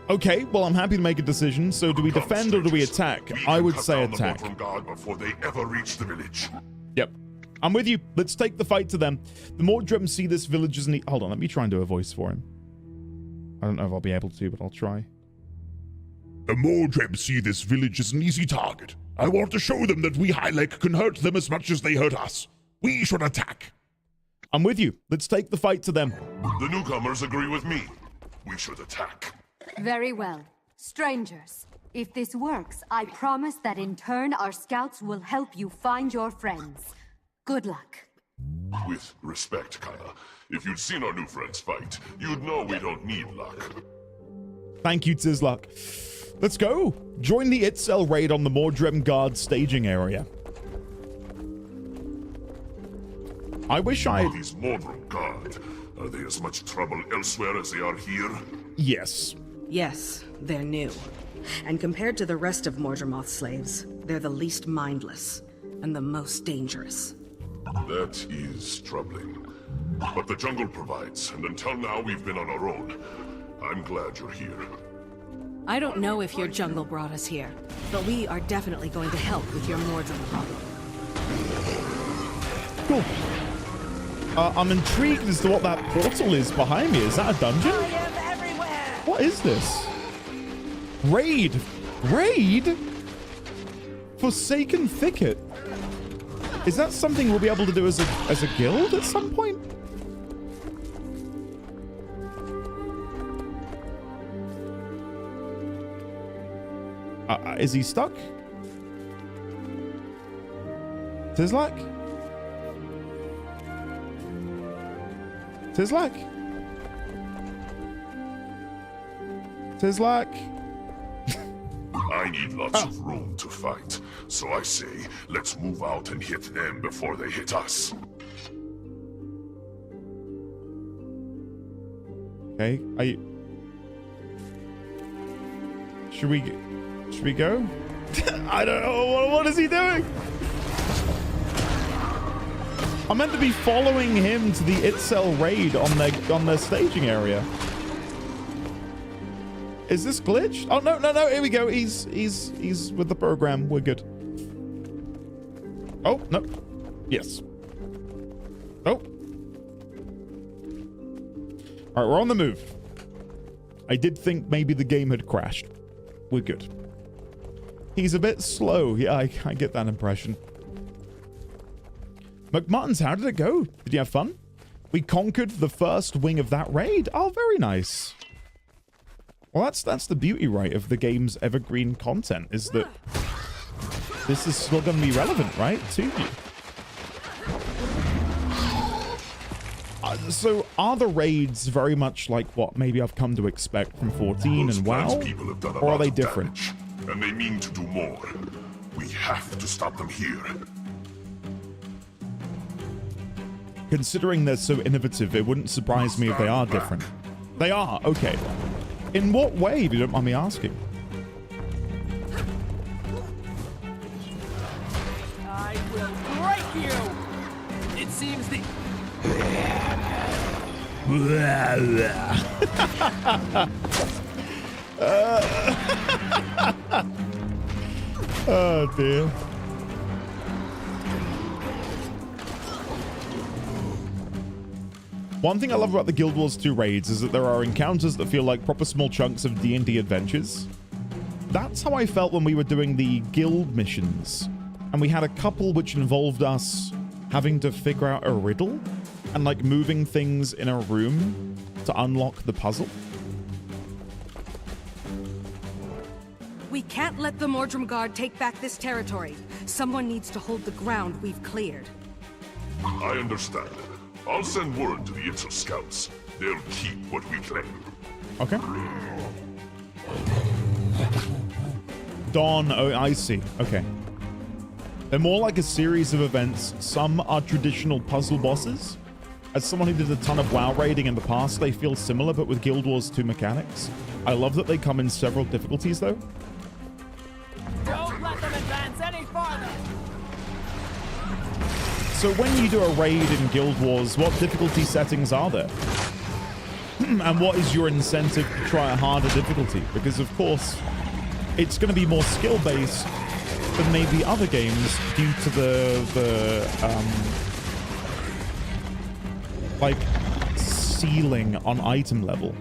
Okay, well, I'm happy to make a decision. So do we defend or do we attack? I would say attack. The Mordrum Guard before they ever reach the village. Yep. I'm with you. Let's take the fight to them. The Mordrum see this village as an... Hold on, let me try and do a voice for him. I don't know if I'll be able to, but I'll try. The Mordrum see this village as an easy target. I want to show them that we Highlek can hurt them as much as they hurt us. We should attack. I'm with you. Let's take the fight to them. The newcomers agree with me. We should attack. Very well. Strangers, if this works, I promise that in turn our scouts will help you find your friends. Good luck. With respect, Kana, if you'd seen our new friends fight, you'd know we don't need luck. Thank you, Tizlok. Let's go. Join the Itzel raid on the Mordrum Guard staging area. I wish I... These Mordrum Guard, are they as much trouble elsewhere as they are here? Yes. Yes, they're new. And compared to the rest of Mordremoth's slaves, they're the least mindless and the most dangerous. That is troubling. But the jungle provides, and until now we've been on our own. I'm glad you're here. I don't know if your jungle brought us here, but we are definitely going to help with your Mordrum problem. Cool. I'm intrigued as to what that portal is behind me. Is that a dungeon? What is this? Raid. Raid? Forsaken Thicket. Is that something we'll be able to do as a guild at some point? Is he stuck? Tizlak? Tizlak? Tizlak? I need lots of room to fight, so I say, let's move out and hit them before they hit us. Okay, Should we go? I don't know. What is he doing? I'm meant to be following him to the Itzel raid on their staging area. Is this glitched? Oh no! Here we go. He's with the program. We're good. Oh no. Yes. Oh. All right, we're on the move. I did think maybe the game had crashed. We're good. He's a bit slow. Yeah, I get that impression. McMuttons, how did it go? Did you have fun? We conquered the first wing of that raid. Oh, very nice. Well, that's the beauty, right, of the game's evergreen content, is that this is still going to be relevant, right, to you. So are the raids very much like what maybe I've come to expect from 14 and WoW? Or are they different? And they mean to do more. We have to stop them here. Considering they're so innovative, it wouldn't surprise me if they are different. They are? Okay. In what way, if you don't mind me asking? I will break seems the... Oh dear. One thing I love about the Guild Wars 2 raids is that there are encounters that feel like proper small chunks of D&D adventures. That's how I felt when we were doing the guild missions, and we had a couple which involved us having to figure out a riddle and like moving things in a room to unlock the puzzle. We can't let the Mordrum Guard take back this territory. Someone needs to hold the ground we've cleared. I understand. I'll send word to the Itzel scouts. They'll keep what we claim. Okay. Dawn, oh, I see. Okay. They're more like a series of events. Some are traditional puzzle bosses. As someone who did a ton of WoW raiding in the past, they feel similar, but with Guild Wars 2 mechanics. I love that they come in several difficulties, though. Don't let them advance any farther! So when you do a raid in Guild Wars, what difficulty settings are there? And what is your incentive to try a harder difficulty? Because, of course, it's going to be more skill-based than maybe other games due to the like, ceiling on item level.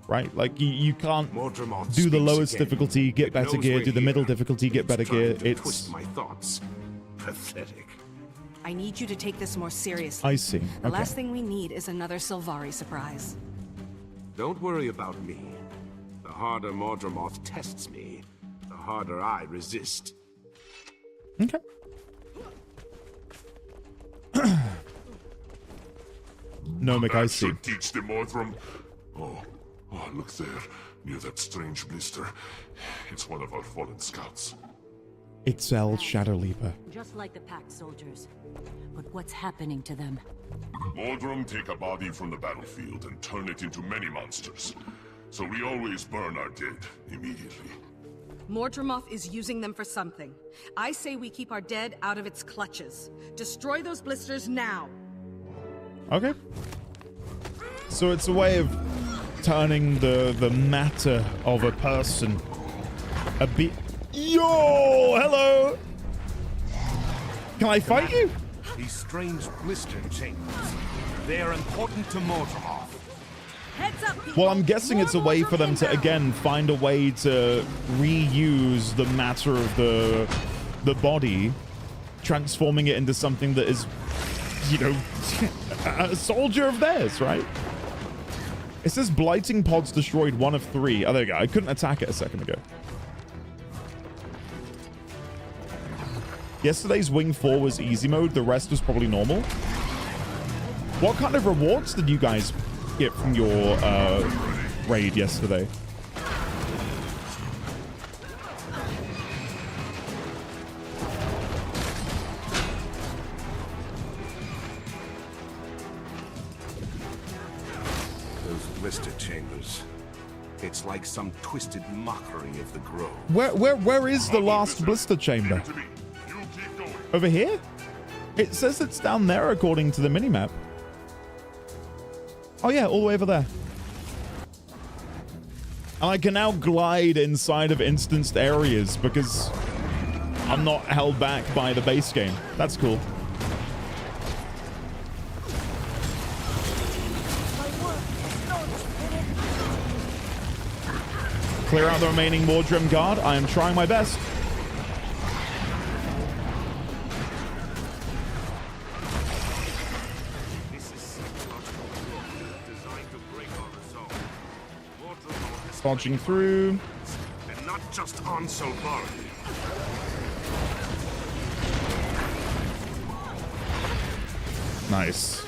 Right? Like, you can't do the lowest difficulty, get better gear, do the middle difficulty, get better gear. It's... my thoughts. Pathetic. I need you to take this more seriously. I see. The last thing we need is another Sylvari surprise. Don't worry about me. The harder Mordremoth tests me, the harder I resist. Okay. No, Mick, I see. Should teach them Mordrum. Oh, look there, near that strange blister. It's one of our fallen scouts. It's El Shadowleaper. Just like the packed soldiers. But what's happening to them? Mordrum take a body from the battlefield and turn it into many monsters. So we always burn our dead immediately. Mordremoth is using them for something. I say we keep our dead out of its clutches. Destroy those blisters now. Okay. So it's a way of turning the matter of a person a bit... Yo! Hello! Can I fight you? These strange blister chambers. They are important to Mordremoth. Heads up, people. Well, I'm guessing it's a way for them to, again, find a way to reuse the matter of the body, transforming it into something that is, you know, a soldier of theirs, right? It says blighting pods destroyed 1 of 3. Oh, there you go. I couldn't attack it a second ago. Yesterday's Wing 4 was easy mode. The rest was probably normal. What kind of rewards did you guys get from your raid yesterday? Those blister chambers. It's like some twisted mockery of the grove. Where is the last blister chamber? Over here? It says it's down there according to the minimap. Oh yeah, all the way over there. And I can now glide inside of instanced areas because I'm not held back by the base game. That's cool. Clear out the remaining Mordrum Guard. I am trying my best. Dodging through. And not just on Sylvari. Nice.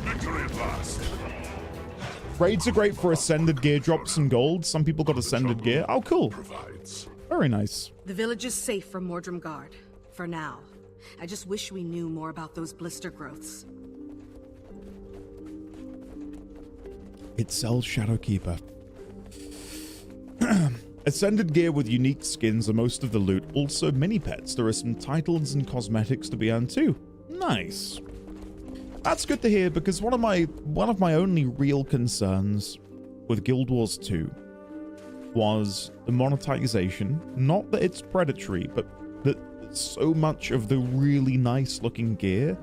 Victory at last. Raids are great for ascended gear drops and gold. Some people got ascended gear. Oh, cool. Very nice. The village is safe from Mordrum Guard. For now. I just wish we knew more about those blister growths. It's El Shadowkeeper. Ascended gear with unique skins are most of the loot. Also mini pets. There are some titles and cosmetics to be earned too. Nice. That's good to hear, because one of my only real concerns with Guild Wars 2 was the monetization. Not that it's predatory, but that so much of the really nice looking gear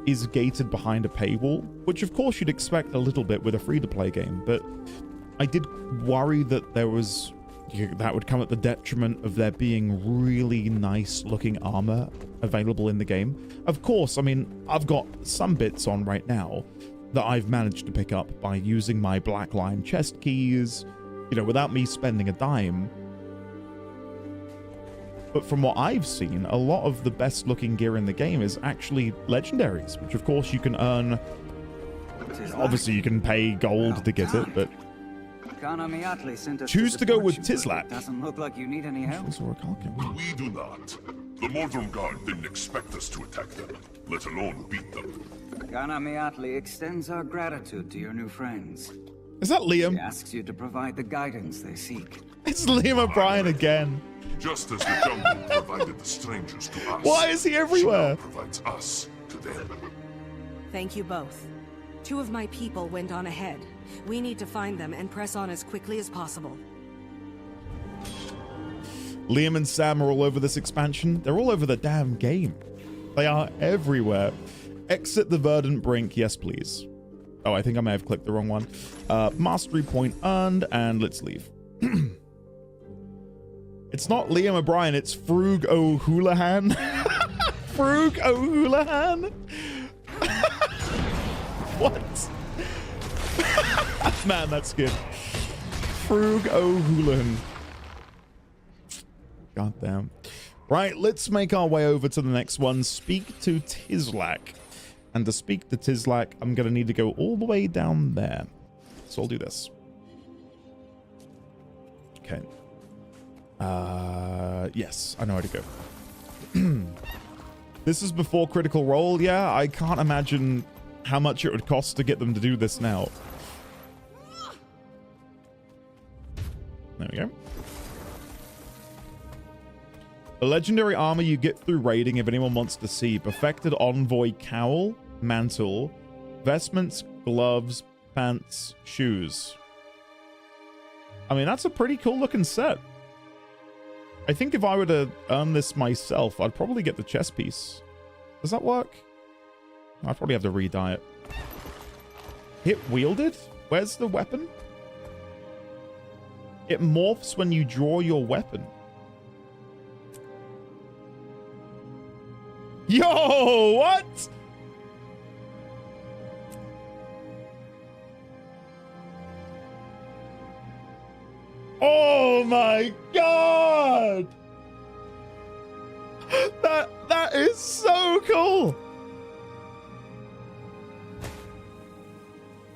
is gated behind a paywall, which of course you'd expect a little bit with a free-to-play game, but I did worry that that would come at the detriment of there being really nice looking armor available in the game. Of course, I mean, I've got some bits on right now that I've managed to pick up by using my Black Lion chest keys, you know, without me spending a dime. But from what I've seen, a lot of the best looking gear in the game is actually legendaries, which of course you can earn. Obviously you can pay gold to get it, but choose to go with Tizlak. Doesn't look like you need any help. We do not. The Mordrum Guard didn't expect us to attack them, let alone beat them. Ghana Miatli extends our gratitude to your new friends. Is that Liam? He asks you to provide the guidance they seek. It's Liam O'Brien again. Just as the jungle provided the strangers to us. Why is he everywhere? She now provides us to them. Thank you both. 2 of my people went on ahead. We need to find them and press on as quickly as possible. Liam and Sam are all over this expansion. They're all over the damn game. They are everywhere. Exit the verdant brink. Yes, please. Oh, I think I may have clicked the wrong one. Mastery point earned, and let's leave. It's not Liam O'Brien, it's Frug O'Houlihan. Frug O'Houlihan? What? Man, that's good. Frug O'Houlihan. God damn. Right, let's make our way over to the next one. Speak to Tizlak. And to speak to Tizlak, I'm going to need to go all the way down there. So I'll do this. Okay. Yes, I know where to go. This is before Critical Role. Yeah, I can't imagine how much it would cost to get them to do this now. There we go. The legendary armor you get through raiding, if anyone wants to see. Perfected Envoy Cowl, Mantle, Vestments, Gloves, Pants, Shoes. I mean, that's a pretty cool looking set. I think if I were to earn this myself, I'd probably get the chest piece. Does that work? I'd probably have to re-dye it. Hit wielded? Where's the weapon? It morphs when you draw your weapon. Yo, what? Oh my god! That is so cool!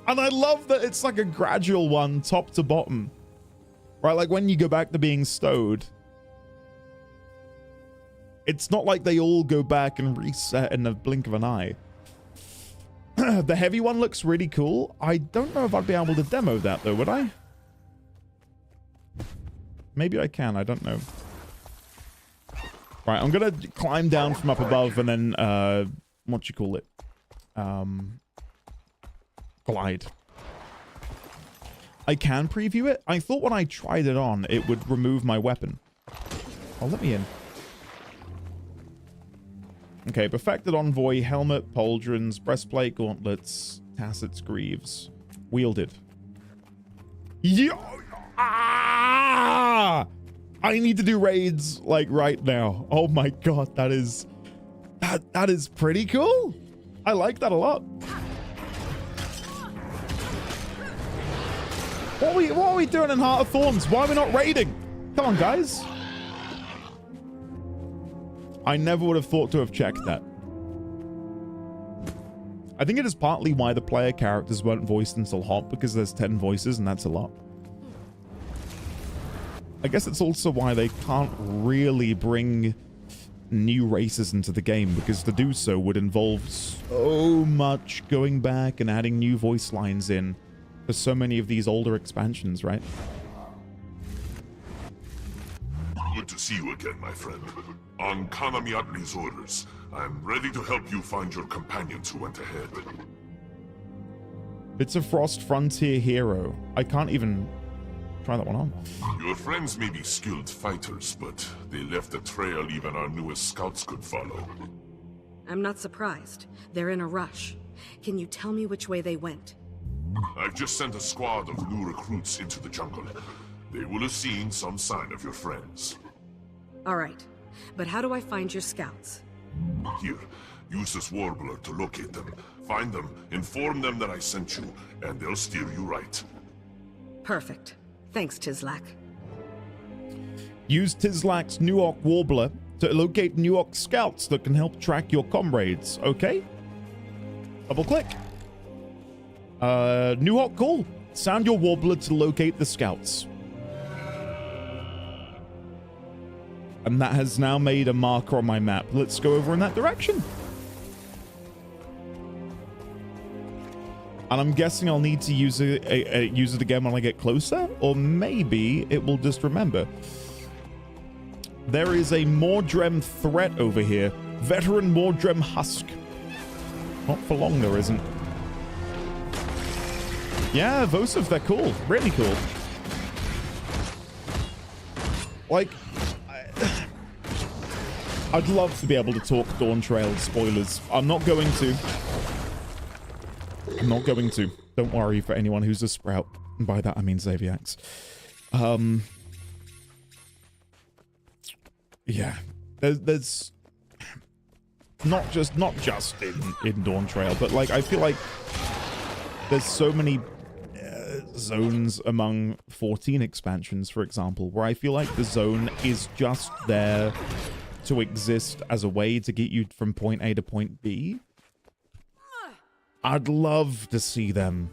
And I love that it's like a gradual one, top to bottom. Right, like when you go back to being stowed. It's not like they all go back and reset in the blink of an eye. The heavy one looks really cool. I don't know if I'd be able to demo that though, would I? Maybe I can, I don't know. Right, I'm gonna climb down from up above and then, what you call it? Glide. I can preview it. I thought when I tried it on, it would remove my weapon. Oh, let me in. Okay, Perfected Envoy, Helmet, Pauldrons, Breastplate, Gauntlets, Tassets, Greaves. Wielded. Yo! Ah! I need to do raids, like, right now. Oh my god, that is pretty cool. I like that a lot. What are we doing in Heart of Thorns? Why are we not raiding? Come on, guys. I never would have thought to have checked that. I think it is partly why the player characters weren't voiced until Hot, because there's 10 voices and that's a lot. I guess it's also why they can't really bring new races into the game, because to do so would involve so much going back and adding new voice lines in for so many of these older expansions, right? Good to see you again, my friend. On Kanamiatli's orders, I'm ready to help you find your companions who went ahead. It's a Frost Frontier hero. I can't even try that one on. Your friends may be skilled fighters, but they left a trail even our newest scouts could follow. I'm not surprised. They're in a rush. Can you tell me which way they went? I've just sent a squad of new recruits into the jungle. They will have seen some sign of your friends. All right, but how do I find your scouts? Here, use this warbler to locate them. Find them, inform them that I sent you, and they'll steer you right. Perfect. Thanks, Tizlak. Use Tizlak's Nuok Warbler to locate Nuok scouts that can help track your comrades, okay? Double click. Nuok, cool. Sound your warbler to locate the scouts. And that has now made a marker on my map. Let's go over in that direction. And I'm guessing I'll need to use it again when I get closer, or maybe it will just remember. There is a Mordrem threat over here. Veteran Mordrem Husk. Not for long, there isn't. Yeah, Vosov, they're cool. Really cool. Like, I'd love to be able to talk Dawn Trail spoilers. I'm not going to. I'm not going to. Don't worry for anyone who's a Sprout. And by that, I mean Xaviax. Yeah. There's not just in Dawn Trail, but like, I feel like there's so many zones among 14 expansions, for example, where I feel like the zone is just there to exist as a way to get you from point A to point B. I'd love to see them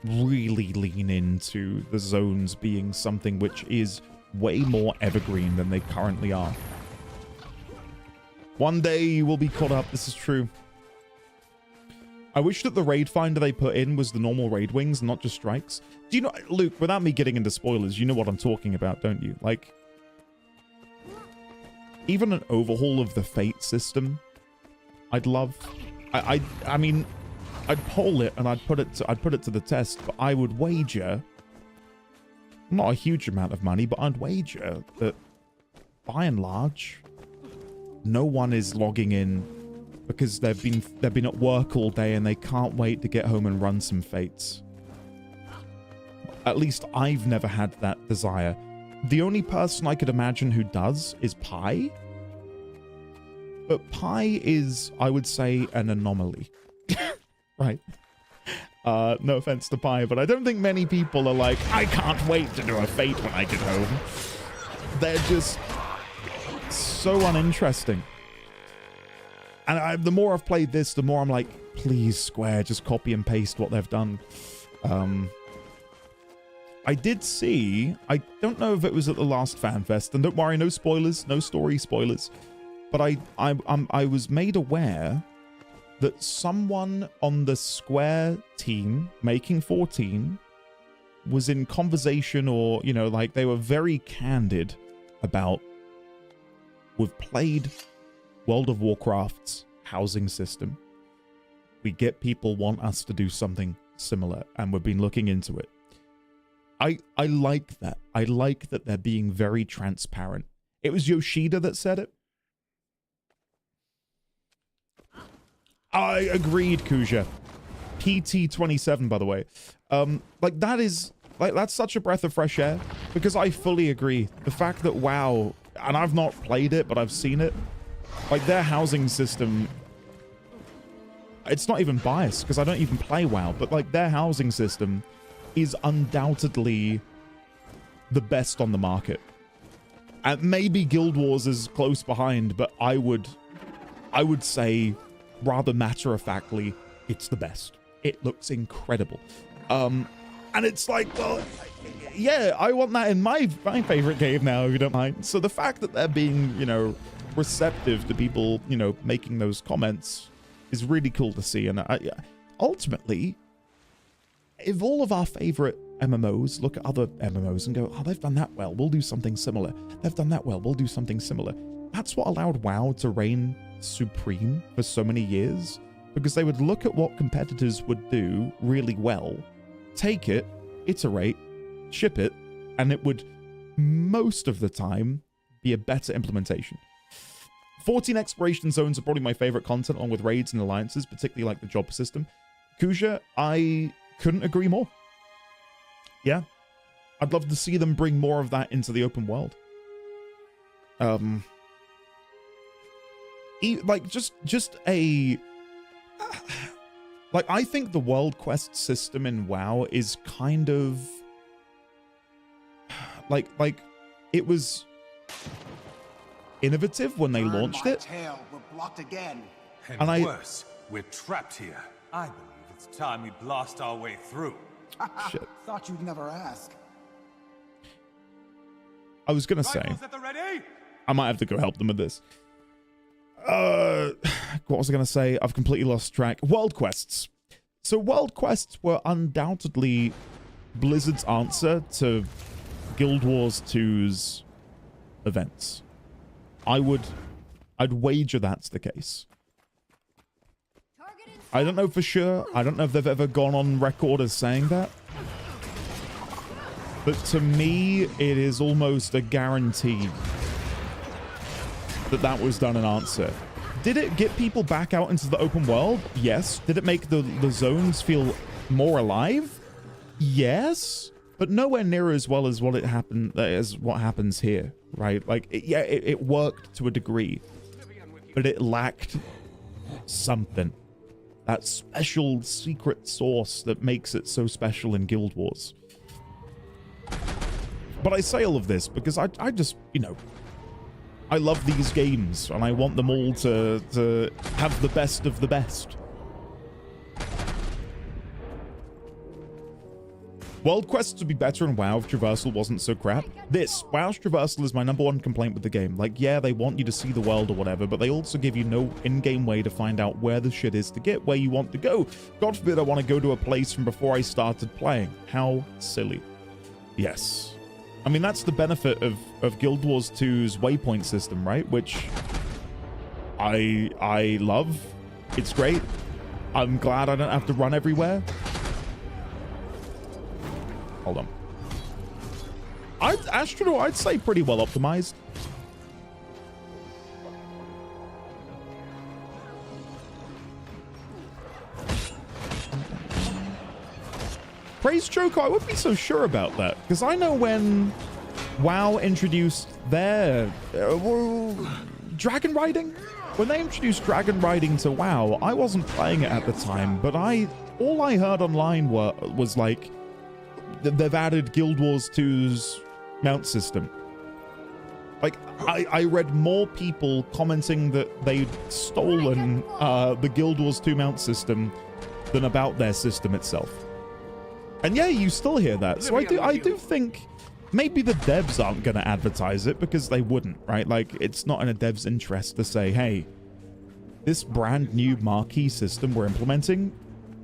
really lean into the zones being something which is way more evergreen than they currently are. One day we'll be caught up, this is true. I wish that the raid finder they put in was the normal raid wings, not just strikes. Do you know, Luke, without me getting into spoilers, you know what I'm talking about, don't you? Like, even an overhaul of the fate system, I'd love. I mean, I'd poll it and I'd put it to the test, but I would wager, not a huge amount of money, but I'd wager that by and large, no one is logging in because they've been at work all day and they can't wait to get home and run some fates. At least I've never had that desire. The only person I could imagine who does is Pi. But Pi is, I would say, an anomaly. Right. No offense to Pi, but I don't think many people are like, I can't wait to do a fate when I get home. They're just so uninteresting. And the more I've played this, the more I'm like, please, Square, just copy and paste what they've done. I did see, I don't know if it was at the last FanFest, and don't worry, no spoilers, no story spoilers, but I was made aware that someone on the Square team making 14 was in conversation, or, you know, like they were very candid about, we've played World of Warcraft's housing system. We get people want us to do something similar, and we've been looking into it. I like that. I like that they're being very transparent. It was Yoshida that said it. I agreed, Kuja. PT27, by the way. Like that is, like, that's such a breath of fresh air, because I fully agree. The fact that WoW, and I've not played it, but I've seen it, like their housing system, it's not even biased because I don't even play WoW, but like their housing system is undoubtedly the best on the market. And maybe Guild Wars is close behind, but I would say rather matter-of-factly, it's the best. It looks incredible. And it's like, well, yeah, I want that in my favorite game now, if you don't mind. So the fact that they're being, you know, receptive to people, you know, making those comments is really cool to see. And ultimately, if all of our favorite MMOs look at other MMOs and go, oh, they've done that well, we'll do something similar. They've done that well, we'll do something similar. That's what allowed WoW to reign supreme for so many years, because they would look at what competitors would do really well, take it, iterate, ship it, and it would most of the time be a better implementation. 14 exploration zones are probably my favorite content, along with raids and alliances, particularly like the job system. Kuja, I couldn't agree more. Yeah, I'd love to see them bring more of that into the open world. Like just a like, I think the world quest system in WoW is kind of like it was innovative when they launched it. We're blocked again. And worse, we're trapped here. I believe it's time we blast our way through. Shit. Thought you'd never ask. I was gonna say, I might have to go help them with this. What was I gonna say? I've completely lost track. World quests. So world quests were undoubtedly Blizzard's answer to Guild Wars 2's events. I'd wager that's the case. I don't know for sure. I don't know if they've ever gone on record as saying that. But to me, it is almost a guarantee that that was done in answer. Did it get people back out into the open world? Yes. Did it make the zones feel more alive? Yes. But nowhere near as well as what happens here, right? Like, it worked to a degree, but it lacked something. That special secret sauce that makes it so special in Guild Wars. But I say all of this because I just, you know, I love these games and I want them all to have the best of the best. World quests would be better in WoW if traversal wasn't so crap. WoW's traversal is my #1 complaint with the game. Like, yeah, they want you to see the world or whatever, but they also give you no in-game way to find out where the shit is to get where you want to go. God forbid I want to go to a place from before I started playing. How silly. Yes. I mean, that's the benefit of Guild Wars 2's waypoint system, right? Which I love. It's great. I'm glad I don't have to run everywhere. Hold on. Astronaut, I'd say pretty well optimized. Praise Choco, I wouldn't be so sure about that, because I know when WoW introduced their dragon riding, when they introduced dragon riding to WoW, I wasn't playing it at the time, but all I heard online was like, they've added Guild Wars 2's mount system. Like, I read more people commenting that they'd stolen the Guild Wars 2 mount system than about their system itself. And yeah, you still hear that. So I do think maybe the devs aren't going to advertise it because they wouldn't, right? Like, it's not in a dev's interest to say, hey, this brand new marquee system we're implementing,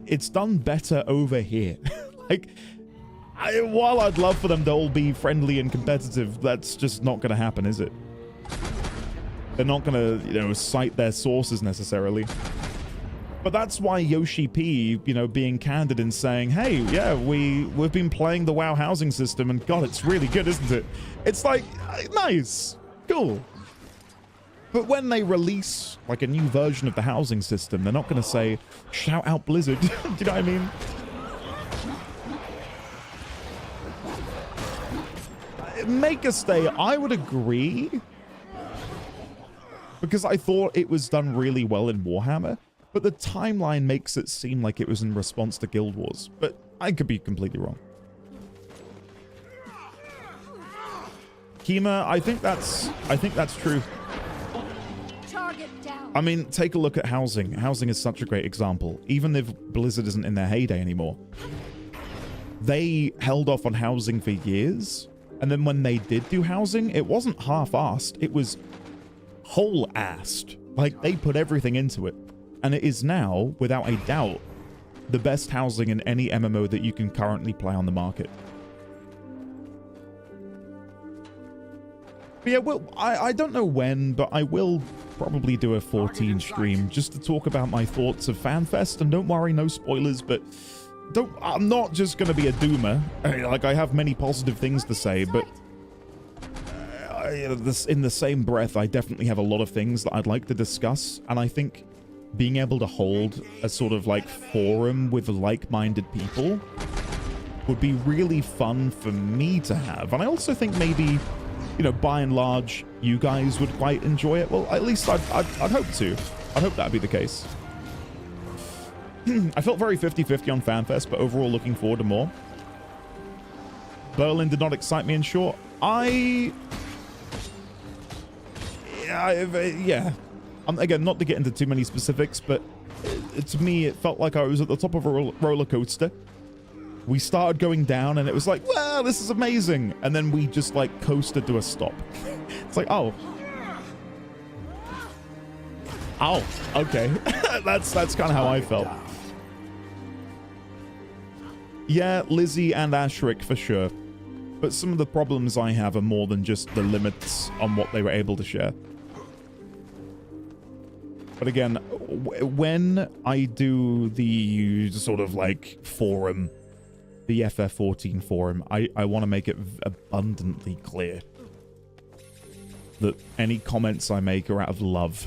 it's done better over here. Like, while I'd love for them to all be friendly and competitive, that's just not going to happen, is it? They're not going to, you know, cite their sources necessarily. But that's why Yoshi P, you know, being candid and saying, hey, yeah, we've been playing the WoW housing system, and God, it's really good, isn't it? It's like, nice, cool. But when they release, like, a new version of the housing system, they're not going to say, shout out Blizzard. Do you know what I mean? Make a stay, I would agree, because I thought it was done really well in Warhammer, but the timeline makes it seem like it was in response to Guild Wars, but I could be completely wrong. Kima, I think that's true. Target down. I mean, take a look at housing. Housing is such a great example. Even if Blizzard isn't in their heyday anymore, they held off on housing for years. And then when they did do housing, it wasn't half-assed. It was whole-assed. Like, they put everything into it. And it is now, without a doubt, the best housing in any MMO that you can currently play on the market. But yeah, well, I don't know when, but I will probably do a 14 stream just to talk about my thoughts of FanFest. And don't worry, no spoilers, but I'm not just going to be a doomer. Like, I have many positive things to say, but in the same breath, I definitely have a lot of things that I'd like to discuss. And I think being able to hold a sort of like forum with like-minded people would be really fun for me to have. And I also think maybe, you know, by and large, you guys would quite enjoy it. Well, at least I'd hope to. I'd hope that'd be the case. I felt very 50-50 on FanFest, but overall looking forward to more. Berlin did not excite me in short. Yeah. Again, not to get into too many specifics, but to me, it felt like I was at the top of a roller coaster. We started going down, and it was like, well, this is amazing. And then we just, like, coasted to a stop. It's like, oh. Oh, okay. That's kind of how I felt. Yeah, Lizzie and Ashrick, for sure. But some of the problems I have are more than just the limits on what they were able to share. But again, when I do the sort of like forum, the FF14 forum, I want to make it abundantly clear that any comments I make are out of love.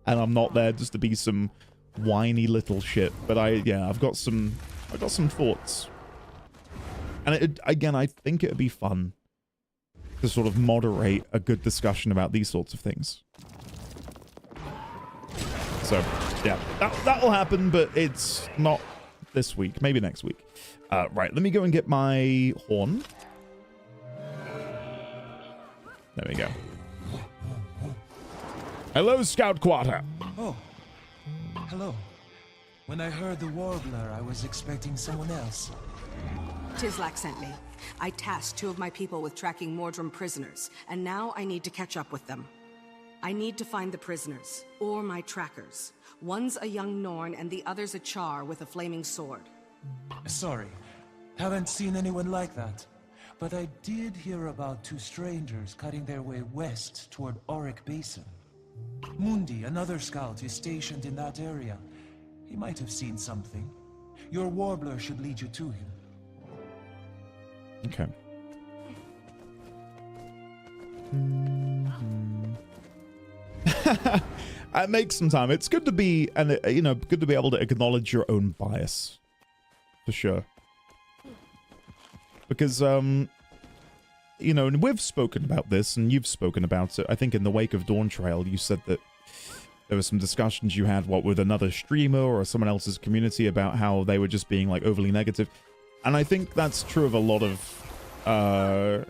And I'm not there just to be some whiny little shit. But I've got some thoughts. And again, I think it would be fun to sort of moderate a good discussion about these sorts of things. So, yeah, that'll happen, but it's not this week. Maybe next week. Right, let me go and get my horn. There we go. Hello, Scout Quarter. Oh, hello. When I heard the warbler, I was expecting someone else. Tislak sent me. I tasked 2 of my people with tracking Mordrum prisoners, and now I need to catch up with them. I need to find the prisoners, or my trackers. One's a young Norn, and the other's a Char with a flaming sword. Sorry, haven't seen anyone like that. But I did hear about 2 strangers cutting their way west toward Auric Basin. Mundi, another scout, is stationed in that area. He might have seen something. Your warbler should lead you to him. Okay. It makes some time. It's good to be, and you know, good to be able to acknowledge your own bias, for sure. Because you know, and we've spoken about this, and you've spoken about it. I think in the wake of Dawn Trail, you said that there were some discussions you had, with another streamer or someone else's community about how they were just being like overly negative. And I think that's true of a lot of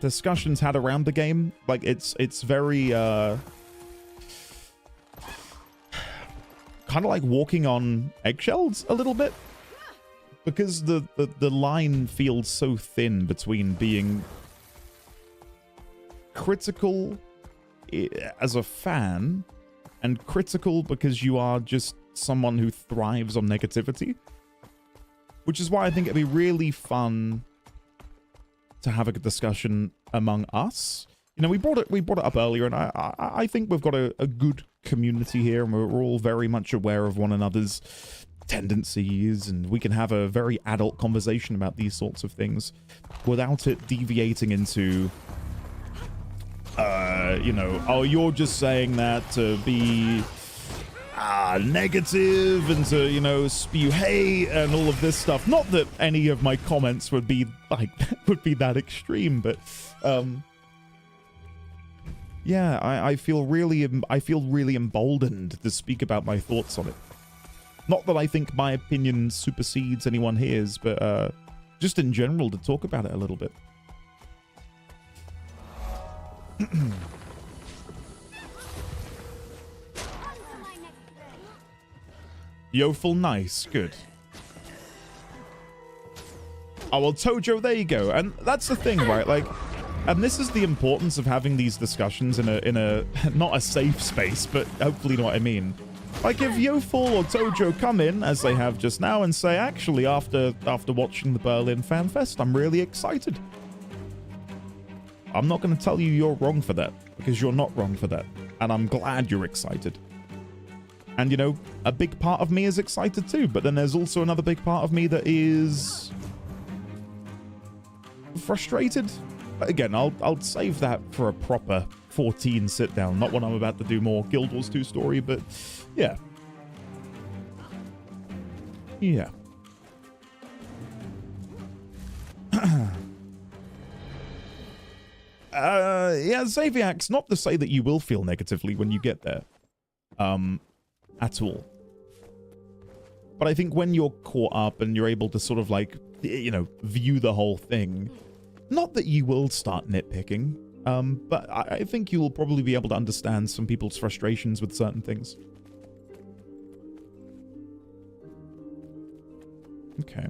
discussions had around the game. Like it's very kind of like walking on eggshells a little bit, because the line feels so thin between being critical as a fan and critical because you are just someone who thrives on negativity. Which is why I think it'd be really fun to have a discussion among us. You know, we brought it up earlier, and I think we've got a good community here, and we're all very much aware of one another's tendencies, and we can have a very adult conversation about these sorts of things without it deviating into, you know, oh, you're just saying that to be negative and to, you know, spew hate and all of this stuff. Not that any of my comments would be like that extreme, but yeah, I feel really emboldened to speak about my thoughts on it. Not that I think my opinion supersedes anyone here's, but just in general to talk about it a little bit. Yoful, nice, good. Oh, well, Tojo, there you go. And that's the thing, right? Like, and this is the importance of having these discussions in a not a safe space, but hopefully you know what I mean. Like if Yoful or Tojo come in, as they have just now, and say, actually, after watching the Berlin Fan Fest, I'm really excited. I'm not going to tell you you're wrong for that, because you're not wrong for that. And I'm glad you're excited. And, you know, a big part of me is excited too, but then there's also another big part of me that is frustrated. But again, I'll save that for a proper 14 sit down, not when I'm about to do more Guild Wars 2 story, but yeah. Yeah. Yeah, Xaviax, not to say that you will feel negatively when you get there. At all. But I think when you're caught up and you're able to sort of like, you know, view the whole thing, not that you will start nitpicking, but I think you will probably be able to understand some people's frustrations with certain things. Okay.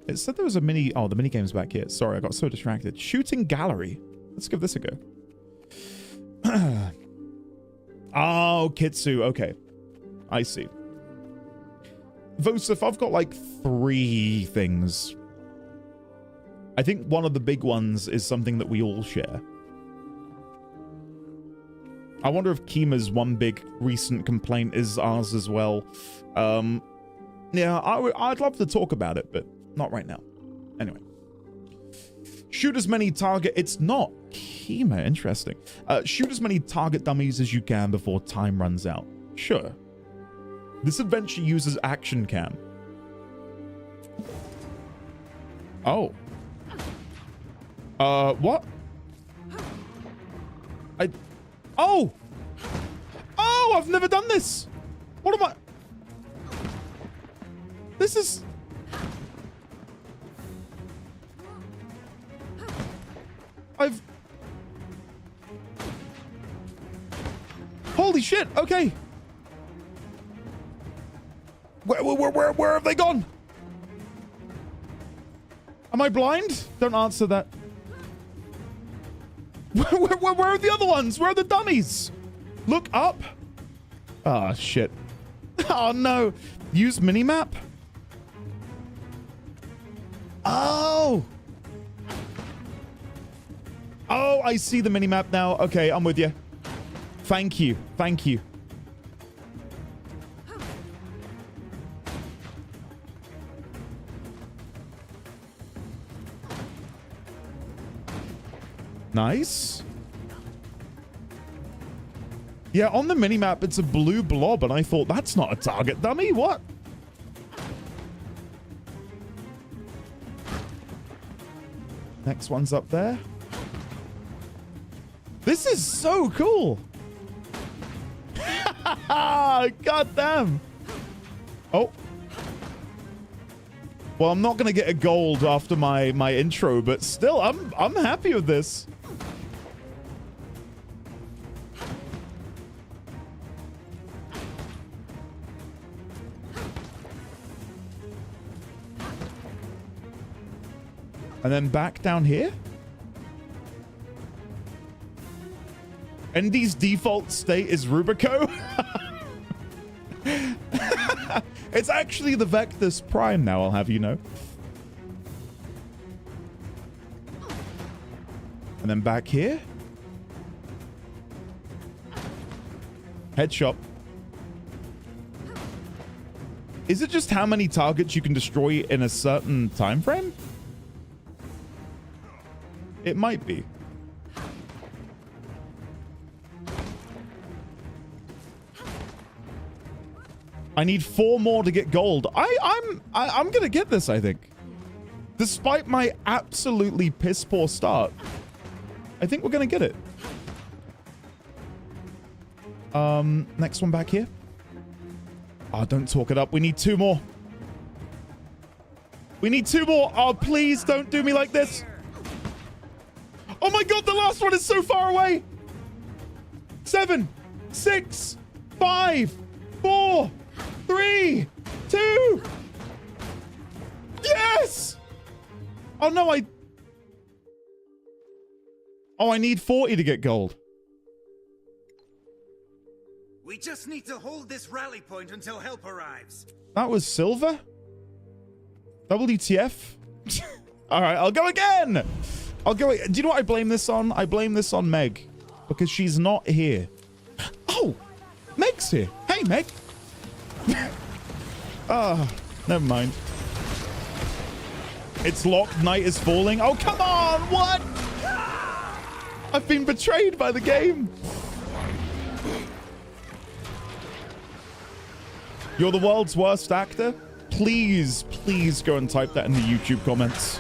It said there was a mini... Oh, the mini game's back here. Sorry, I got so distracted. Shooting gallery. Let's give this a go. Oh, Kitsu. Okay. I see. Vosif, I've got like 3 things. I think one of the big ones is something that we all share. I wonder if Kima's one big recent complaint is ours as well. Yeah, I'd love to talk about it, but not right now. Anyway. Shoot as many target... It's not Kima. Interesting. Shoot as many target dummies as you can before time runs out. Sure. This adventure uses action cam. Oh. What? Oh! Oh, I've never done this! What am I... This is... Holy shit, okay. Where have they gone? Am I blind? Don't answer that. Where are the other ones? Where are the dummies? Look up. Oh, shit. Oh, no. Use minimap? Oh. Oh, I see the minimap now. Okay, I'm with you. Thank you. Thank you. Nice. Yeah, on the minimap, it's a blue blob, and I thought, that's not a target dummy. What? Next one's up there. This is so cool. God damn. Oh. Well, I'm not going to get a gold after my intro, but still, I'm happy with this. And then back down here. Indy's default state is Rubico. It's actually the Vectus Prime now, I'll have you know. And then back here. Headshot. Is it just how many targets you can destroy in a certain time frame? It might be. I need 4 more to get gold. I'm gonna get this, I think. Despite my absolutely piss poor start, I think we're gonna get it. Next one back here. Oh, don't talk it up. We need 2 more. We need 2 more. Oh, please don't do me like this. Oh my god, the last one is so far away. 7, 6, 5, 4, 3, 2. Yes! Oh no, I need 40 to get gold. We just need to hold this rally point until help arrives. That was Silver? WTF? All right, I'll go again. I'll go. Do you know what I blame this on? I blame this on Meg. Because she's not here. Oh, Meg's here. Hey, Meg. Ah, never mind. It's locked. Night is falling. Oh, come on. What? I've been betrayed by the game. You're the world's worst actor? Please, please go and type that in the YouTube comments.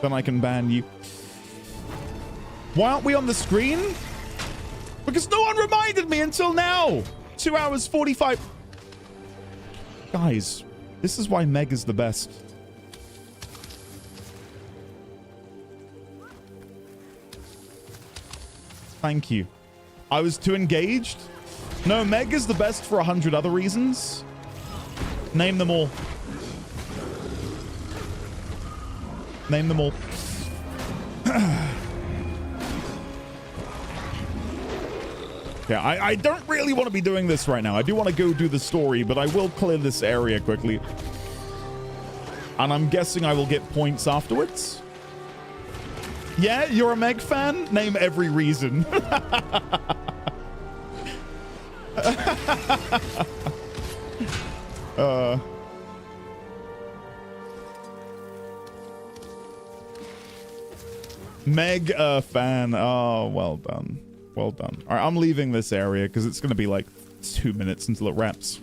Then I can ban you. Why aren't we on the screen? Because no one reminded me until now. 2 hours 45. Guys, this is why Meg is the best. Thank you. I was too engaged. No, Meg is the best for 100 other reasons. Name them all. Name them all. Yeah, I don't really want to be doing this right now. I do want to go do the story, but I will clear this area quickly. And I'm guessing I will get points afterwards. Yeah, you're a Meg fan? Name every reason. Meg fan. Oh, well done. Well done. All right, I'm leaving this area because it's going to be like 2 minutes until it wraps.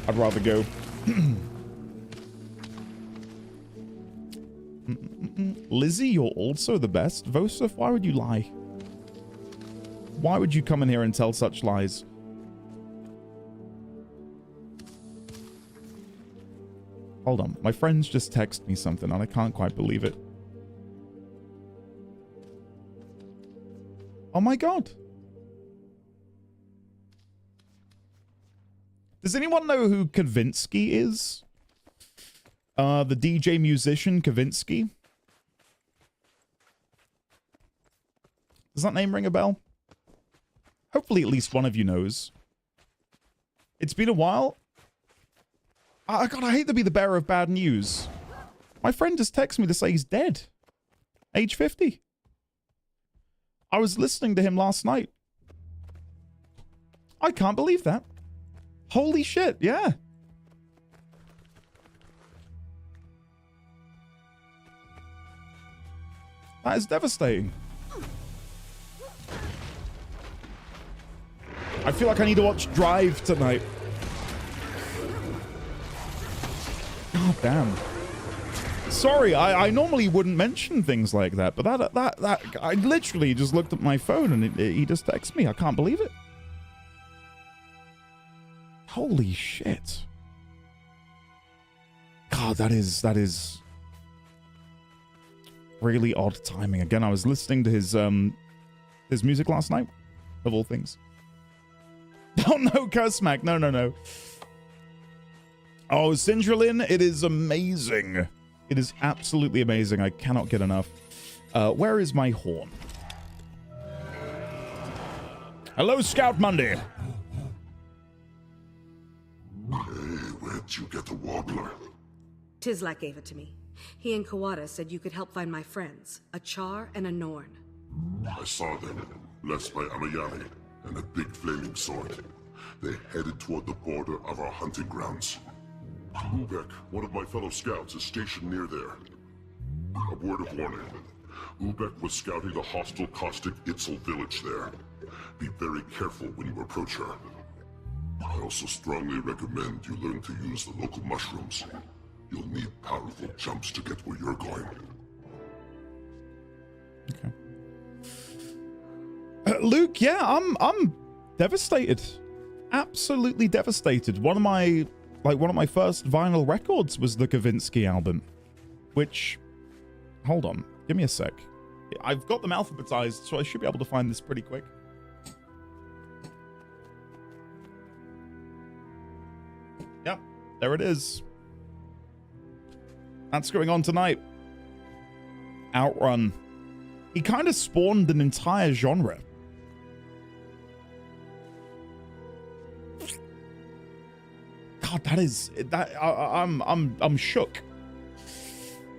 I'd rather go. Lizzie, you're also the best. Vosif, why would you lie? Why would you come in here and tell such lies? Hold on. My friends just texted me something and I can't quite believe it. Oh my god. Does anyone know who Kavinsky is? The DJ musician Kavinsky? Does that name ring a bell? Hopefully at least one of you knows. It's been a while. God, I hate to be the bearer of bad news. My friend just texted me to say he's dead. Age 50. I was listening to him last night. I can't believe that. Holy shit, yeah. That is devastating. I feel like I need to watch Drive tonight. God damn. Sorry, I normally wouldn't mention things like that, but that I literally just looked at my phone and he just texted me. I can't believe it. Holy shit. God, that is really odd timing. Again, I was listening to his music last night, of all things. Oh no, Kursmack. No. Oh, Sindralin, it is amazing. It is absolutely amazing. I cannot get enough. Where is my horn? Hello, Scout Monday. Hey, where'd you get the warbler? Tislak gave it to me. He and Kawada said you could help find my friends, a Char and a Norn. I saw them, blessed by Amayani, and a big flaming sword. They headed toward the border of our hunting grounds. Ubek, one of my fellow scouts, is stationed near there. A word of warning. Ubek was scouting the hostile caustic Itzel village there. Be very careful when you approach her. I also strongly recommend you learn to use the local mushrooms. You'll need powerful jumps to get where you're going. Okay. Luke, yeah, I'm devastated. Absolutely devastated. One of my first vinyl records was the Kavinsky album, which, hold on, give me a sec. I've got them alphabetized, so I should be able to find this pretty quick. Yep, there it is. That's going on tonight. Outrun. He kind of spawned an entire genre. God, I'm shook.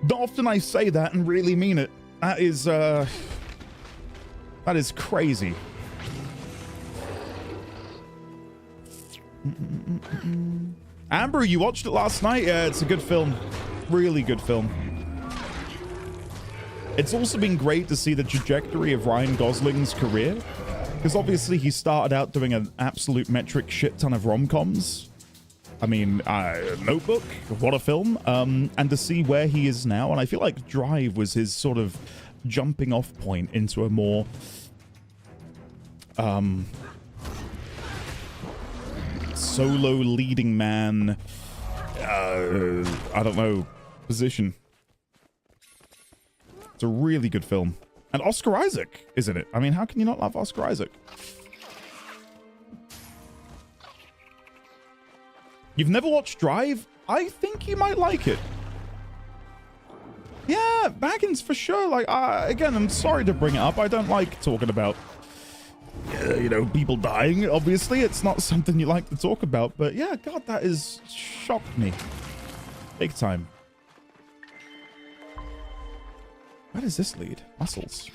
Not often I say that and really mean it. That is crazy. Amber, you watched it last night? Yeah, it's a good film. Really good film. It's also been great to see the trajectory of Ryan Gosling's career, because obviously he started out doing an absolute metric shit ton of rom-coms. I mean, Notebook, what a film. And to see where he is now, and I feel like Drive was his sort of jumping off point into a more solo leading man, I don't know, position. It's a really good film. And Oscar Isaac is in it. I mean, how can you not love Oscar Isaac? You've never watched Drive? I think you might like it. Yeah, Baggins for sure. Like, again, I'm sorry to bring it up. I don't like talking about, you know, people dying. Obviously, it's not something you like to talk about. But yeah, God, that has shocked me. Big time. Where does this lead? Muscles.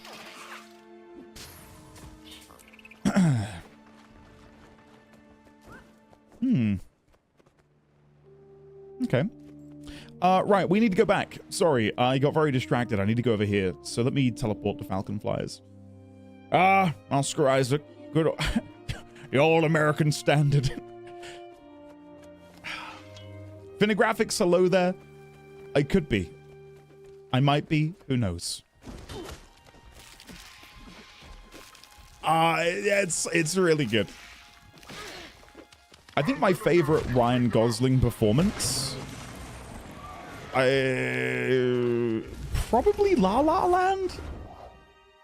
Okay. Right, we need to go back. Sorry, I got very distracted. I need to go over here. So let me teleport to Falcon Flyers. Oscar Isaac. Good. The all-American standard. Finographics are low there. I could be. I might be. Who knows? It's really good. I think my favorite Ryan Gosling performance, probably La La Land.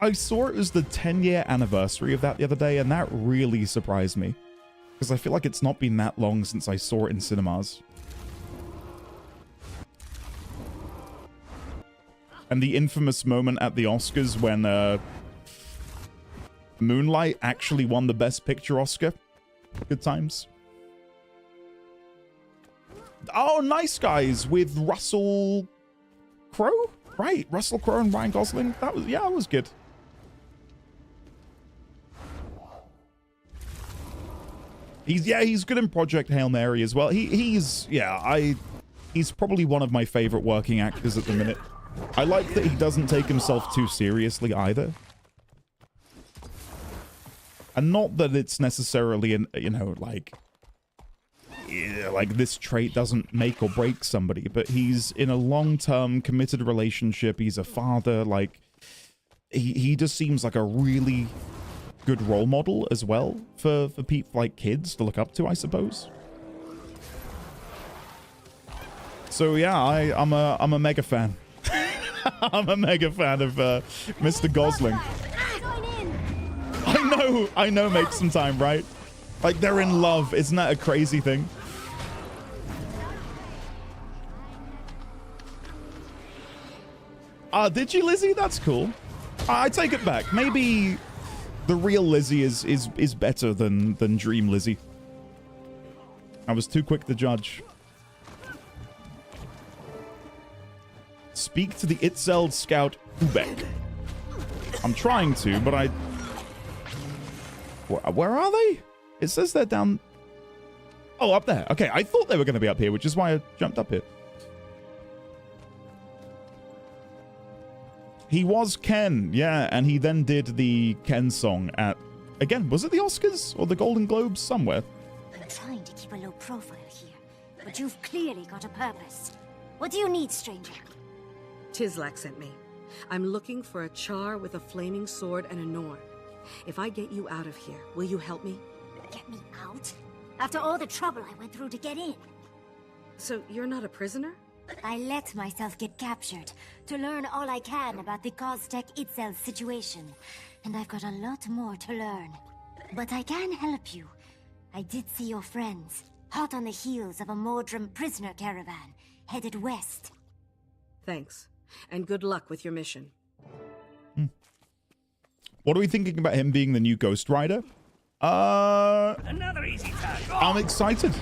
I saw it was the 10-year anniversary of that the other day, and that really surprised me, because I feel like it's not been that long since I saw it in cinemas. And the infamous moment at the Oscars when Moonlight actually won the Best Picture Oscar. Good times. Oh, Nice Guys with Russell Crowe? Right, Russell Crowe and Ryan Gosling. That was good. He's good in Project Hail Mary as well. He's probably one of my favorite working actors at the minute. I like that he doesn't take himself too seriously either. And not that it's necessarily like this trait doesn't make or break somebody, but he's in a long-term committed relationship. He's a father. Like, he just seems like a really good role model as well for people, like kids, to look up to, I suppose. So yeah, I'm a mega fan. I'm a mega fan of Mr. Gosling. I know, make some time, right? Like, they're in love. Isn't that a crazy thing? Did you, Lizzie? That's cool. I take it back. Maybe the real Lizzie is better than Dream Lizzie. I was too quick to judge. Speak to the Itzel Scout Ubek. I'm trying to, but where are they? It says they're down... Oh, up there. Okay, I thought they were going to be up here, which is why I jumped up here. He was Ken, yeah, and he then did the Ken song at... Again, was it the Oscars or the Golden Globes? Somewhere. I'm trying to keep a low profile here, but you've clearly got a purpose. What do you need, stranger? Tizlak sent me. I'm looking for a char with a flaming sword and a Norn. If I get you out of here, will you help me? Get me out? After all the trouble I went through to get in. So you're not a prisoner? I let myself get captured to learn all I can about the Koztec Itzel situation. And I've got a lot more to learn. But I can help you. I did see your friends, hot on the heels of a Mordrim prisoner caravan, headed west. Thanks. And good luck with your mission. What are we thinking about him being the new Ghost Rider? Another easy tag. I'm excited.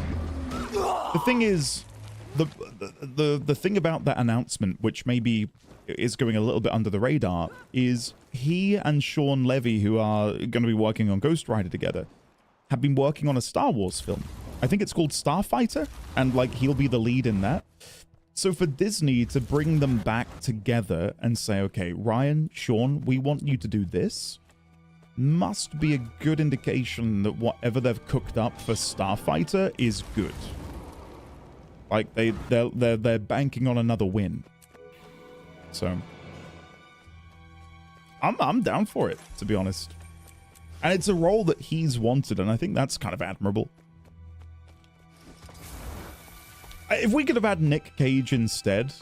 The thing is, the thing about that announcement, which maybe is going a little bit under the radar, is he and Sean Levy, who are going to be working on Ghost Rider together, have been working on a Star Wars film. I think it's called Starfighter, and like he'll be the lead in that. So for Disney to bring them back together and say, okay, Ryan, Sean, we want you to do this, must be a good indication that whatever they've cooked up for Starfighter is good. Like they're banking on another win. So I'm down for it, to be honest. And it's a role that he's wanted, and I think that's kind of admirable. If we could have had Nick Cage instead.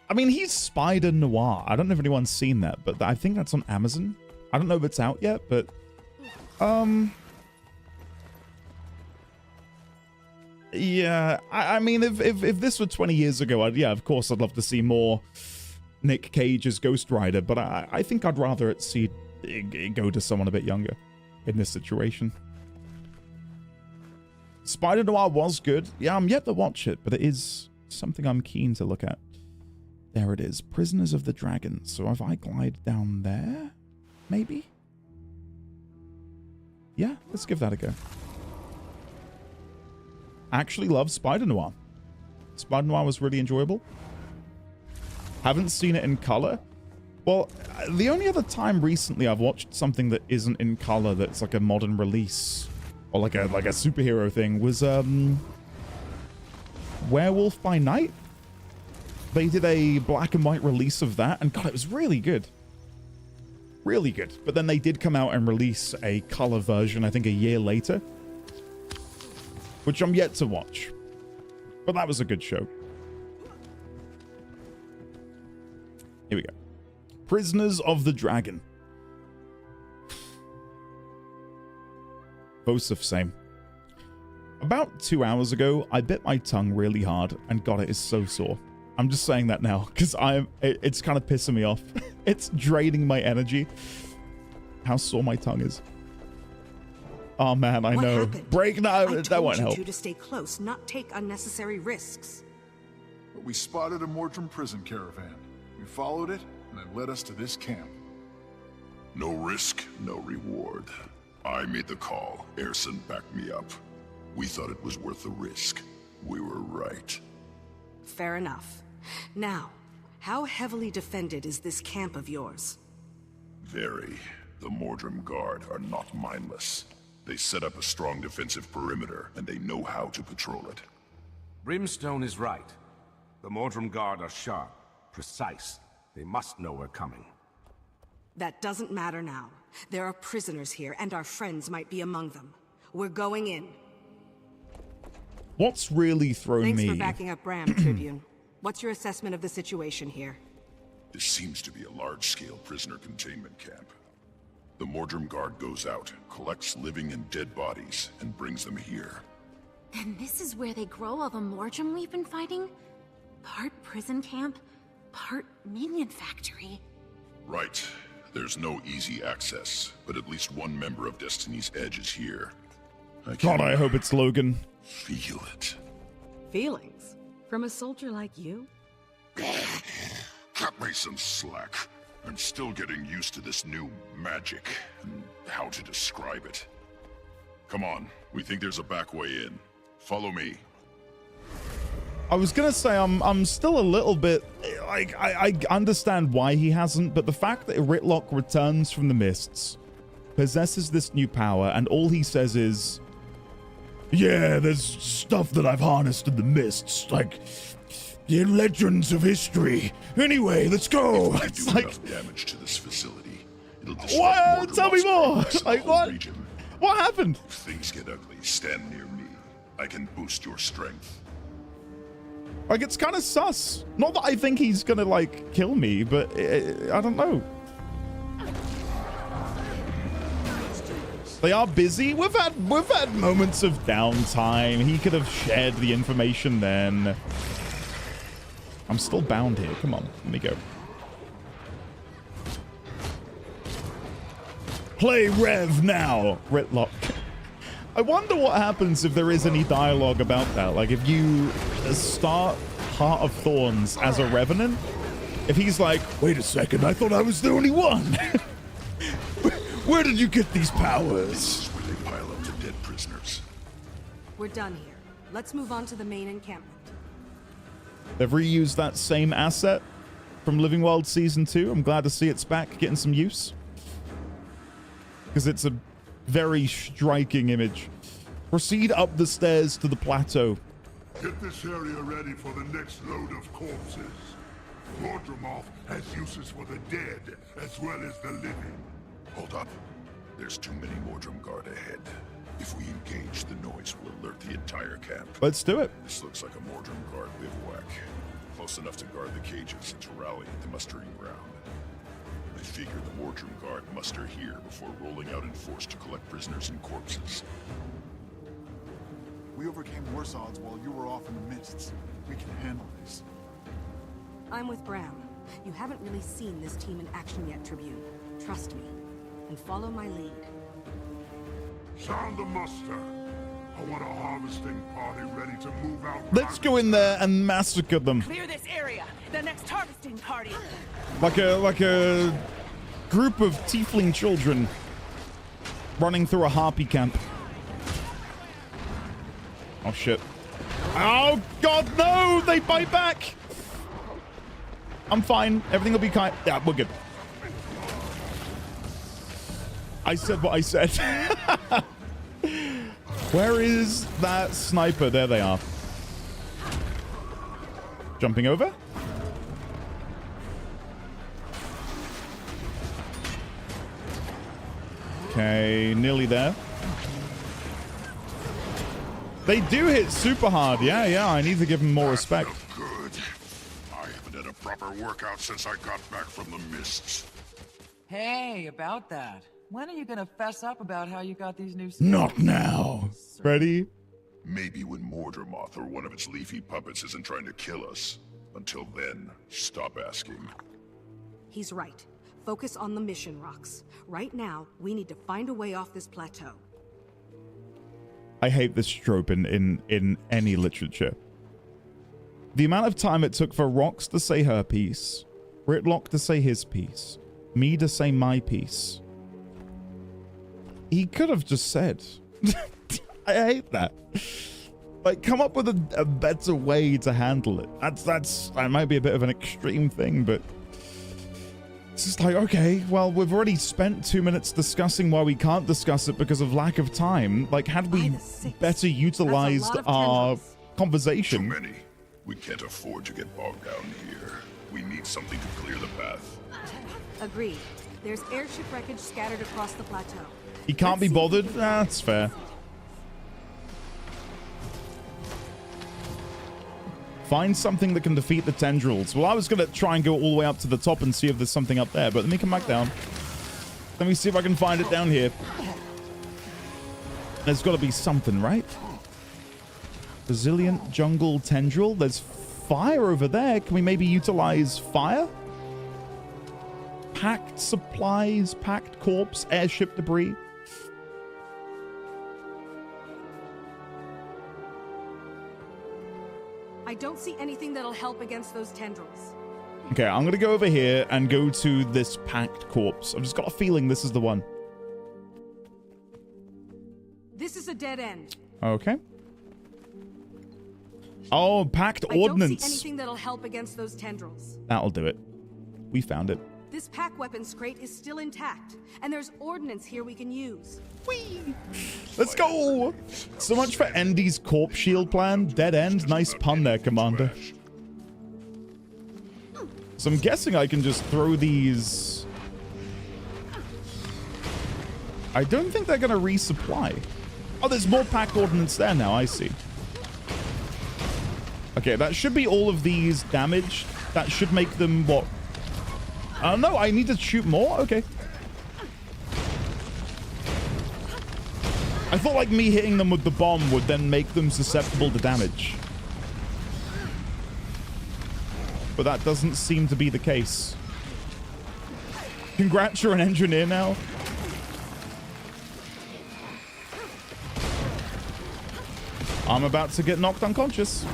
I mean, he's Spider Noir. I don't know if anyone's seen that, but I think that's on Amazon. I don't know if it's out yet, but yeah, I mean, if this were 20 years ago, yeah, of course I'd love to see more Nick Cage as Ghost Rider, but I think I'd rather it go to someone a bit younger in this situation. Spider Noir was good. Yeah, I'm yet to watch it, but it is something I'm keen to look at. There it is. Prisoners of the Dragon. So if I glide down there, maybe? Yeah, let's give that a go. I actually love Spider Noir. Spider Noir was really enjoyable. Haven't seen it in color. Well, the only other time recently I've watched something that isn't in color that's like a modern release or like a superhero thing was Werewolf by Night. They did a black and white release of that, and God, it was really good. Really good. But then they did come out and release a color version, I think a year later, which I'm yet to watch. But that was a good show. Here we go. Prisoners of the Dragon. Vosif, same. About 2 hours ago, I bit my tongue really hard, and God, it is so sore. I'm just saying that now, because it's kind of pissing me off. It's draining my energy. How sore my tongue is. Oh man, I know. Break that won't help. I told you to stay close, not take unnecessary risks. But we spotted a Mordrum prison caravan. We followed it, and it led us to this camp. No risk, no reward. I made the call. Erson backed me up. We thought it was worth the risk. We were right. Fair enough. Now, how heavily defended is this camp of yours? Very. The Mordrum Guard are not mindless. They set up a strong defensive perimeter, and they know how to patrol it. Brimstone is right. The Mordrum Guard are sharp, precise. They must know we're coming. That doesn't matter now. There are prisoners here, and our friends might be among them. We're going in. What's really thrown me... Thanks for backing up Bram, Tribune. What's your assessment of the situation here? This seems to be a large-scale prisoner containment camp. The Mordrum Guard goes out, collects living and dead bodies, and brings them here. Then this is where they grow all the Mordrum we've been fighting? Part prison camp, part minion factory. Right. There's no easy access, but at least one member of Destiny's Edge is here. God, I hope it's Logan. Feel it. Feelings? From a soldier like you? Cut me some slack. I'm still getting used to this new magic, and how to describe it. Come on, we think there's a back way in. Follow me. I was gonna say I'm still a little bit like I understand why he hasn't, but the fact that Ritlock returns from the mists, possesses this new power, and all he says is, "Yeah, there's stuff that I've harnessed in the mists, like the legends of history. Anyway, let's go." It's like enough damage to this facility. It'll what? Tell me more. Like what? Region. What happened? If things get ugly, stand near me. I can boost your strength. Like, it's kind of sus. Not that I think he's gonna like kill me, but I don't know. They are busy. We've had moments of downtime. He could have shared the information then. I'm still bound here. Come on, let me go. Play Rev now, Ritlock. I wonder what happens if there is any dialogue about that. Like, if you start Heart of Thorns as a Revenant, if he's like, wait a second, I thought I was the only one. Where did you get these powers? Where they pile up the dead prisoners. We're done here. Let's move on to the main encampment. They've reused that same asset from Living World Season 2. I'm glad to see it's back, getting some use. Because it's a very striking image. Proceed up the stairs to the plateau. Get this area ready for the next load of corpses. Mordremoth has uses for the dead as well as the living. Hold up. There's too many Mordrim Guard ahead. If we engage, the noise will alert the entire camp. Let's do it. This looks like a Mordrim Guard bivouac. Close enough to guard the cages and to rally at the mustering ground. I figure the Mordrim Guard muster here before rolling out in force to collect prisoners and corpses. We overcame worse odds while you were off in the mists. We can handle this. I'm with Bram. You haven't really seen this team in action yet, Tribune. Trust me, and follow my lead. Sound the muster. I want a harvesting party ready to move out. Let's go in there and massacre them. Clear this area. The next harvesting party. Like a group of tiefling children running through a harpy camp. Oh shit. Oh god, no! They bite back! I'm fine. Everything will be kind. Yeah, we're good. I said what I said. Where is that sniper? There they are. Jumping over. Okay, nearly there. They do hit super hard. Yeah, I need to give them more respect. Good. I haven't had a proper workout since I got back from the mists. Hey, about that. When are you gonna fess up about how you got these new skills? Not now. Ready? Maybe when Mordremoth or one of its leafy puppets isn't trying to kill us. Until then, stop asking. He's right. Focus on the mission rocks. Right now, we need to find a way off this plateau. I hate this trope in any literature. The amount of time it took for Rox to say her piece, Ritlock to say his piece, me to say my piece. He could have just said. I hate that. Like, come up with a better way to handle it. That might be a bit of an extreme thing, but it's just like, okay, well, we've already spent 2 minutes discussing why we can't discuss it because of lack of time. Like, had we better utilized our conversation? Too many. We can't afford to get bogged down here. We need something to clear the path. Agreed. There's airship wreckage scattered across the plateau. He can't be bothered? That's fair. Find something that can defeat the tendrils. Well, I was going to try and go all the way up to the top and see if there's something up there, but let me come back down. Let me see if I can find it down here. There's got to be something, right? Resilient jungle tendril. There's fire over there. Can we maybe utilize fire? Packed supplies, packed corpse, airship debris. I don't see anything that'll help against those tendrils. Okay, I'm going to go over here and go to this packed corpse. I've just got a feeling this is the one. This is a dead end. Okay. Oh, packed ordnance. I don't see anything that'll help against those tendrils. That'll do it. We found it. This pack weapons crate is still intact, and there's ordnance here we can use. Whee! Let's go! So much for Endy's corpse shield plan. Dead end. Nice pun there, Commander. So I'm guessing I can just throw these. I don't think they're going to resupply. Oh, there's more pack ordnance there now. I see. Okay, that should be all of these damaged. That should make them what? No, I need to shoot more? Okay. I thought like me hitting them with the bomb would then make them susceptible to damage. But that doesn't seem to be the case. Congrats, you're an engineer now. I'm about to get knocked unconscious.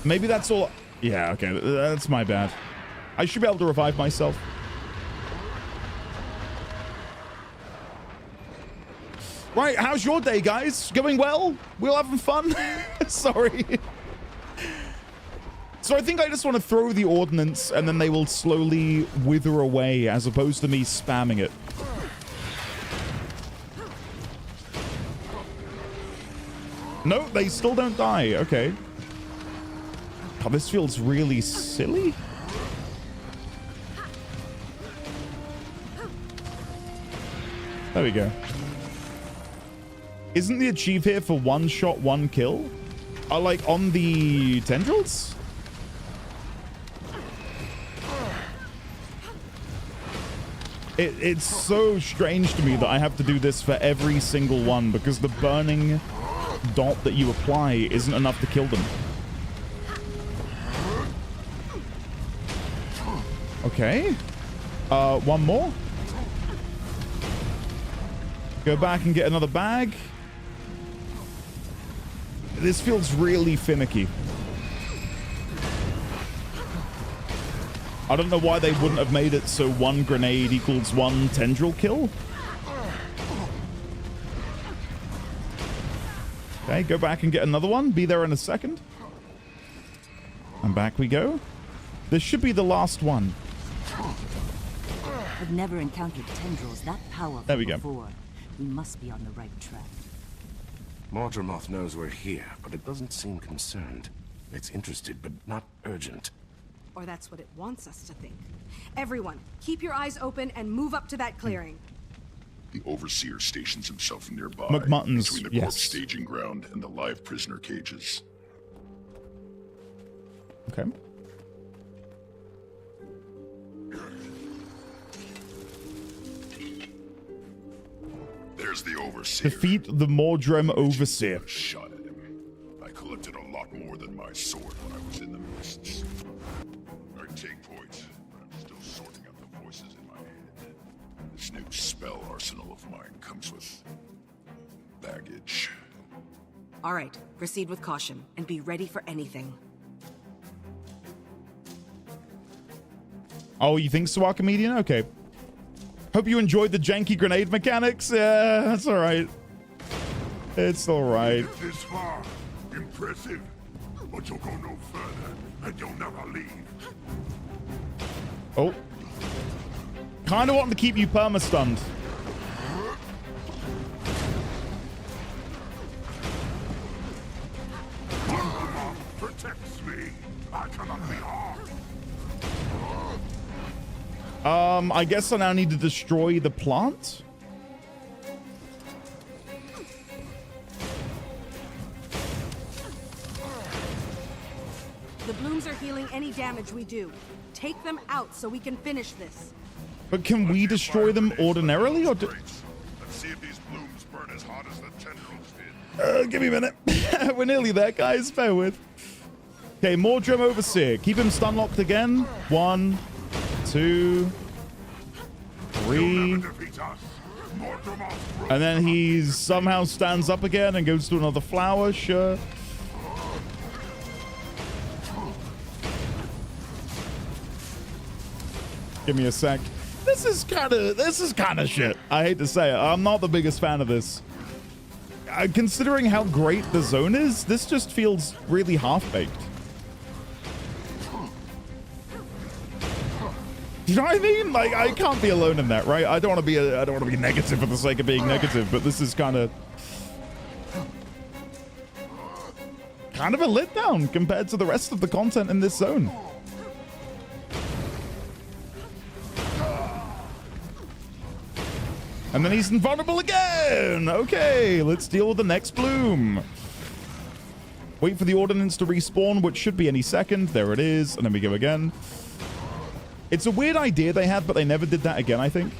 Maybe that's all. Yeah, okay, that's my bad. I should be able to revive myself. Right, how's your day, guys? Going well? We all having fun? Sorry. So I think I just want to throw the ordnance and then they will slowly wither away as opposed to me spamming it. No, they still don't die. Okay. God, this feels really silly. There we go. Isn't the achieve here for one shot, one kill? Like on the tendrils? It's so strange to me that I have to do this for every single one because the burning dot that you apply isn't enough to kill them. Okay. One more. Go back and get another bag. This feels really finicky. I don't know why they wouldn't have made it so one grenade equals one tendril kill. Okay, go back and get another one. Be there in a second. And back we go. This should be the last one. I've never encountered tendrils that powerful there we go. Before. We must be on the right track. Mordramoth knows we're here, but it doesn't seem concerned. It's interested, but not urgent. Or that's what it wants us to think. Everyone, keep your eyes open and move up to that clearing. The Overseer stations himself nearby, McMuttons, between the corpse staging ground and the live prisoner cages. Okay. There's the Overseer. Defeat the Mordrem Overseer. Shot at him. I collected a lot more than my sword when I was in the mists. I take point, but I'm still sorting out the voices in my head. This new spell arsenal of mine comes with baggage. All right, proceed with caution and be ready for anything. Oh, you think so, Archimedean? Okay. Hope you enjoyed the janky grenade mechanics. Yeah, that's all right. It's all right. This far, impressive, but you'll go no further, and you'll never leave. Oh. Kind of wanting to keep you perma-stunned. Protects me. I cannot be harmed. I guess I now need to destroy the plant. The blooms are healing any damage we do. Take them out so we can finish this. But can we destroy them ordinarily, or do... Let's see if these blooms burn as hot as the tendrils did. Give me a minute. We're nearly there, guys. Bear with. Okay, Mordrem Overseer. Keep him stun locked again. 1, 2, 3. And then he somehow stands up again and goes to another flower. Sure. Give me a sec. This is kind of shit. I hate to say it. I'm not the biggest fan of this. Considering how great the zone is, this just feels really half-baked. You know what I mean? Like, I can't be alone in that, right? I don't want to be negative for the sake of being negative, but this is kind of a letdown compared to the rest of the content in this zone. And then he's invulnerable again. Okay, let's deal with the next bloom. Wait for the ordnance to respawn, which should be any second. There it is. And then we go again. It's a weird idea they had, but they never did that again, I think.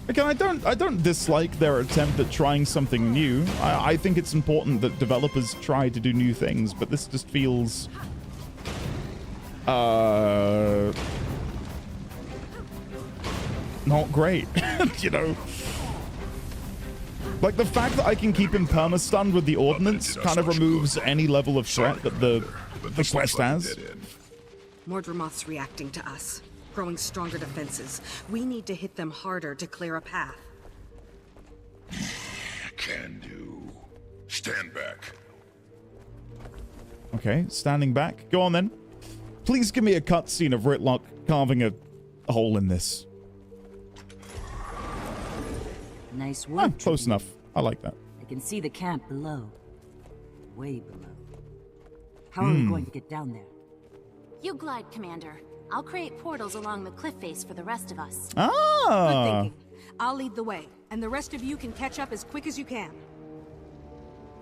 Again, I don't dislike their attempt at trying something new. I think it's important that developers try to do new things, but this just feels... not great. You know? Like, the fact that I can keep him perma-stunned with the ordnance kind of removes any level of threat that the quest has. Mordremoth's reacting to us, growing stronger defenses. We need to hit them harder to clear a path. Can do. Stand back. Okay, standing back. Go on then. Please give me a cutscene of Ritlock carving a hole in this. Nice work. Close enough. I like that. I can see the camp below. Way below. How are we going to get down there? You glide, Commander. I'll create portals along the cliff face for the rest of us. Good Ah! thinking. I'll lead the way, and the rest of you can catch up as quick as you can.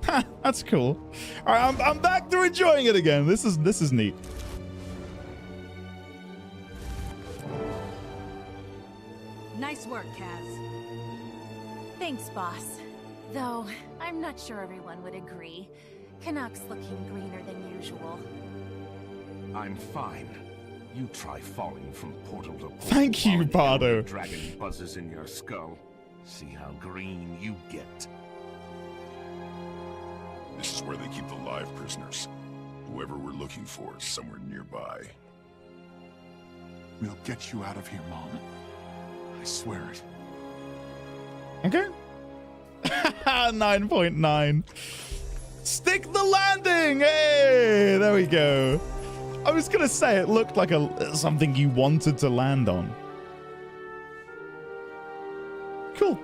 Ha, that's cool. All right, I'm back to enjoying it again. This is neat. Nice work, Kaz. Thanks, boss. Though, I'm not sure everyone would agree. Canuck's looking greener than usual. I'm fine. You try falling from portal to portal. Thank you, Bardo. Dragon buzzes in your skull. See how green you get. This is where they keep the live prisoners. Whoever we're looking for is somewhere nearby. We'll get you out of here, Mom. I swear it. Okay. 9.9. Stick the landing! Hey, there we go. I was gonna say it looked like something you wanted to land on. Cool.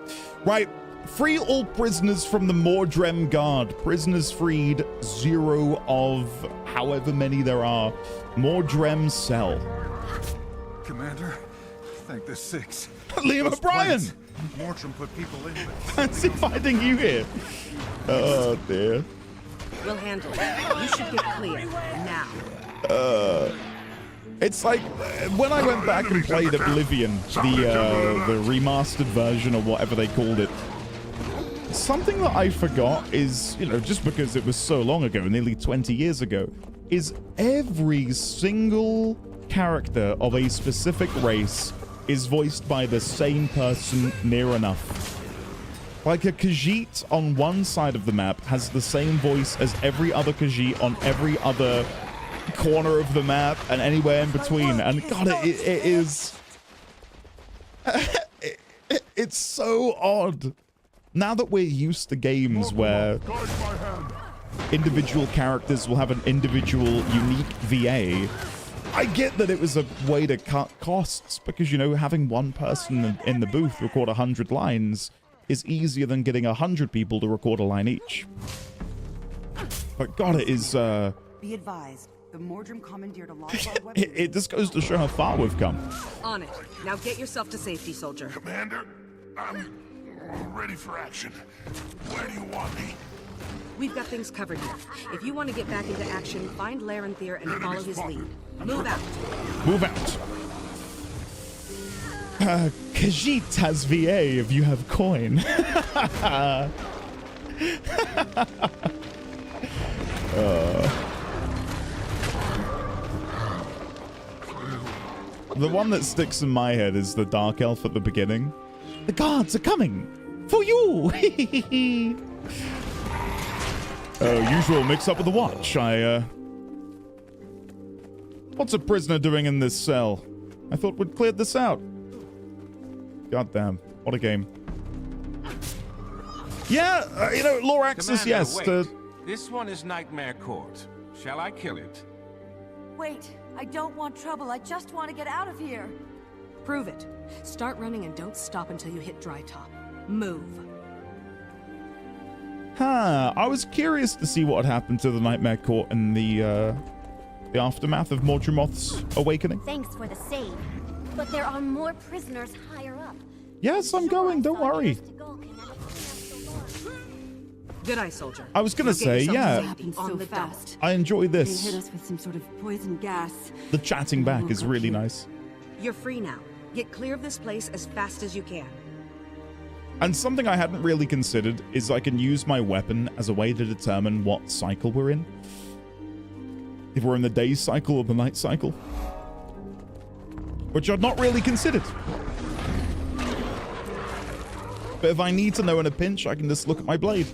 Right. Free all prisoners from the Mordrem Guard. Prisoners freed, 0 of however many there are. Mordrem cell. Commander, thank the 6. Liam O'Brien! Mortram put people in, but Fancy finding you here. Oh, dear. We'll handle it. You should get clear. Now. It's like when I went back and played Oblivion, the remastered version or whatever they called it. Something that I forgot is, you know, just because it was so long ago, nearly 20 years ago, is every single character of a specific race is voiced by the same person near enough. Like a Khajiit on one side of the map has the same voice as every other Khajiit on every other corner of the map and anywhere in between. And God, it is... it's so odd. Now that we're used to games where individual characters will have an individual unique VA, I get that it was a way to cut costs because, you know, having one person in the booth record 100 lines is easier than getting 100 people to record a line each. But God, it is... Be advised, the Mordrem commandeered a lot of our weapons. it just goes to show how far we've come. On it. Now get yourself to safety, soldier. Commander, I'm ready for action. Where do you want me? We've got things covered here. If you want to get back into action, find Larenthier and follow his lead. Move out. Move out. Khajiit has VA if you have coin. The one that sticks in my head is the Dark Elf at the beginning. The guards are coming for you. Usual mix-up with the watch. What's a prisoner doing in this cell? I thought we'd cleared this out. Goddamn, what a game. Yeah, you know, lore access, yes. Wait. This one is Nightmare Court. Shall I kill it? Wait, I don't want trouble. I just want to get out of here. Prove it. Start running and don't stop until you hit dry top. Move. Huh, I was curious to see what had happened to the Nightmare Court in the aftermath of Mordremoth's awakening. Thanks for the save. But there are more prisoners higher up. Yes, I'm going, don't worry. Good eye, soldier. I was gonna say, yeah, On the fast. I enjoy They this. hit us with some sort of poison gas. The chatting back is really nice. You're free now. Get clear of this place as fast as you can. And something I hadn't really considered is I can use my weapon as a way to determine what cycle we're in. If we're in the day cycle or the night cycle. Which I'd not really considered. But if I need to know in a pinch, I can just look at my blade.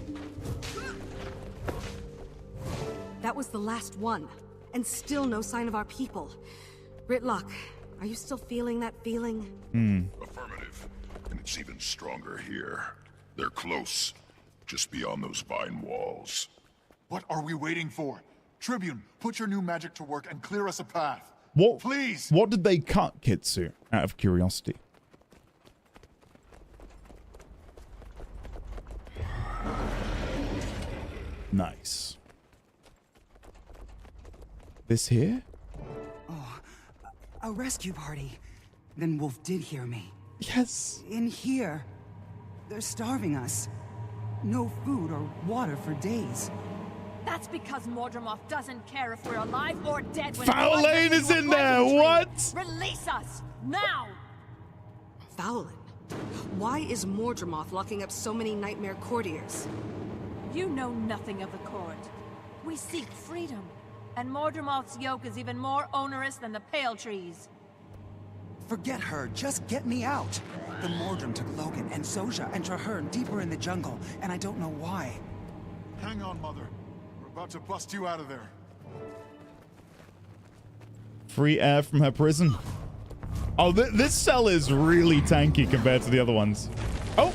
That was the last one, and still no sign of our people. Ritlock, are you still feeling that feeling? Affirmative. And it's even stronger here. They're close. Just beyond those vine walls. What are we waiting for? Tribune, put your new magic to work and clear us a path. What? Please! What did they cut, Kitsu? Out of curiosity. Nice. This here? Oh, a rescue party. Then Wolf did hear me. Yes. In here. They're starving us. No food or water for days. That's because Mordremoth doesn't care if we're alive or dead. When Foul Lane is in there. What? Release us now. Fowlin? Why is Mordremoth locking up so many nightmare courtiers? You know nothing of the court. We seek freedom, and Mordremoth's yoke is even more onerous than the Pale Trees. Forget her. Just get me out. The Mordrim took Logan and Soja and Traherne deeper in the jungle, and I don't know why. Hang on, Mother. We're about to bust you out of there. Free air from her prison. Oh, this cell is really tanky compared to the other ones. Oh!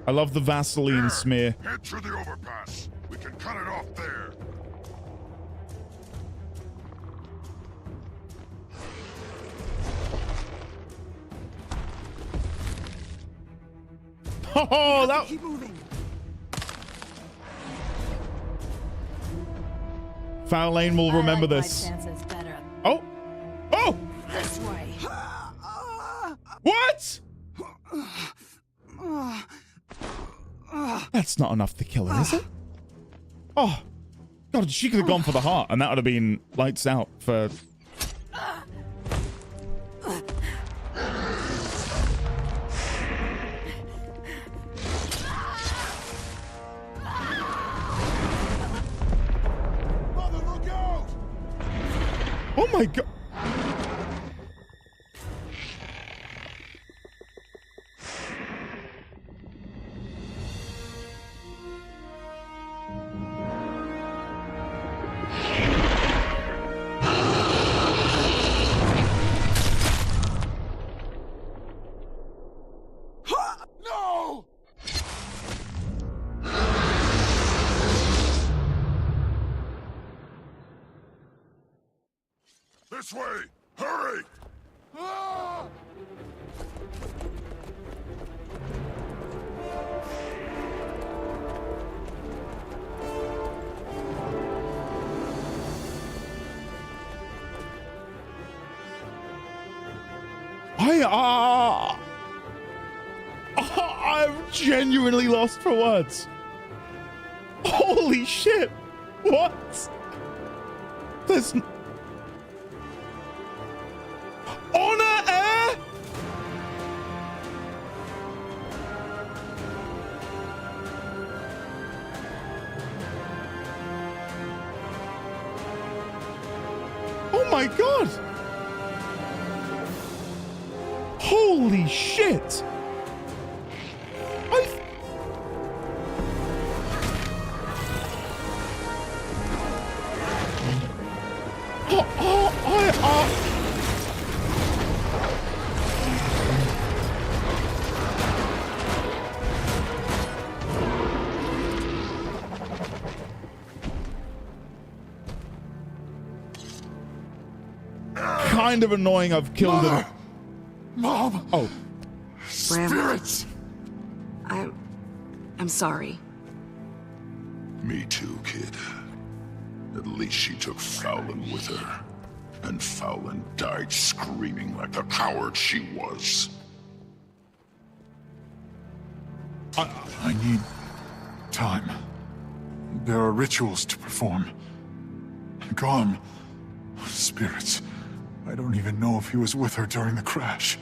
I love the Vaseline smear. Head through the overpass. We can cut it off there. Oh, that... Keep moving. Foul Lane will remember this. Oh! Oh! This way. What? That's not enough to kill her, is it? Oh, God, she could have gone for the heart, and that would have been lights out for... Mother, look out! Oh my God. No! This way! Hurry! Ah! I'm genuinely lost for words. Holy shit! What? There's... Honor air? Oh my God! Holy shit! Kind of annoying I've killed him. Mom! Oh. Spirits! I'm sorry. Me too, kid. At least she took Fowlin with her. And Fowlin died screaming like the coward she was. I need time. There are rituals to perform. Gone. Spirits. I don't even know if he was with her during the crash.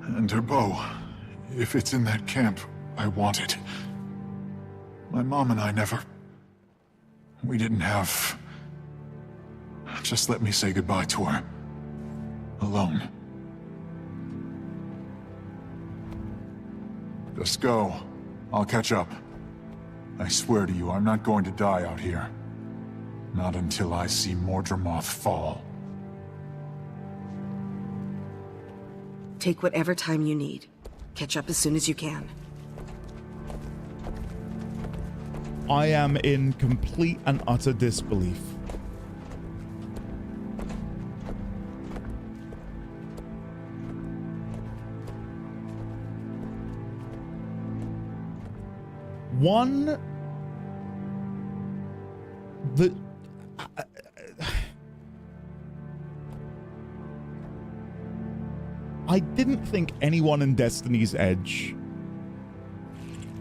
And her bow. If it's in that camp, I want it. My mom and I never... We didn't have... Just let me say goodbye to her. Alone. Just go. I'll catch up. I swear to you, I'm not going to die out here. Not until I see Mordramoth fall. Take whatever time you need. Catch up as soon as you can. I am in complete and utter disbelief. One... I didn't think anyone in Destiny's Edge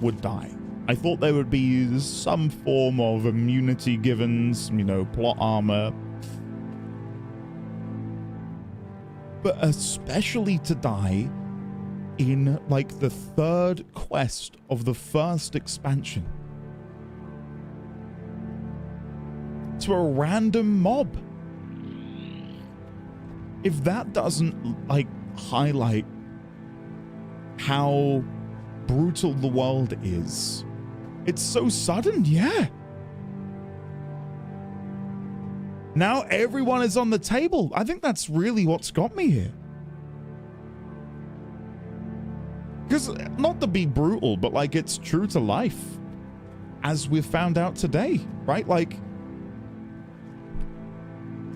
would die. I thought there would be some form of immunity given, you know, plot armor. But especially to die in, like, the third quest of the first expansion. To a random mob. If that doesn't, like, highlight how brutal the world is. It's so sudden, yeah. Now everyone is on the table. I think that's really what's got me here. Because, not to be brutal, but like, it's true to life. As we've found out today, right? Like,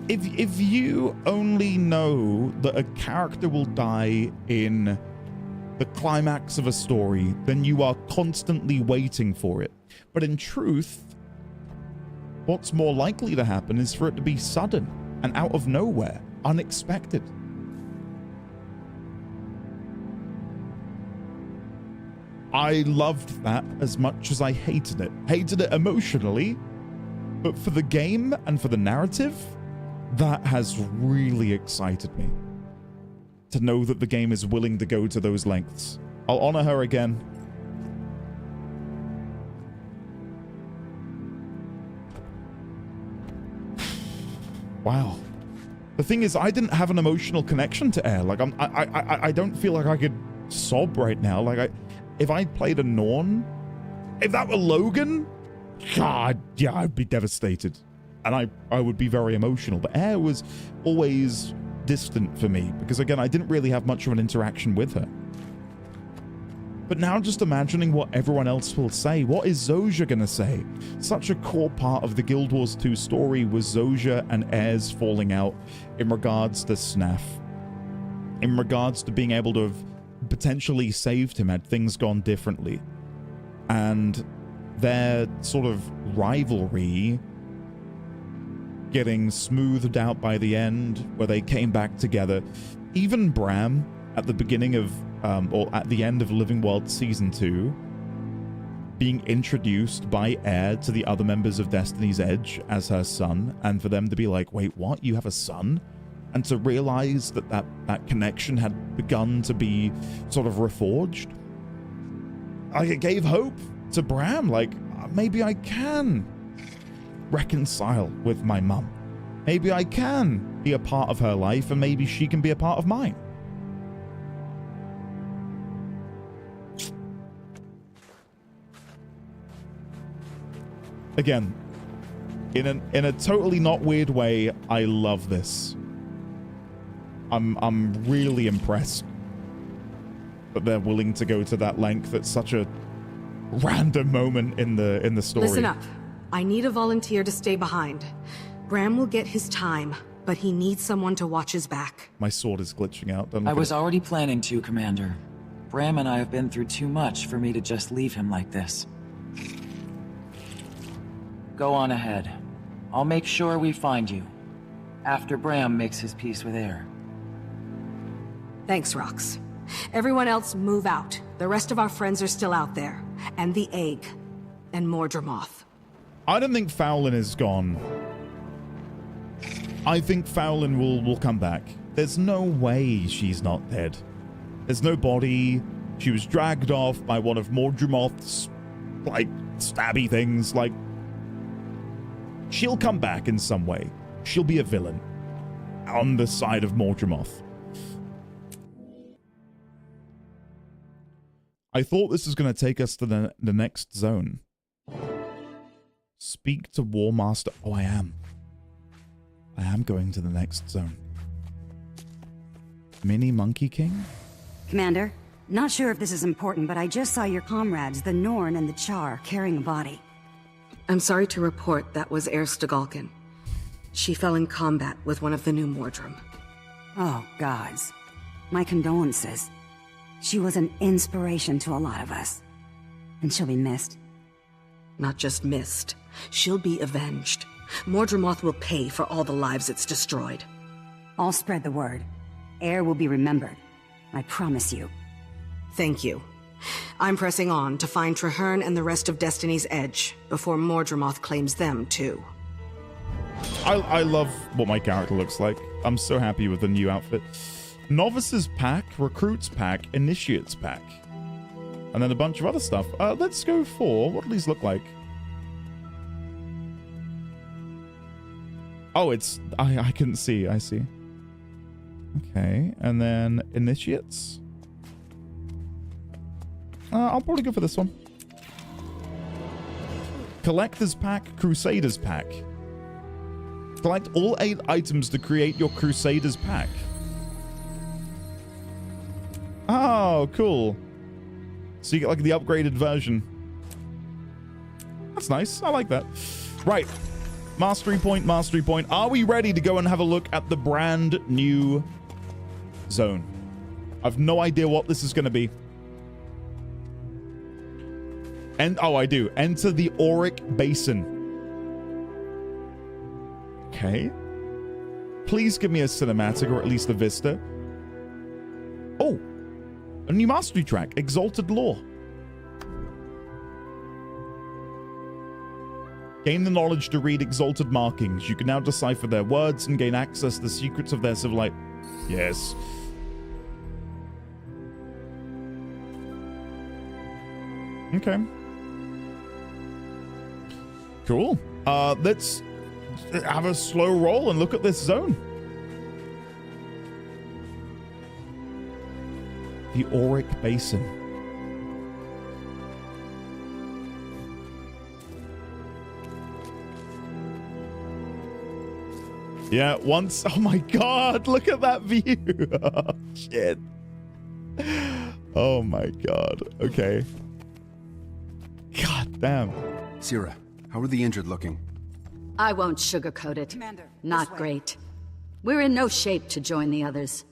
if you only know that a character will die in the climax of a story, then you are constantly waiting for it. But in truth, what's more likely to happen is for it to be sudden and out of nowhere, unexpected. I loved that as much as I hated it. Hated it emotionally, but for the game and for the narrative, that has really excited me. To know that the game is willing to go to those lengths. I'll honor her again. Wow. The thing is, I didn't have an emotional connection to Air. Like, I don't feel like I could sob right now. Like, if I played a Norn, if that were Logan, God, yeah, I'd be devastated. And I would be very emotional. But Air was always distant for me because, again, I didn't really have much of an interaction with her. But now just imagining what everyone else will say. What is Zojja gonna say? Such a core part of the Guild Wars 2 story was Zojja and Air's falling out in regards to Snaff. In regards to being able to have potentially saved him had things gone differently. And their sort of rivalry getting smoothed out by the end, where they came back together. Even Bram, at the beginning of, or at the end of Living World Season 2, being introduced by Air to the other members of Destiny's Edge as her son, and for them to be like, wait, what? You have a son? And to realize that that connection had begun to be sort of reforged. Like, it gave hope to Bram, like, maybe I can reconcile with my mum. Maybe I can be a part of her life, and maybe she can be a part of mine. Again, in a totally not weird way, I love this. I'm really impressed that they're willing to go to that length at such a random moment in the story. Listen up. I need a volunteer to stay behind. Bram will get his time, but he needs someone to watch his back. My sword is glitching out. I was already planning to, Commander. Bram and I have been through too much for me to just leave him like this. Go on ahead. I'll make sure we find you. After Bram makes his peace with Air. Thanks, Rox. Everyone else move out. The rest of our friends are still out there. And the egg. And Mordramoth. I don't think Fowlin is gone. I think Fowlin will come back. There's no way she's not dead. There's no body. She was dragged off by one of Mordramoth's, like, stabby things. Like, she'll come back in some way. She'll be a villain on the side of Mordramoth. I thought this was going to take us to the next zone. Speak to War Master. Oh, I am. I am going to the next zone. Mini Monkey King? Commander, not sure if this is important, but I just saw your comrades, the Norn and the Char, carrying a body. I'm sorry to report that was Erstagolkin. She fell in combat with one of the new Mordrum. Oh, gods. My condolences. She was an inspiration to a lot of us. And she'll be missed. Not just missed. She'll be avenged. Mordramoth will pay for all the lives it's destroyed. I'll spread the word. Air will be remembered. I promise you. Thank you. I'm pressing on to find Traherne and the rest of Destiny's Edge before Mordramoth claims them too. I love what my character looks like. I'm so happy with the new outfit. Novices pack, Recruits pack, Initiates pack. And then a bunch of other stuff. Let's go for... What do these look like? Oh, it's... I couldn't see. I see. Okay. And then Initiates. I'll probably go for this one. Collector's pack, Crusaders pack. Collect all 8 items to create your Crusaders pack. Oh, cool. So you get like the upgraded version. That's nice. I like that. Right. Mastery point, mastery point. Are we ready to go and have a look at the brand new zone? I've no idea what this is going to be. And oh, I do. Enter the Auric Basin. Okay. Please give me a cinematic or at least a vista. Oh. A new mastery track, Exalted Lore. Gain the knowledge to read exalted markings. You can now decipher their words and gain access to the secrets of their civilization. Yes. Okay. Cool. Let's have a slow roll and look at this zone. The Auric Basin. Yeah, once... Oh my god, look at that view. Oh, shit. Oh my god. Okay. God damn. Sierra, how are the injured looking? I won't sugarcoat it. Commander, Not great. We're in no shape to join the others.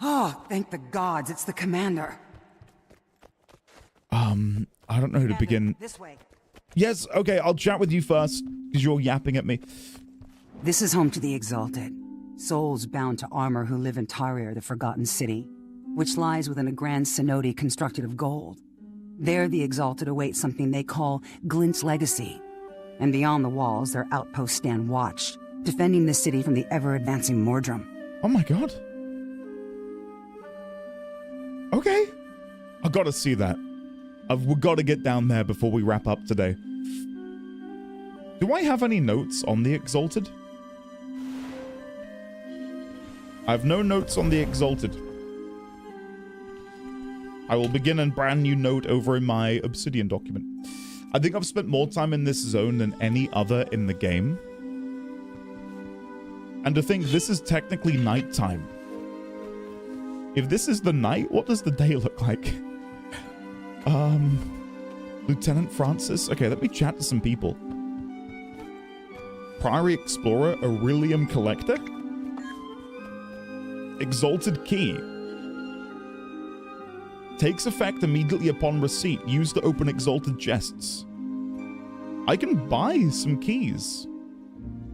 Oh, thank the gods, it's the commander. I don't know who to begin. This way. Yes, okay, I'll chat with you first, because you're yapping at me. This is home to the Exalted. Souls bound to armor who live in Tarir, the Forgotten City, which lies within a grand cenote constructed of gold. There, the Exalted await something they call Glint's legacy. And beyond the walls, their outposts stand watch, defending the city from the ever-advancing Mordrum. Oh my god. Okay. I gotta see that. We've got to get down there before we wrap up today. Do I have any notes on the Exalted? I have no notes on the Exalted. I will begin a brand new note over in my Obsidian document. I think I've spent more time in this zone than any other in the game. And to think this is technically nighttime. If this is the night, what does the day look like? Lieutenant Francis? Okay, let me chat to some people. Priory Explorer, Aurelium Collector? Exalted Key. Takes effect immediately upon receipt. Used to open exalted chests. I can buy some keys.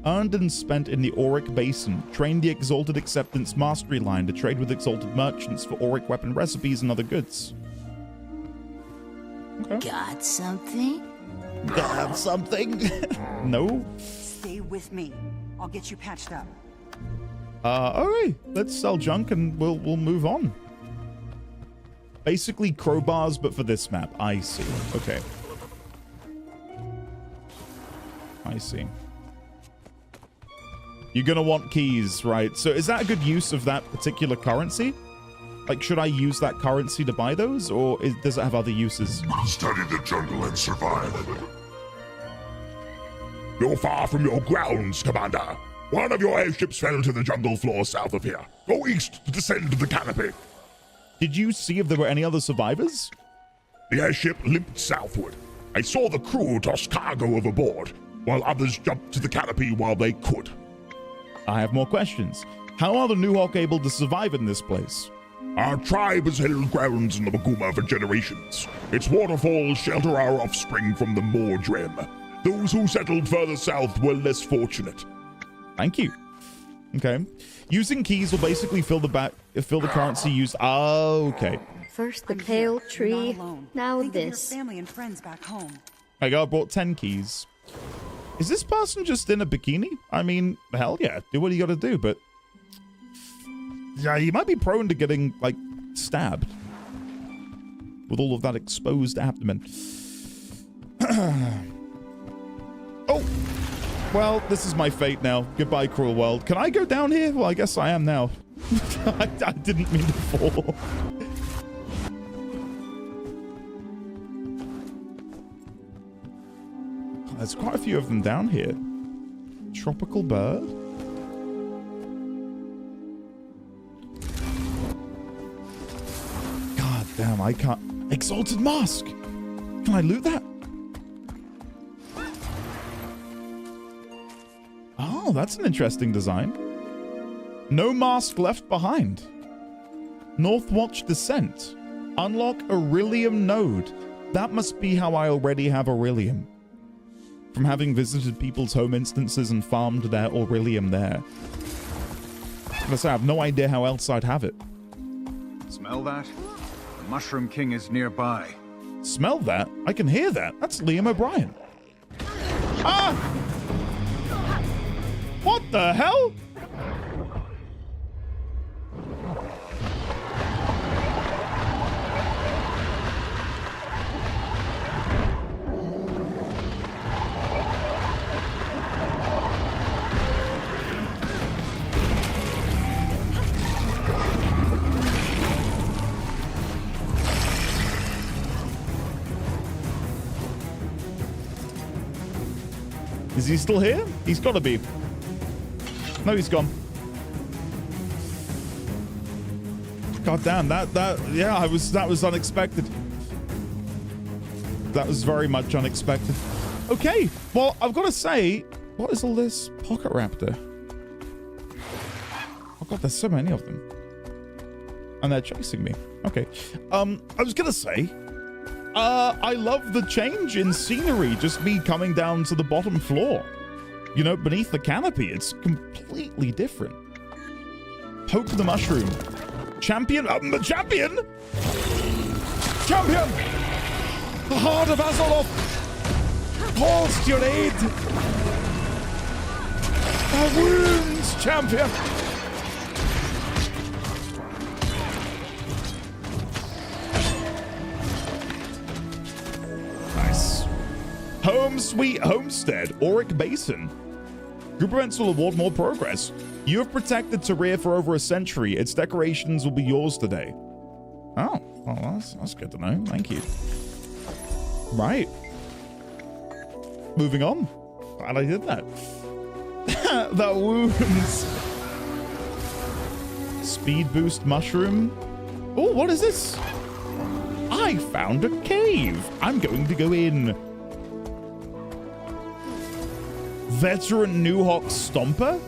Earned and spent in the Auric Basin. Trained the Exalted Acceptance Mastery line to trade with exalted merchants for Auric weapon recipes and other goods. Okay. Got something? Got something? No? Stay with me. I'll get you patched up. Alright. Let's sell junk and we'll move on. Basically crowbars, but for this map. I see. Okay. I see. You're gonna want keys, right? So is that a good use of that particular currency? Like, should I use that currency to buy those, or does it have other uses? Study the jungle and survive. You're far from your grounds, Commander. One of your airships fell to the jungle floor south of here. Go east to descend to the canopy. Did you see if there were any other survivors? The airship limped southward. I saw the crew toss cargo overboard, while others jumped to the canopy while they could. I have more questions. How are the Nuhawk able to survive in this place? Our tribe has held grounds in the Maguma for generations. Its waterfalls shelter our offspring from the Mordrim. Those who settled further south were less fortunate. Thank you. Okay. Using keys will basically fill the currency used. Okay. First the pale tree, now this. Family and friends back home. I brought 10 keys. Is this person just in a bikini? I mean, hell yeah. Do what you gotta do, but... yeah, he might be prone to getting, like, stabbed. With all of that exposed abdomen. Oh! Well, this is my fate now. Goodbye, cruel world. Can I go down here? Well, I guess I am now. I didn't mean to fall. There's quite a few of them down here. Tropical bird? God damn, I can't... Exalted mask! Can I loot that? Oh, that's an interesting design. No mask left behind. Northwatch Descent. Unlock Aurelium node. That must be how I already have Aurelium. From having visited people's home instances and farmed their Aurelium there. I have no idea how else I'd have it. Smell that? The Mushroom King is nearby. Smell that? I can hear that. That's Liam O'Brien. Ah! What the hell? Is he still here? He's got to be. No, he's gone. God damn, that was unexpected. That was very much unexpected. Okay, well, I've got to say, what is all this? Pocket Raptor. Oh god, there's so many of them. And they're chasing me. Okay. I was gonna say, I love the change in scenery, just me coming down to the bottom floor. You know, beneath the canopy, it's completely different. Poke the mushroom. Champion, the champion! Champion! The heart of Azeroth calls to your aid! Our wounds, champion! Nice. Home Sweet Homestead, Auric Basin. Group events will award more progress. You have protected Tyria for over a century. Its decorations will be yours today. Oh, well, that's good to know. Thank you. Right. Moving on. Glad I did that. The wounds. Speed boost mushroom. Oh, what is this? I found a cave. I'm going to go in. Veteran Nuhawk Stomper?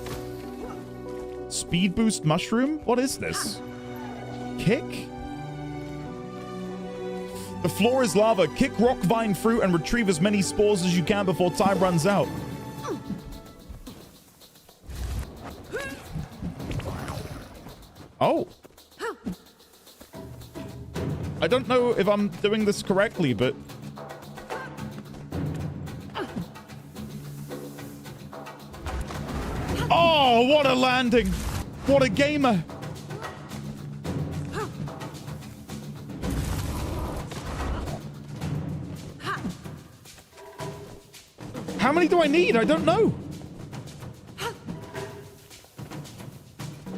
Speed boost mushroom? What is this? Kick? The floor is lava. Kick rock vine fruit and retrieve as many spores as you can before time runs out. Oh. I don't know if I'm doing this correctly, but... Oh, what a landing! What a gamer! How many do I need? I don't know.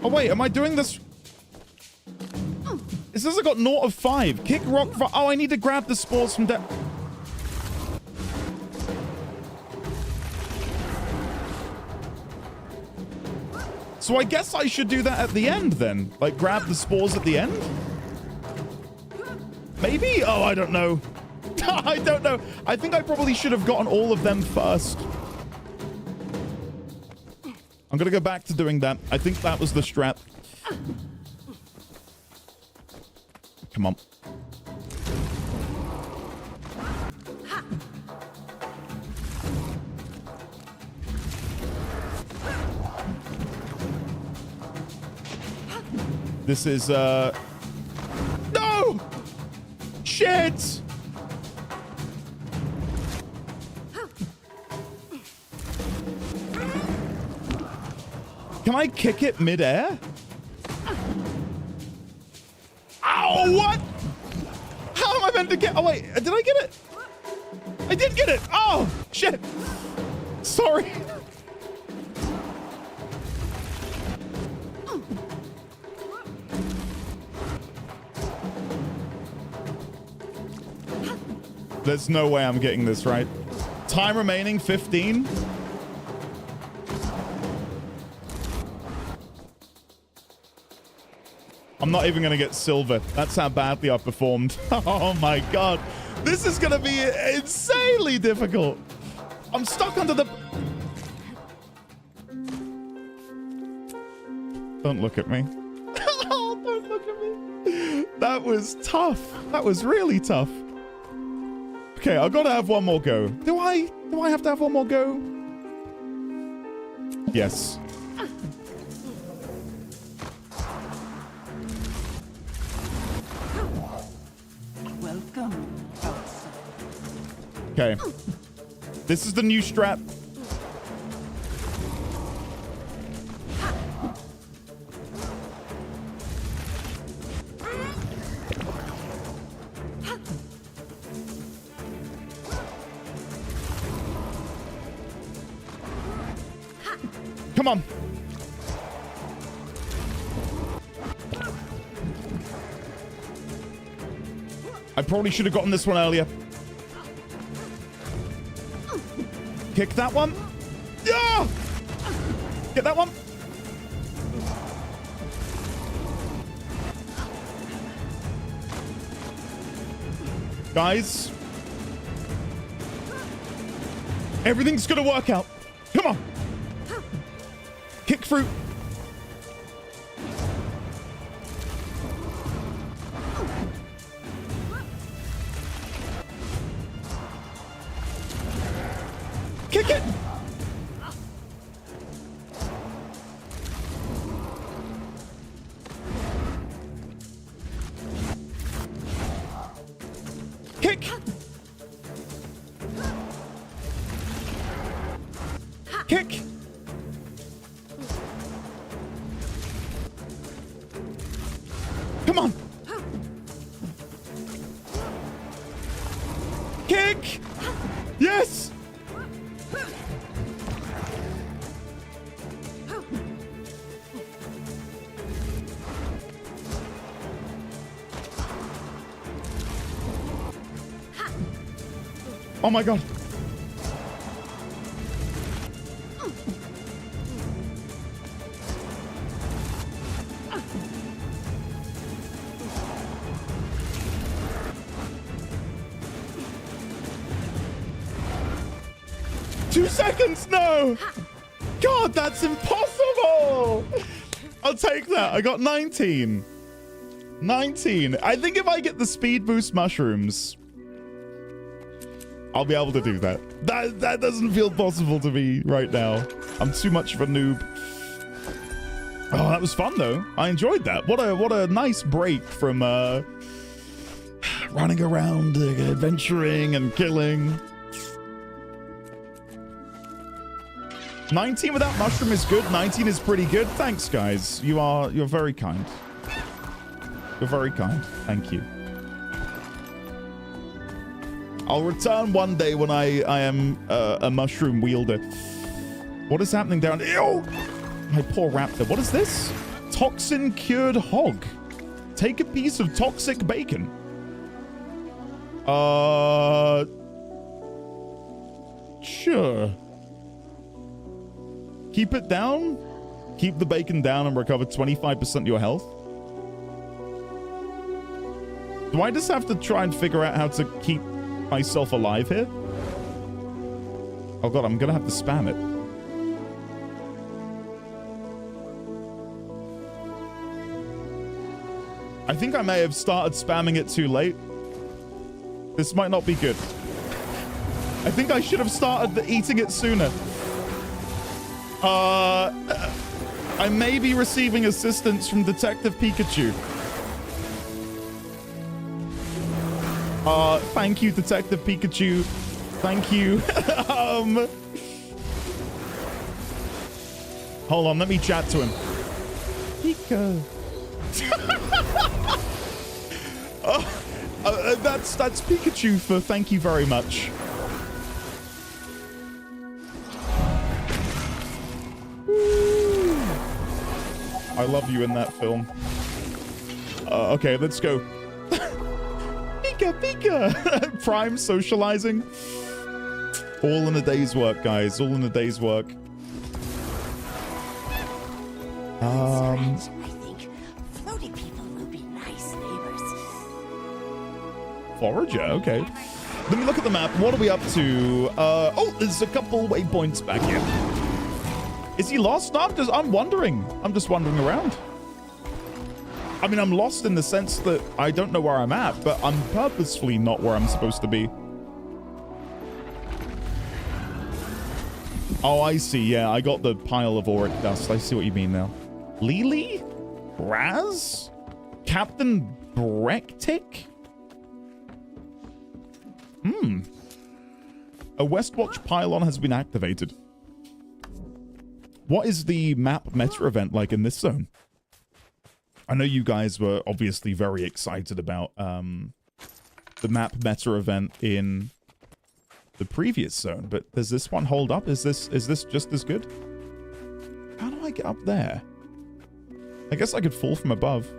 Oh, wait. Am I doing this? It says I got 0 of 5. Kick rock. Oh, I need to grab the spores from down. So I guess I should do that at the end then. Like grab the spores at the end? Maybe? Oh, I don't know. I don't know. I think I probably should have gotten all of them first. I'm going to go back to doing that. I think that was the strat. Come on. This is, no! Shit! Can I kick it mid-air? Ow, what? How am I meant to get... Oh, wait. Did I get it? I did get it. Oh, shit. Sorry. There's no way I'm getting this right. Time remaining, 15. I'm not even going to get silver. That's how badly I performed. Oh my god. This is going to be insanely difficult. I'm stuck under the... Don't look at me. Oh, don't look at me. That was tough. That was really tough. Okay, I've got to have one more go. Do I have to have one more go? Yes. Welcome. Okay. This is the new strat. Come on. I probably should have gotten this one earlier. Kick that one. Yeah! Get that one. Guys. Everything's gonna work out. Come on. Kick fruit. Kick it. Kick. Kick. Come on. Kick. Yes. Oh my god. No! God, that's impossible! I'll take that. I got 19. 19. I think if I get the speed boost mushrooms, I'll be able to do that. That doesn't feel possible to me right now. I'm too much of a noob. Oh, that was fun though. I enjoyed that. What a nice break from running around, adventuring and killing. 19 without mushroom is good. 19 is pretty good. Thanks, guys. You're very kind. You're very kind. Thank you. I'll return one day when I am a mushroom wielder. What is happening down? Ew! My poor raptor. What is this? Toxin cured hog. Take a piece of toxic bacon. Sure. Keep it down. Keep the bacon down and recover 25% of your health. Do I just have to try and figure out how to keep myself alive here? Oh god, I'm gonna have to spam it. I think I may have started spamming it too late. This might not be good. I think I should have started eating it sooner. I may be receiving assistance from Detective Pikachu. Thank you, Detective Pikachu. Thank you. Hold on, let me chat to him. Pika. That's Pikachu for thank you very much. Woo. I love you in that film. Okay, let's go. Pika, Pika! Prime socializing. All in a day's work, guys. All in a day's work. I think floaty people will be nice neighbors. Forager, okay. Let me look at the map. What are we up to? Oh, there's a couple waypoints back here. Is he lost? No, I'm wondering. I'm just wandering around. I mean, I'm lost in the sense that I don't know where I'm at, but I'm purposefully not where I'm supposed to be. Oh, I see. Yeah, I got the pile of auric dust. I see what you mean now. Lily? Raz? Captain Brektik? A Westwatch pylon has been activated. What is the map meta event like in this zone? I know you guys were obviously very excited about the map meta event in the previous zone, but does this one hold up? Is this just as good? How do I get up there? I guess I could fall from above.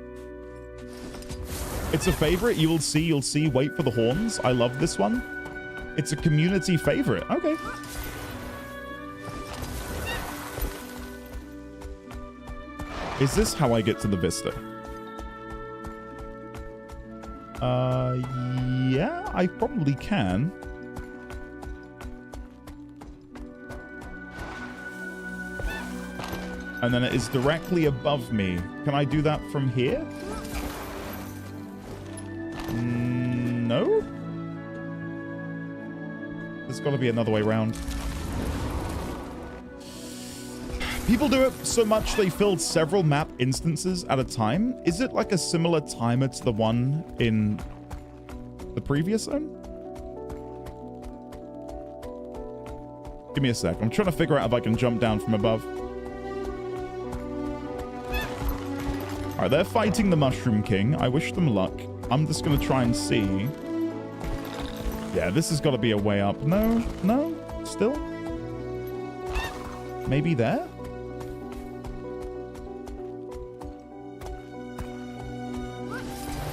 It's a favorite. You'll see. Wait for the horns. I love this one. It's a community favorite. Okay. Is this how I get to the Vista? Yeah, I probably can. And then it is directly above me. Can I do that from here? No? There's got to be another way around. People do it so much they filled several map instances at a time. Is it like a similar timer to the one in the previous zone? Give me a sec. I'm trying to figure out if I can jump down from above. All right, they're fighting the Mushroom King. I wish them luck. I'm just going to try and see. Yeah, this has got to be a way up. No, still? Maybe there?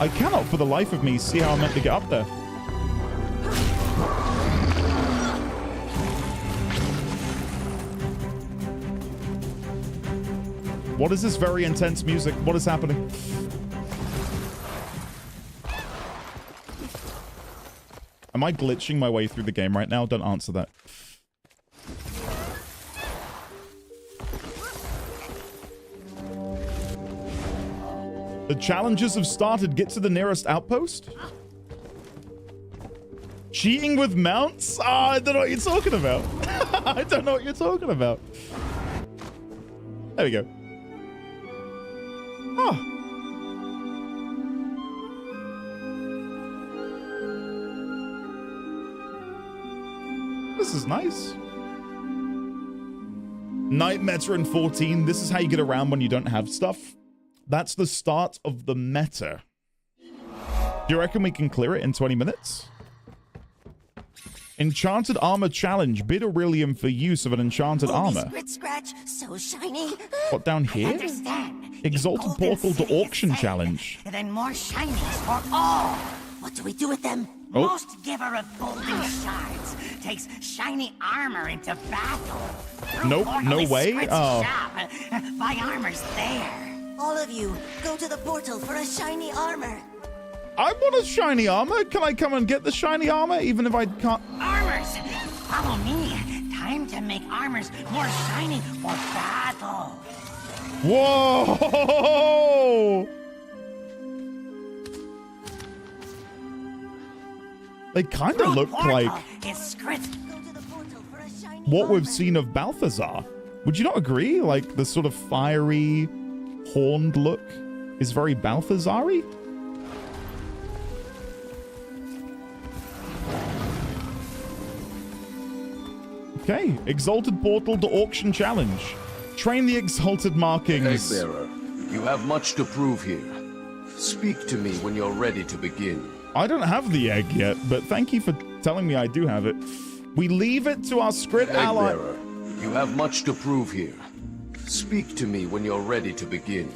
I cannot for the life of me see how I'm meant to get up there. What is this very intense music? What is happening? Am I glitching my way through the game right now? Don't answer that. The challenges have started. Get to the nearest outpost. Cheating with mounts? I don't know what you're talking about. I don't know what you're talking about. There we go. Oh. This is nice. Night meta in 14. This is how you get around when you don't have stuff. That's the start of the meta. Do you reckon we can clear it in 20 minutes? Enchanted armor challenge. Bid Aurelium for use of an enchanted armor. Scratch, so shiny. What, down I here? understand. Exalted Golden portal to City auction is safe. challenge. And then more shinies for all. What do we do with them? Oh. Most giver of golden shards takes shiny armor into battle. Through Nope, portal no is way. Squid's Oh. shop. Buy armors there. All of you, go to the portal for a shiny armor. I want a shiny armor. Can I come and get the shiny armor even if I can't? Armors! Follow me. Time to make armors more shiny for battle. Whoa! They kind of look like what we've seen of Balthazar. Would you not agree? Like the sort of fiery, horned look is very Balthazar-y. Okay, Exalted Portal to Auction Challenge. Train the Exalted markings. Eggbearer, you have much to prove here. Speak to me when you're ready to begin. I don't have the egg yet, but thank you for telling me I do have it. We leave it to our Skrit ally. Eggbearer, you have much to prove here. Speak to me when you're ready to begin.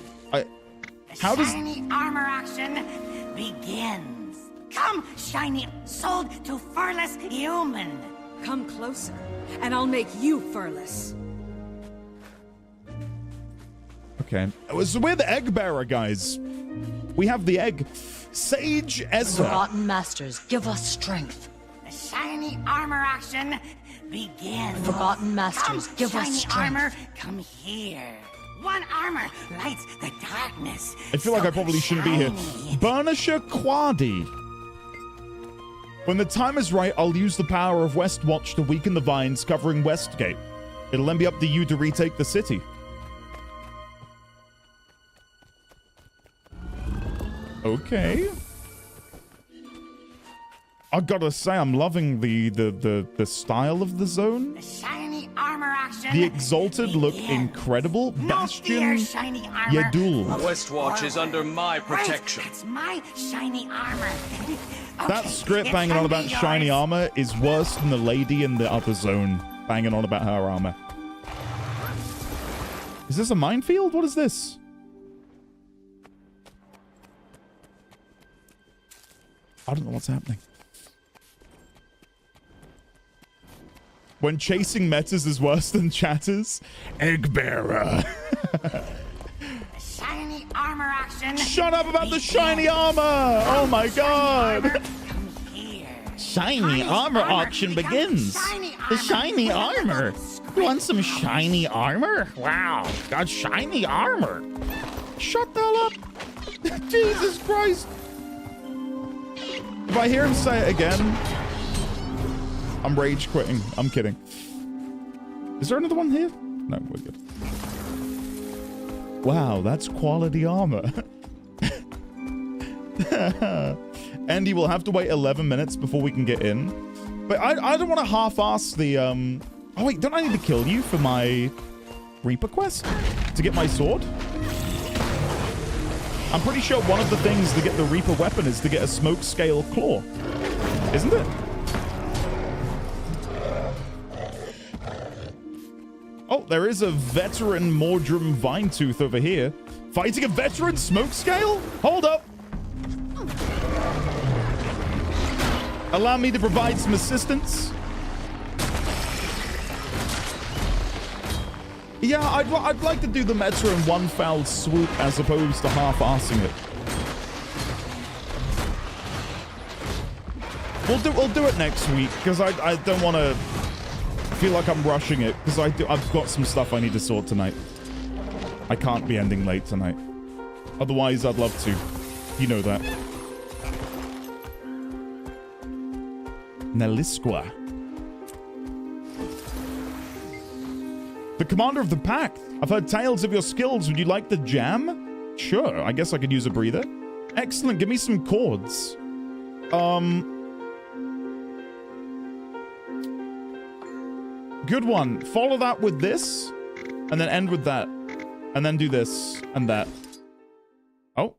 How does shiny armor action begins? Come, shiny, sold to furless human. Come closer, and I'll make you furless. Okay, so we're the egg bearer, guys. We have the egg. Sage Ezra. Forgotten Masters, give us strength. The shiny armor action begins. Forgotten Masters, give us shiny strength. armor, come here. One armor lights the darkness. I feel like I probably shouldn't be here. Burnisher Quadi. When the time is right, I'll use the power of Westwatch to weaken the vines covering Westgate. It'll then be up to you to retake the city. Okay. I gotta say, I'm loving the style of the zone. The shiny armor action. The Exalted look incredible. Bastion shiny armor. Yadul. Westwatch is under my protection. Right, that's my shiny armor. That script banging on about shiny armor is worse than the lady in the other zone banging on about her armor. Is this a minefield? What is this? I don't know what's happening. When chasing metas is worse than chatters, egg bearer. Shiny armor action. Shut up about the shiny armor! Oh my god! Shiny armor auction begins. The shiny armor. You want some shiny armor? Wow, got shiny armor. Shut the hell up! Jesus Christ! If I hear him say it again, I'm rage quitting. I'm kidding. Is there another one here? No, we're good. Wow, that's quality armor. Andy will have to wait 11 minutes before we can get in. But I don't want to half-ass the... Oh, wait, don't I need to kill you for my Reaper quest? To get my sword? I'm pretty sure one of the things to get the Reaper weapon is to get a smoke scale claw. Isn't it? Oh, there is a veteran Mordrum Vinetooth over here. Fighting a veteran smoke scale? Hold up. Allow me to provide some assistance. Yeah, I'd like to do the meta in one foul swoop as opposed to half-assing it. We'll do it next week because I don't want to feel like I'm rushing it because I've got some stuff I need to sort tonight. I can't be ending late tonight. Otherwise, I'd love to. You know that. Nelisqua. The commander of the pack. I've heard tales of your skills. Would you like the jam? Sure. I guess I could use a breather. Excellent. Give me some chords. Good one. Follow that with this, and then end with that, and then do this and that. Oh.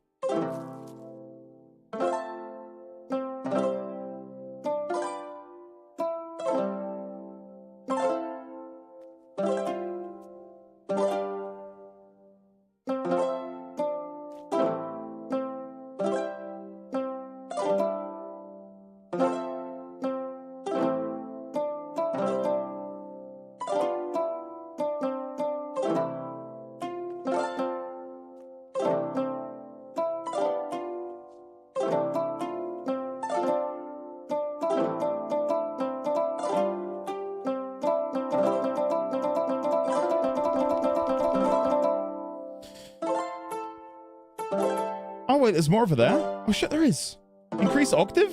Oh wait, there's more over there? Oh shit, there is. Increase octave?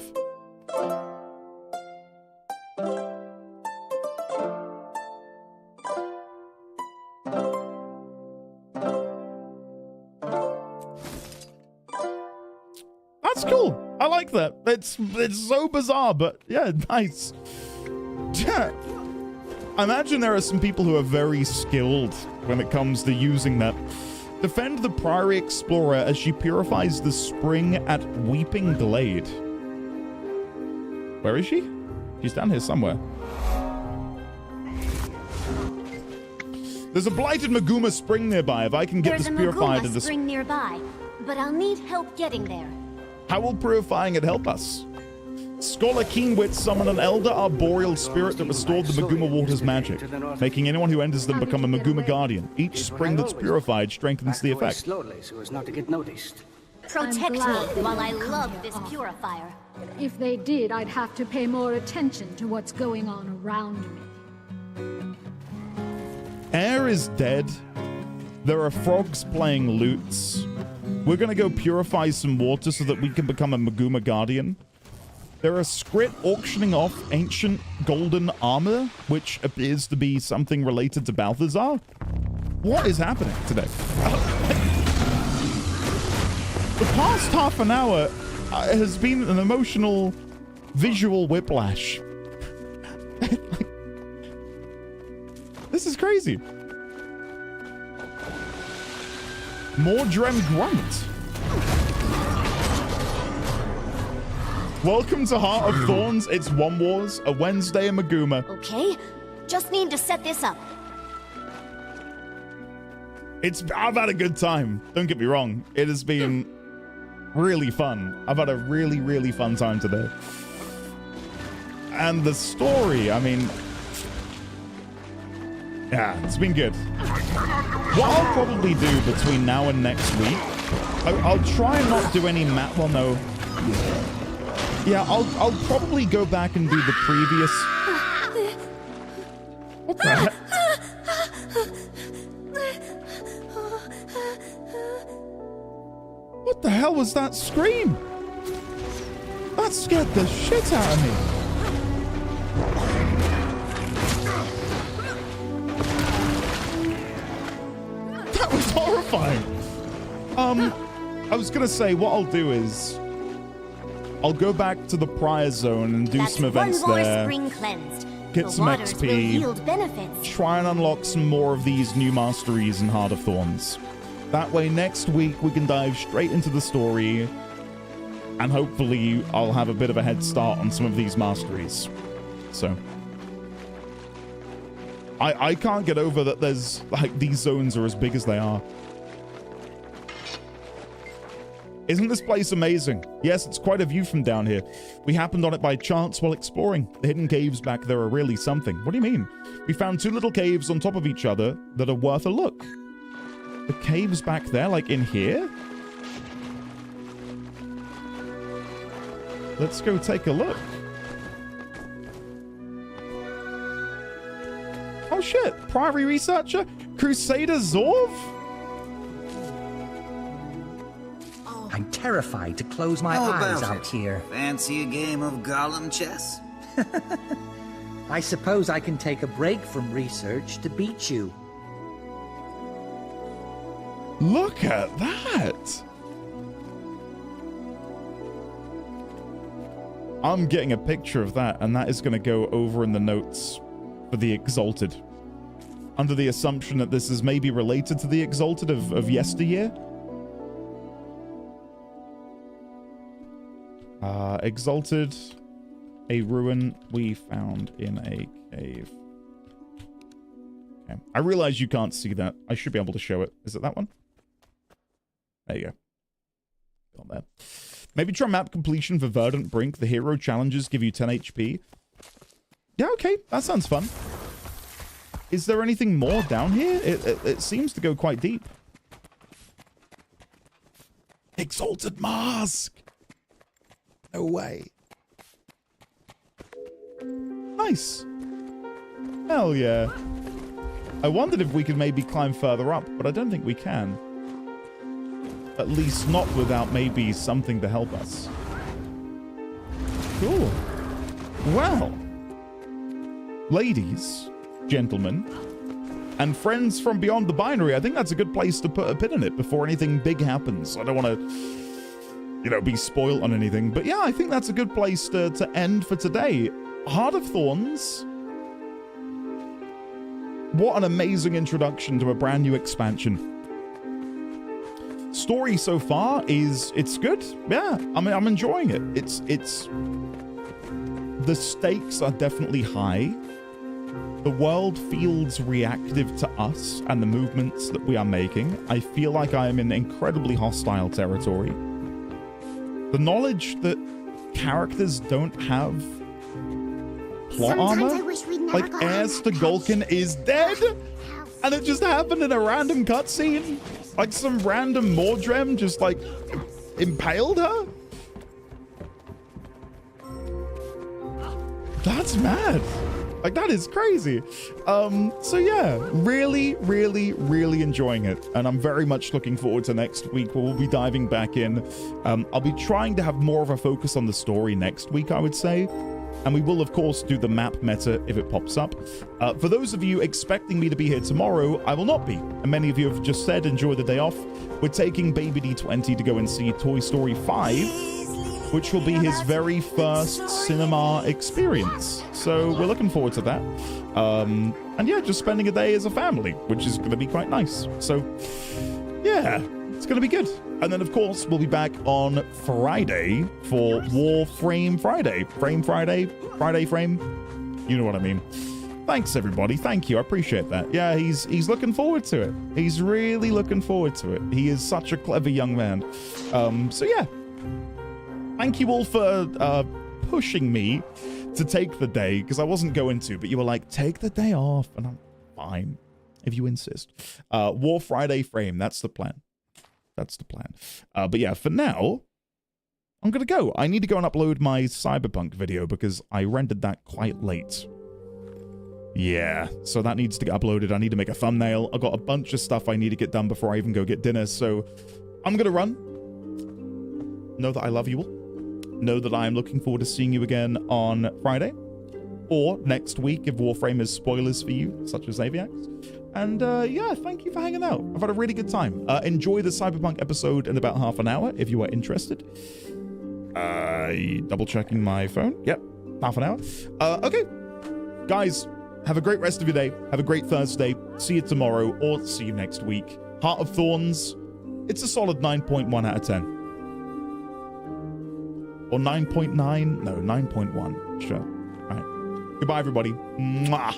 That's cool. I like that. It's so bizarre, but yeah, nice. Yeah. I imagine there are some people who are very skilled when it comes to using that. Defend the Priory Explorer as she purifies the spring at Weeping Glade. Where is she? She's down here somewhere. There's a blighted Maguma spring nearby. If I can get this purified There's a Maguma spring nearby, but I'll need help getting there. How will purifying it help us? Scholar Keenwit summoned an elder arboreal spirit that restored the Maguma water's magic, making anyone who enters them become a Maguma guardian. Each spring that's purified strengthens the effect. Slowly, so as not to get noticed. Protect me while I love this purifier. If they did, I'd have to pay more attention to what's going on around me. Air is dead. There are frogs playing lutes. We're gonna go purify some water so that we can become a Maguma guardian. There are Skrit auctioning off ancient golden armor, which appears to be something related to Balthazar. What is happening today? The past half an hour has been an emotional visual whiplash. This is crazy. Mordrem Grunt. Welcome to Heart of Thorns. It's One Wars, a Wednesday in Maguma. Okay, just need to set this up. I've had a good time. Don't get me wrong. It has been really fun. I've had a really, really fun time today. And the story, I mean, yeah, it's been good. What I'll probably do between now and next week, I'll try and not do any map. Well, no. Yeah, I'll probably go back and do the previous. What the heck? What the hell was that scream? That scared the shit out of me. That was horrifying. I was gonna say what I'll do is I'll go back to the Prior Zone and do some events there. Spring cleansed. Get some XP. Try and unlock some more of these new masteries in Heart of Thorns. That way next week we can dive straight into the story and hopefully I'll have a bit of a head start on some of these masteries. So I can't get over that there's like these zones are as big as they are. Isn't this place amazing? Yes, it's quite a view from down here. We happened on it by chance while exploring. The hidden caves back there are really something. What do you mean? We found two little caves on top of each other that are worth a look. The caves back there, like in here? Let's go take a look. Oh shit, Priory Researcher? Crusader Zorv? I'm terrified to close my eyes out here. Fancy a game of golem chess? I suppose I can take a break from research to beat you. Look at that! I'm getting a picture of that, and that is going to go over in the notes for the Exalted. Under the assumption that this is maybe related to the Exalted of yesteryear. Exalted A ruin we found in a cave. Okay. I realize you can't see that. I should be able to show it. Is it that one? There you go. Got there. Maybe try map completion for Verdant Brink. The hero challenges give you 10 HP. Yeah, okay. That sounds fun. Is there anything more down here? It seems to go quite deep. Exalted Mask! No way. Nice. Hell yeah. I wondered if we could maybe climb further up, but I don't think we can. At least not without maybe something to help us. Cool. Well. Ladies, gentlemen, and friends from beyond the binary, I think that's a good place to put a pin in it before anything big happens. I don't want to, be spoiled on anything. But yeah, I think that's a good place to end for today. Heart of Thorns. What an amazing introduction to a brand new expansion. Story so far it's good. Yeah, I mean, I'm enjoying it. It's the stakes are definitely high. The world feels reactive to us and the movements that we are making. I feel like I am in incredibly hostile territory. The knowledge that characters don't have plot armor, like Heirs to Gulkin is dead, and it just happened in a random cutscene. Like some random Mordrem just like impaled her. That's mad. Like, that is crazy. So yeah, really, really, really enjoying it. And I'm very much looking forward to next week where we'll be diving back in. I'll be trying to have more of a focus on the story next week, I would say. And we will, of course, do the map meta if it pops up. For those of you expecting me to be here tomorrow, I will not be. And many of you have just said, enjoy the day off. We're taking Baby D20 to go and see Toy Story 5, which will be his very first cinema experience. So we're looking forward to that. And yeah, just spending a day as a family, which is going to be quite nice. So yeah, it's going to be good. And then, of course, we'll be back on Friday for Warframe Friday. Frame Friday? Friday Frame? You know what I mean. Thanks, everybody. Thank you. I appreciate that. Yeah, he's looking forward to it. He's really looking forward to it. He is such a clever young man. So, yeah. Thank you all for pushing me to take the day, because I wasn't going to, but you were like, take the day off. And I'm fine, if you insist. War Friday Frame. That's the plan. That's the plan. But yeah, for now, I'm going to go. I need to go and upload my Cyberpunk video because I rendered that quite late. Yeah, so that needs to get uploaded. I need to make a thumbnail. I've got a bunch of stuff I need to get done before I even go get dinner. So I'm going to run. Know that I love you all. Know that I am looking forward to seeing you again on Friday. Or next week if Warframe has spoilers for you, such as Aviax. And yeah, thank you for hanging out. I've had a really good time. Enjoy the Cyberpunk episode in about half an hour if you are interested. Double checking my phone. Yep, half an hour. Okay, guys, have a great rest of your day. Have a great Thursday. See you tomorrow or see you next week. Heart of Thorns, it's a solid 9.1 out of 10. Or 9.9? No, 9.1. Sure. All right. Goodbye, everybody. Mwah.